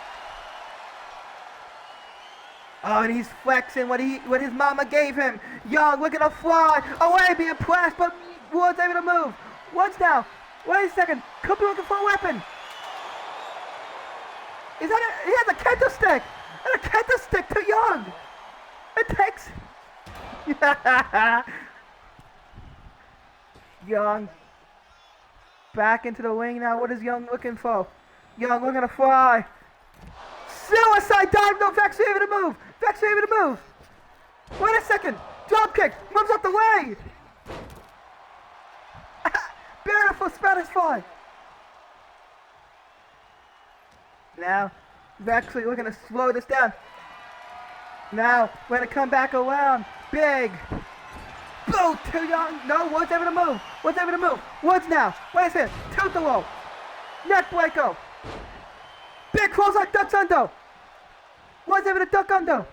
Oh, and he's flexing what his mama gave him. Young looking to fly away, being pressed, but Woods able to move. Woods now. Wait a second. Could be looking for a weapon. He has a kendo stick. And a kendo stick to Young. It takes. Young. Back into the ring now. What is Young looking for? Young looking to fly. Suicide dive. No, Vex able to move. Vex able to move. Wait a second. Drop kick. Moves out the way. Beautiful Spanish fly. Now, Vexley looking to slow this down. Now, we're going to come back around. Big. Boot to Young. No, Woods able to move. Woods able to move. Woods now. Wait a second. Tilt the wall. Neck breaker. Big close like ducks under. Woods able to duck under.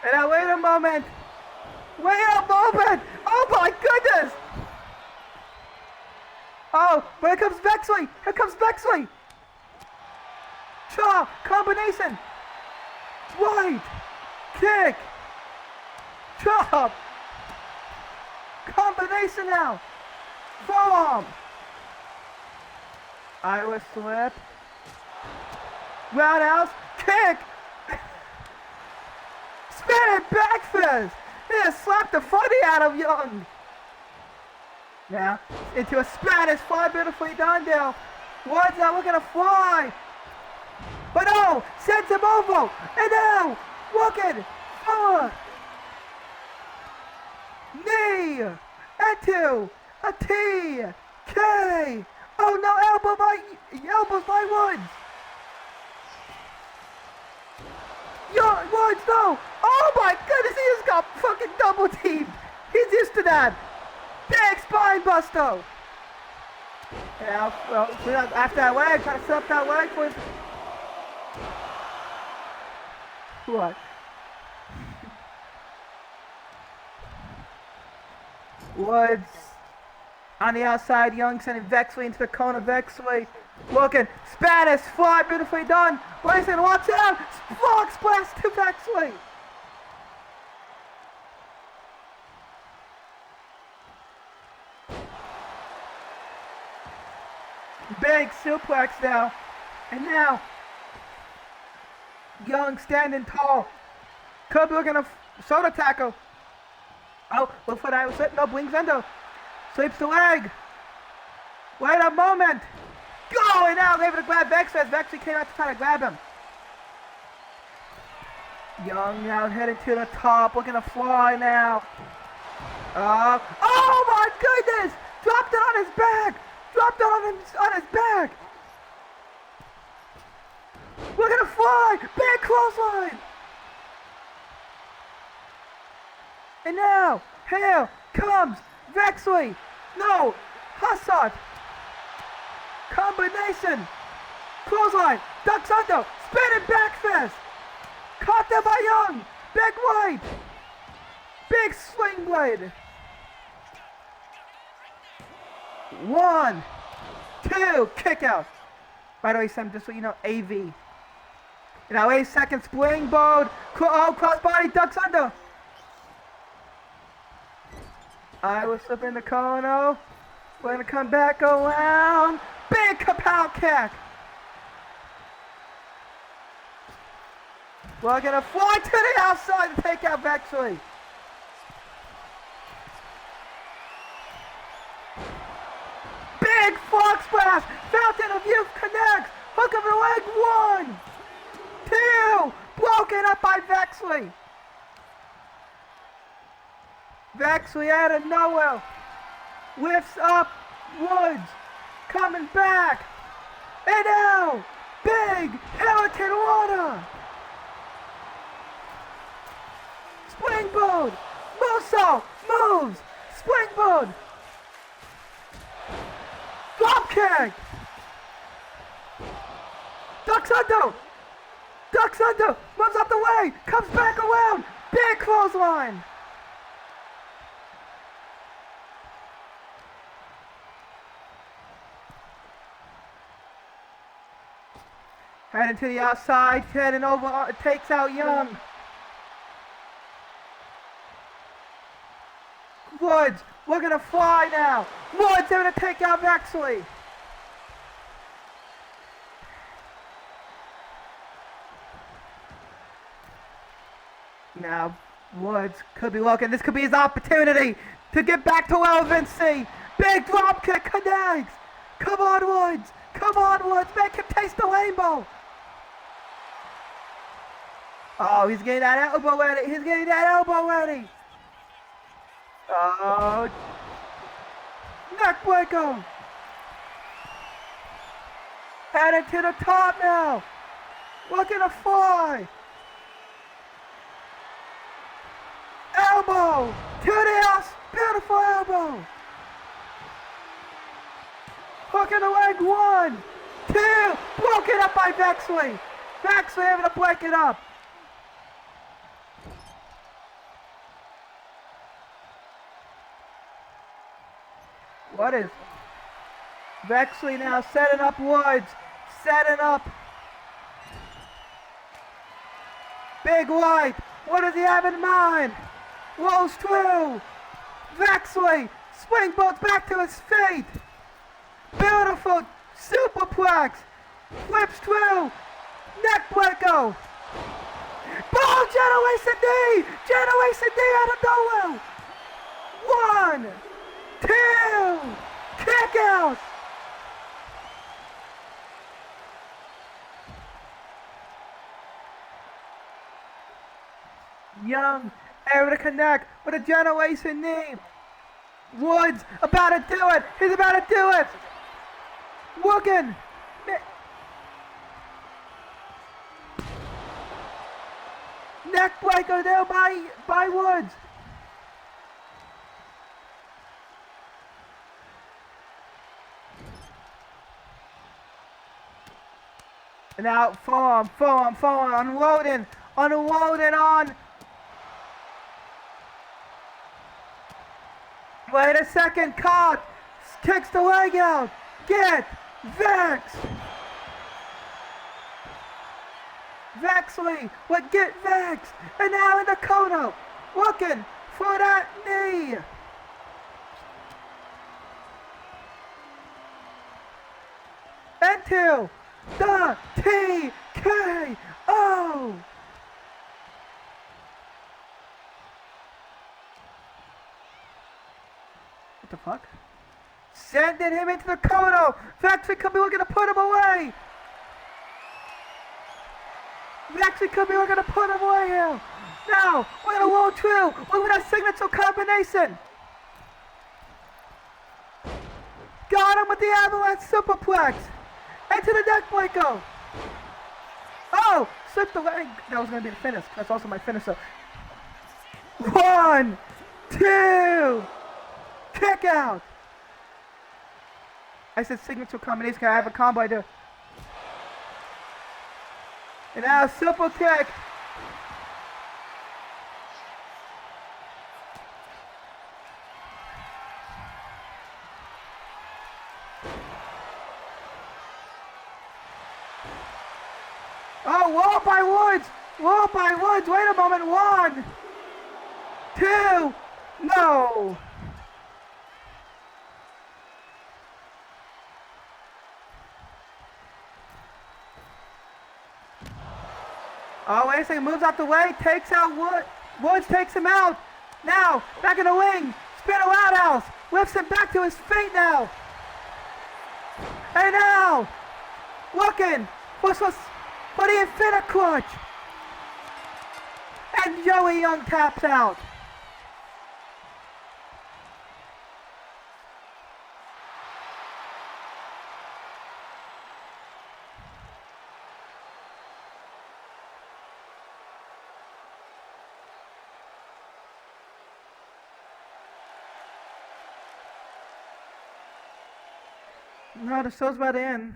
And now, wait a moment. Wait a moment! Oh my goodness! Oh, here comes Vexley! Here comes Vexley! Chaw! Combination! Right! Kick! Chop! Combination now! Forearm! Irish slip. Roundhouse! Kick! Spinning back fist! He just slapped the funny out of Young. Now, into a Spanish fly, beautifully done now. Woods now looking to fly. But no, sends him over. And now, looking for knee into a T, K. Oh no, elbows by Woods. Woods, no! Oh my goodness, he just got fucking double teamed! He's used to that! Big spine buster! Yeah, well, after that leg, trying to set up that leg for his... What? Woods on the outside, Young sending Vexley into the corner. Vexley looking, Spanish fly, beautifully done. Wait a second, watch out! Frog splash to Vexley. Big suplex now, and now Young standing tall. Could be looking to soda tackle. Oh, look for that. Setting up wings under. Sweeps the leg. Wait a moment. Go! And now able to grab Vex as Vexley came out to try to grab him. Young now headed to the top, looking to fly now. Oh my goodness! Dropped it on his back! Dropped it on his back! We're gonna fly! Big clothesline! And now, here comes Vexley! No! Hassad! Combination! Clothesline! Ducks under! Spinning back fist! Caught there by Young! Big right! Big swing blade! 1, 2, kick out! By the way, Sam, just so you know, AV. Now 8 seconds, springboard! Crossbody, ducks under! I will slip in the corner. We're gonna come back around. Big kapow kick! We're gonna fly to the outside to take out Vexley. Big frog splash! Fountain of Youth connects! Hook of the leg, 1, 2! Broken up by Vexley. Vexley out of nowhere. Lifts up Woods. Coming back. And now, big Hurricane Water. Springboard! Musso moves! Springboard! Drop kick! Ducks under! Ducks under! Moves out the way! Comes back around! Big clothesline! Heading to the outside, heading over, takes out Young. Woods, we're gonna fly now. Woods, they're gonna take out Vexley. Now, Woods could be looking. This could be his opportunity to get back to relevancy. Big drop kick connects. Come on, Woods. Come on, Woods. Make him taste the rainbow. Oh, he's getting that elbow ready. He's getting that elbow ready. Oh, neck breaker. Headed to the top now. Looking to fly. Elbow to the ass. Beautiful elbow. Hooking the leg, 1, 2. Broken up by Vexley. Vexley having to break it up. What is Vexley now setting up Woods, setting up big right. What does he have in mind? Rolls through. Vexley springboards back to his feet. Beautiful superplex. Flips through. Neck breaker. Boom! Generation D. Generation D out of nowhere. 1, 2, kick out! Young able to connect with a generation knee. Woods about to do it. He's about to do it. Working. Neck breaker there by Woods. And now forearm, unloading on. Wait a second, caught. Kicks the leg out. Get Vex. Vexley would get Vex. And now in the corner, looking for that knee. Into the TKO! What the fuck? Sending him into the corner! Vexley could be looking to put him away! Vexley could be looking to put him away here! Now, we're gonna roll through with that signature combination! Got him with the avalanche superplex! Into the neck breaker! Oh! Slipped the leg! That was gonna be the finish. That's also my finisher. 1, 2! Kick out! I said signature combination because I have a combo I do. And now super kick. Oh, wall by Woods! Wall by Woods! Wait a moment. 1, 2, no! Oh, wait a second. Moves out the way. Takes out Woods. Woods takes him out. Now, back in the wing. Spin a roundhouse. Lifts him back to his feet now. And now, looking for the infinite clutch. And Joey Young taps out. No, the show's about to end.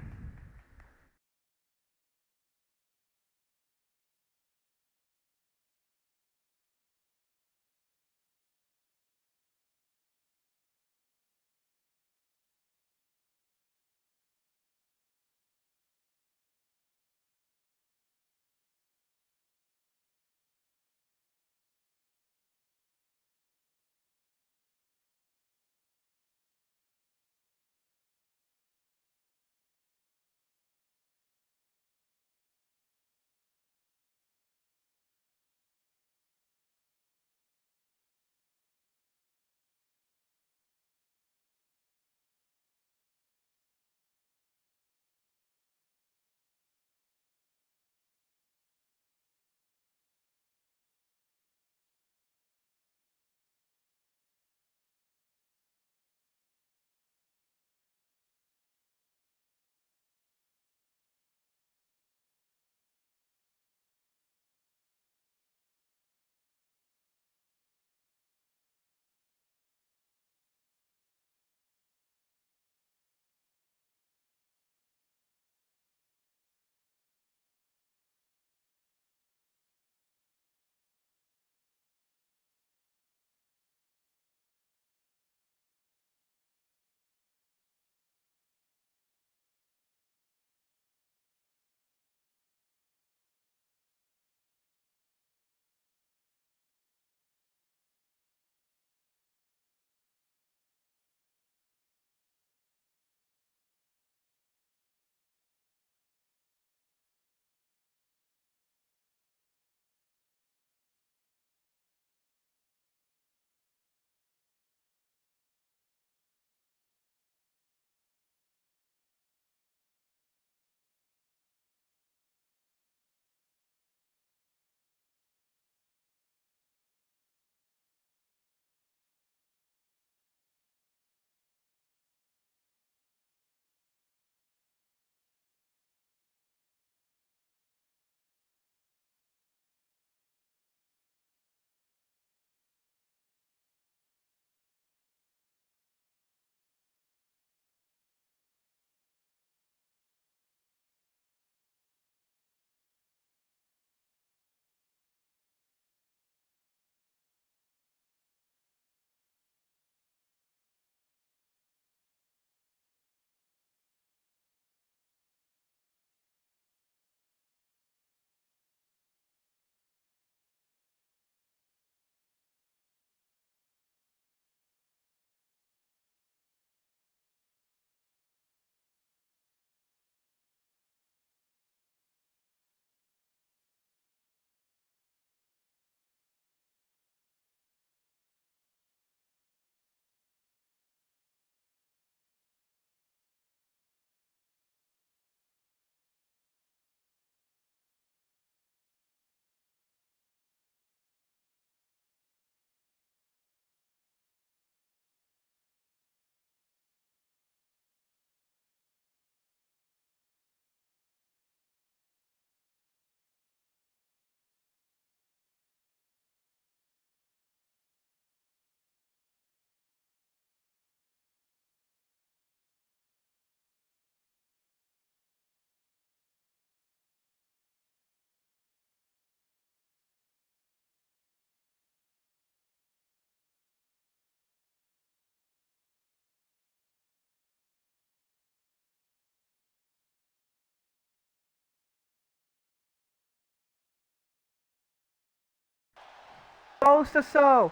Coast to Soul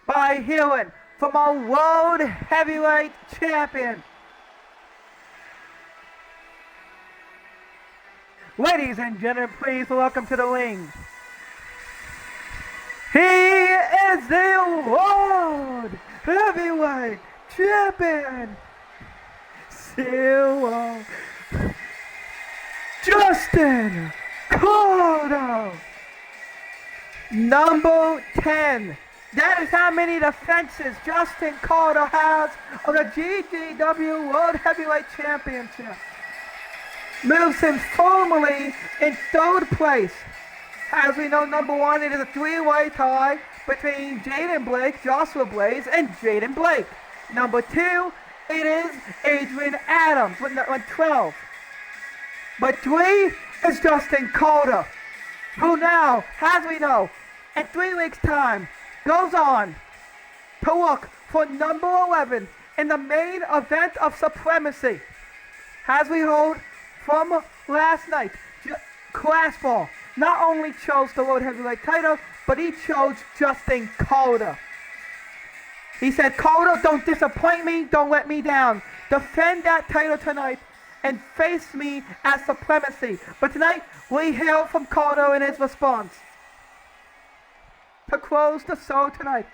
by healing from our World Heavyweight Champion. Ladies and gentlemen, please welcome to the ring. He is the World Heavyweight Champion, Zero Justin Cotto. Number 10. That is how many defenses Justin Cotto has of the GGW World Heavyweight Championship. Moves him formally in third place. As we know, number 1, it is a three-way tie between Jaden Blake, Joshua Blaze, and Jaden Blake. Number 2, it is Adrian Adams with 12. But 3 is Justin Cotto, who now, as we know, in 3 weeks' time, goes on to look for number 11 in the main event of Supremacy. As we hold from last night, Class Ball not only chose the World Heavyweight title, but he chose Justin Cotto. He said, Cotto, don't disappoint me, don't let me down. Defend that title tonight and face me at Supremacy. But tonight, we hear from Cotto in his response. To close the show tonight.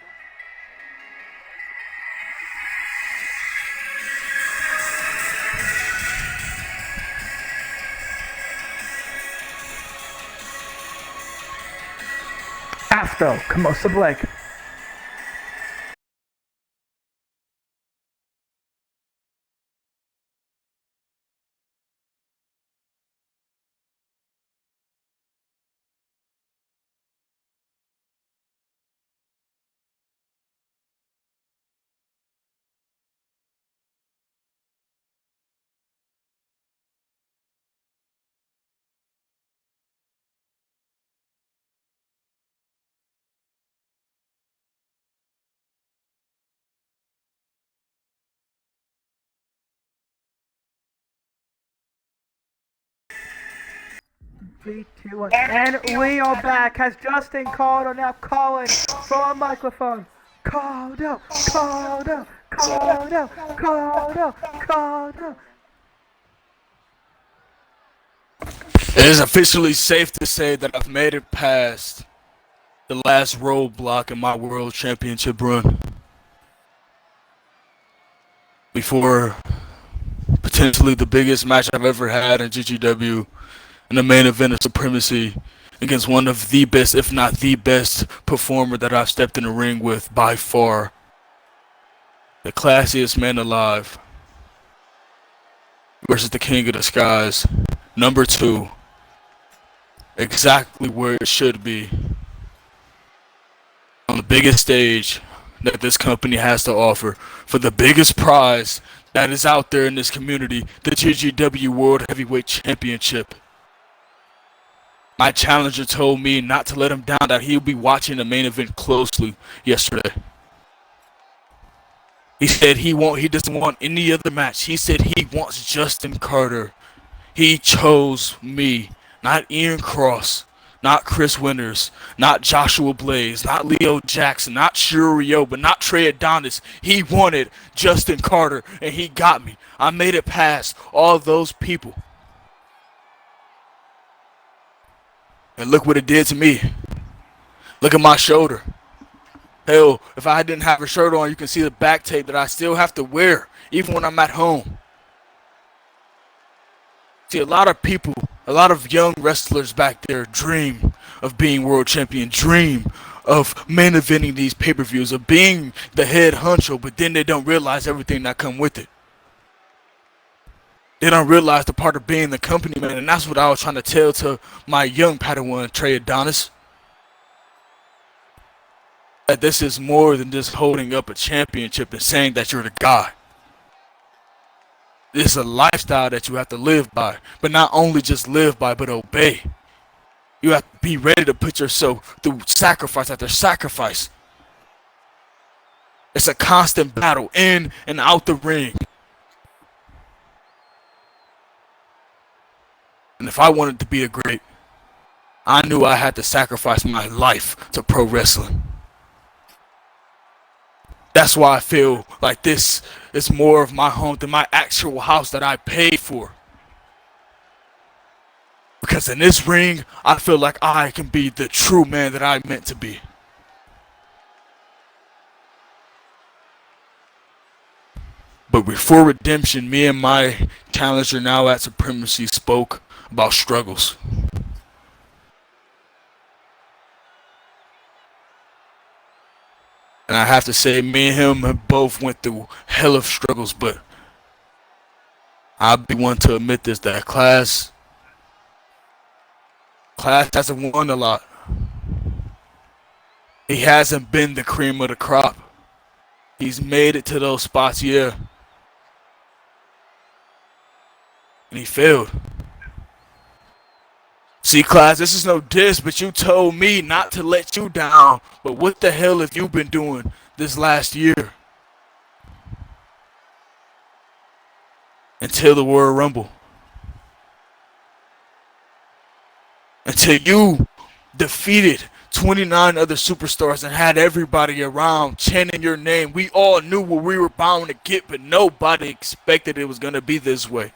After commercial break. Three, two, one. And we are back as Justin Cotto now calling for a microphone. Cotto, Cotto, Cotto, Cotto, Cotto. It is officially safe to say that I've made it past the last roadblock in my World Championship run. Before potentially the biggest match I've ever had in GGW, in the main event of Supremacy, against one of the best, if not the best, performer that I've stepped in the ring with by far. The classiest man alive versus the king of the skies. Number 2. Exactly where it should be. On the biggest stage that this company has to offer. For the biggest prize that is out there in this community. The GGW World Heavyweight Championship. My challenger told me not to let him down, that he'll be watching the main event closely yesterday. He said he doesn't want any other match. He said he wants Justin Carter. He chose me, not Ian Cross, not Chris Winters, not Joshua Blaze, not Leo Jackson, not Shurio, but not Trey Adonis. He wanted Justin Carter, and he got me. I made it past all those people. And look what it did to me. Look at my shoulder. Hell, if I didn't have a shirt on, you can see the back tape that I still have to wear, even when I'm at home. See, a lot of people, a lot of young wrestlers back there dream of being world champion, dream of main eventing these pay-per-views, of being the head honcho, but then they don't realize everything that come with it. They don't realize the part of being the company man, and that's what I was trying to tell to my young Padawan, Trey Adonis. That this is more than just holding up a championship and saying that you're the guy. This is a lifestyle that you have to live by, but not only just live by, but obey. You have to be ready to put yourself through sacrifice after sacrifice. It's a constant battle in and out the ring. And if I wanted to be a great, I knew I had to sacrifice my life to pro wrestling. That's why I feel like this is more of my home than my actual house that I paid for. Because in this ring, I feel like I can be the true man that I meant to be. But before redemption, me and my challenger now at Supremacy spoke about struggles. And I have to say, me and him have both went through hell of struggles, but I'll be one to admit this, that Class hasn't won a lot. He hasn't been the cream of the crop. He's made it to those spots, yeah. And he failed. See, Class, this is no diss, but you told me not to let you down. But what the hell have you been doing this last year? Until the Royal Rumble. Until you defeated 29 other superstars and had everybody around chanting your name. We all knew what we were bound to get, but nobody expected it was going to be this way.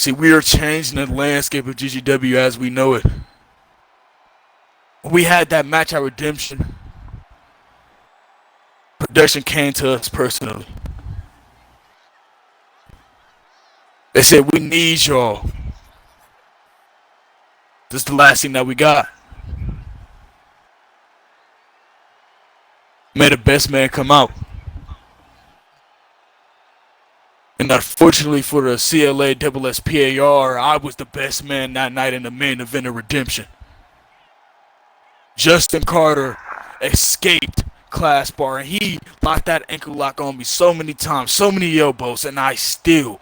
See, we are changing the landscape of GGW as we know it. We had that match at Redemption. Production came to us personally. They said, we need y'all. This is the last thing that we got. May the best man come out. And unfortunately for the CLA SSPAR, I was the best man that night in the main event of Redemption. Justin Carter escaped Class Bar, and he locked that ankle lock on me so many times, so many elbows, and I still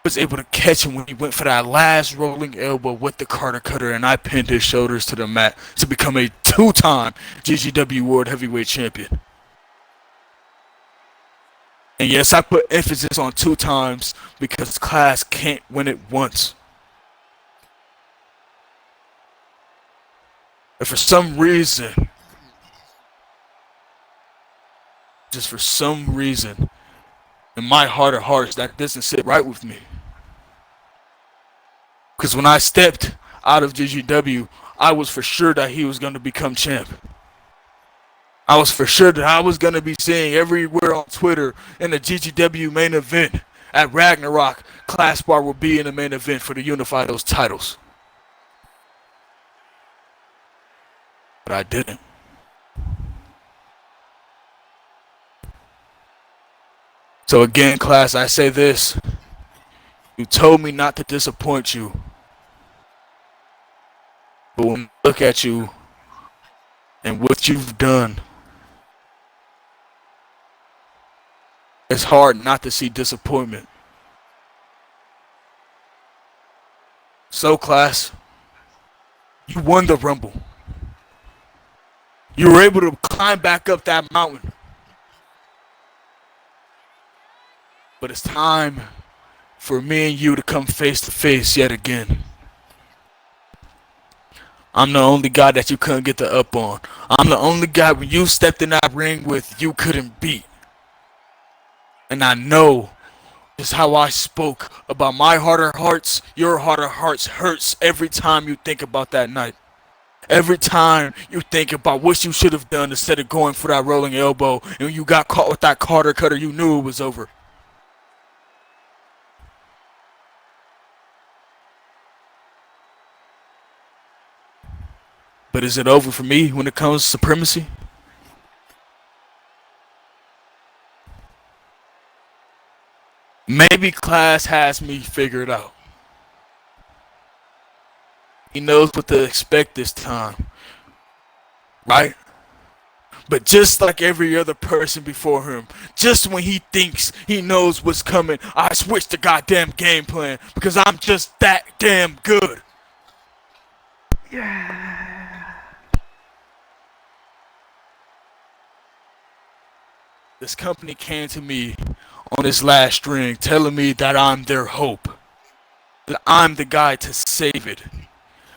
was able to catch him when he went for that last rolling elbow with the Carter Cutter, and I pinned his shoulders to the mat to become a two-time GGW World Heavyweight Champion. And yes, I put emphasis on 2 times because Class can't win it once. And for some reason, just for some reason, in my heart of hearts, that doesn't sit right with me. Because when I stepped out of GGW, I was for sure that he was going to become champ. I was for sure that I was going to be seeing everywhere on Twitter in the GGW main event at Ragnarok, Class Bar will be in the main event for to unify those titles. But I didn't. So again, Class, I say this. You told me not to disappoint you. But when I look at you and what you've done, it's hard not to see disappointment. So, Class, you won the Rumble. You were able to climb back up that mountain. But it's time for me and you to come face to face yet again. I'm the only guy that you couldn't get the up on. I'm the only guy when you stepped in that ring with you couldn't beat. And I know just how I spoke about my heart of hearts. Your heart of hearts hurts every time you think about that night. Every time you think about what you should have done instead of going for that rolling elbow, and when you got caught with that Carter Cutter, you knew it was over. But is it over for me when it comes to Supremacy? Maybe Class has me figured out. He knows what to expect this time, right? But just like every other person before him, just when he thinks he knows what's coming, I switch the goddamn game plan because I'm just that damn good. Yeah. This company came to me on this last string telling me that I'm their hope, that I'm the guy to save it.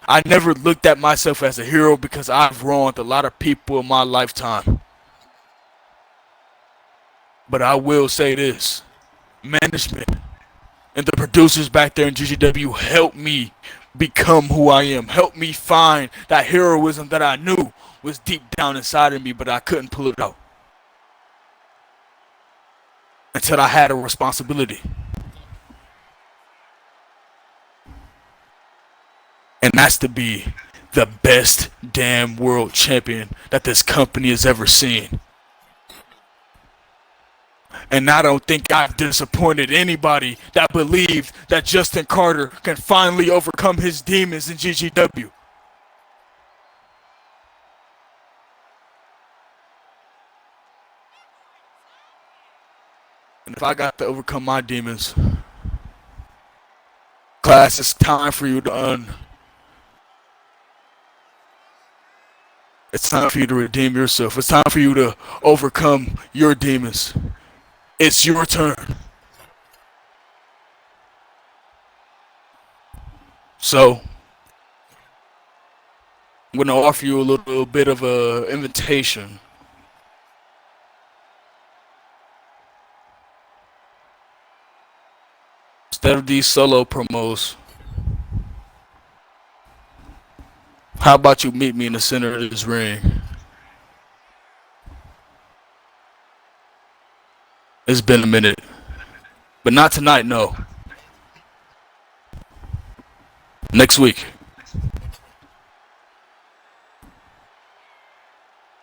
I never looked at myself as a hero because I've wronged a lot of people in my lifetime. But I will say this. Management and the producers back there in GGW helped me become who I am. Helped me find that heroism that I knew was deep down inside of me, but I couldn't pull it out. Until I had a responsibility. And that's to be the best damn world champion that this company has ever seen. And I don't think I've disappointed anybody that believed that Justin Carter can finally overcome his demons in GGW. And if I got to overcome my demons, class, it's time for you to It's time for you to redeem yourself. It's time for you to overcome your demons. It's your turn. So, I'm going to offer you a little bit of an invitation. Instead of these solo promos, how about you meet me in the center of this ring? It's been a minute. But not tonight, no. Next week.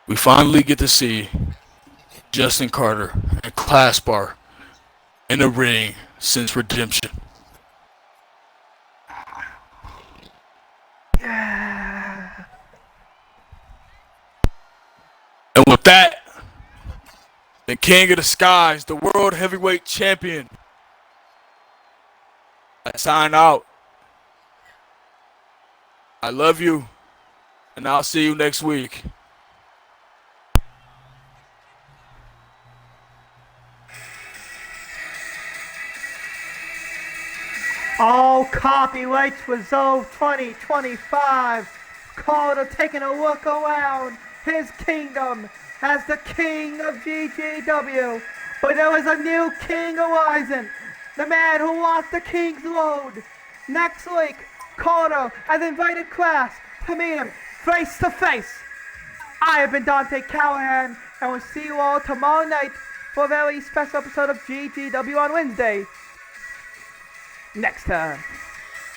We finally get to see Justin Carter and Class Bar in the ring since Redemption. Yeah. And with that, the King of the Skies, the World Heavyweight Champion, I sign out. I love you, and I'll see you next week. All copyrights reserved 2025. Carter taking a look around his kingdom as the king of GGW. But there is a new king arising. The man who wants the king's load. Next week, Carter has invited Class to meet him face to face. I have been Dante Callahan, and we'll see you all tomorrow night for a very special episode of GGW on Wednesday. Next time.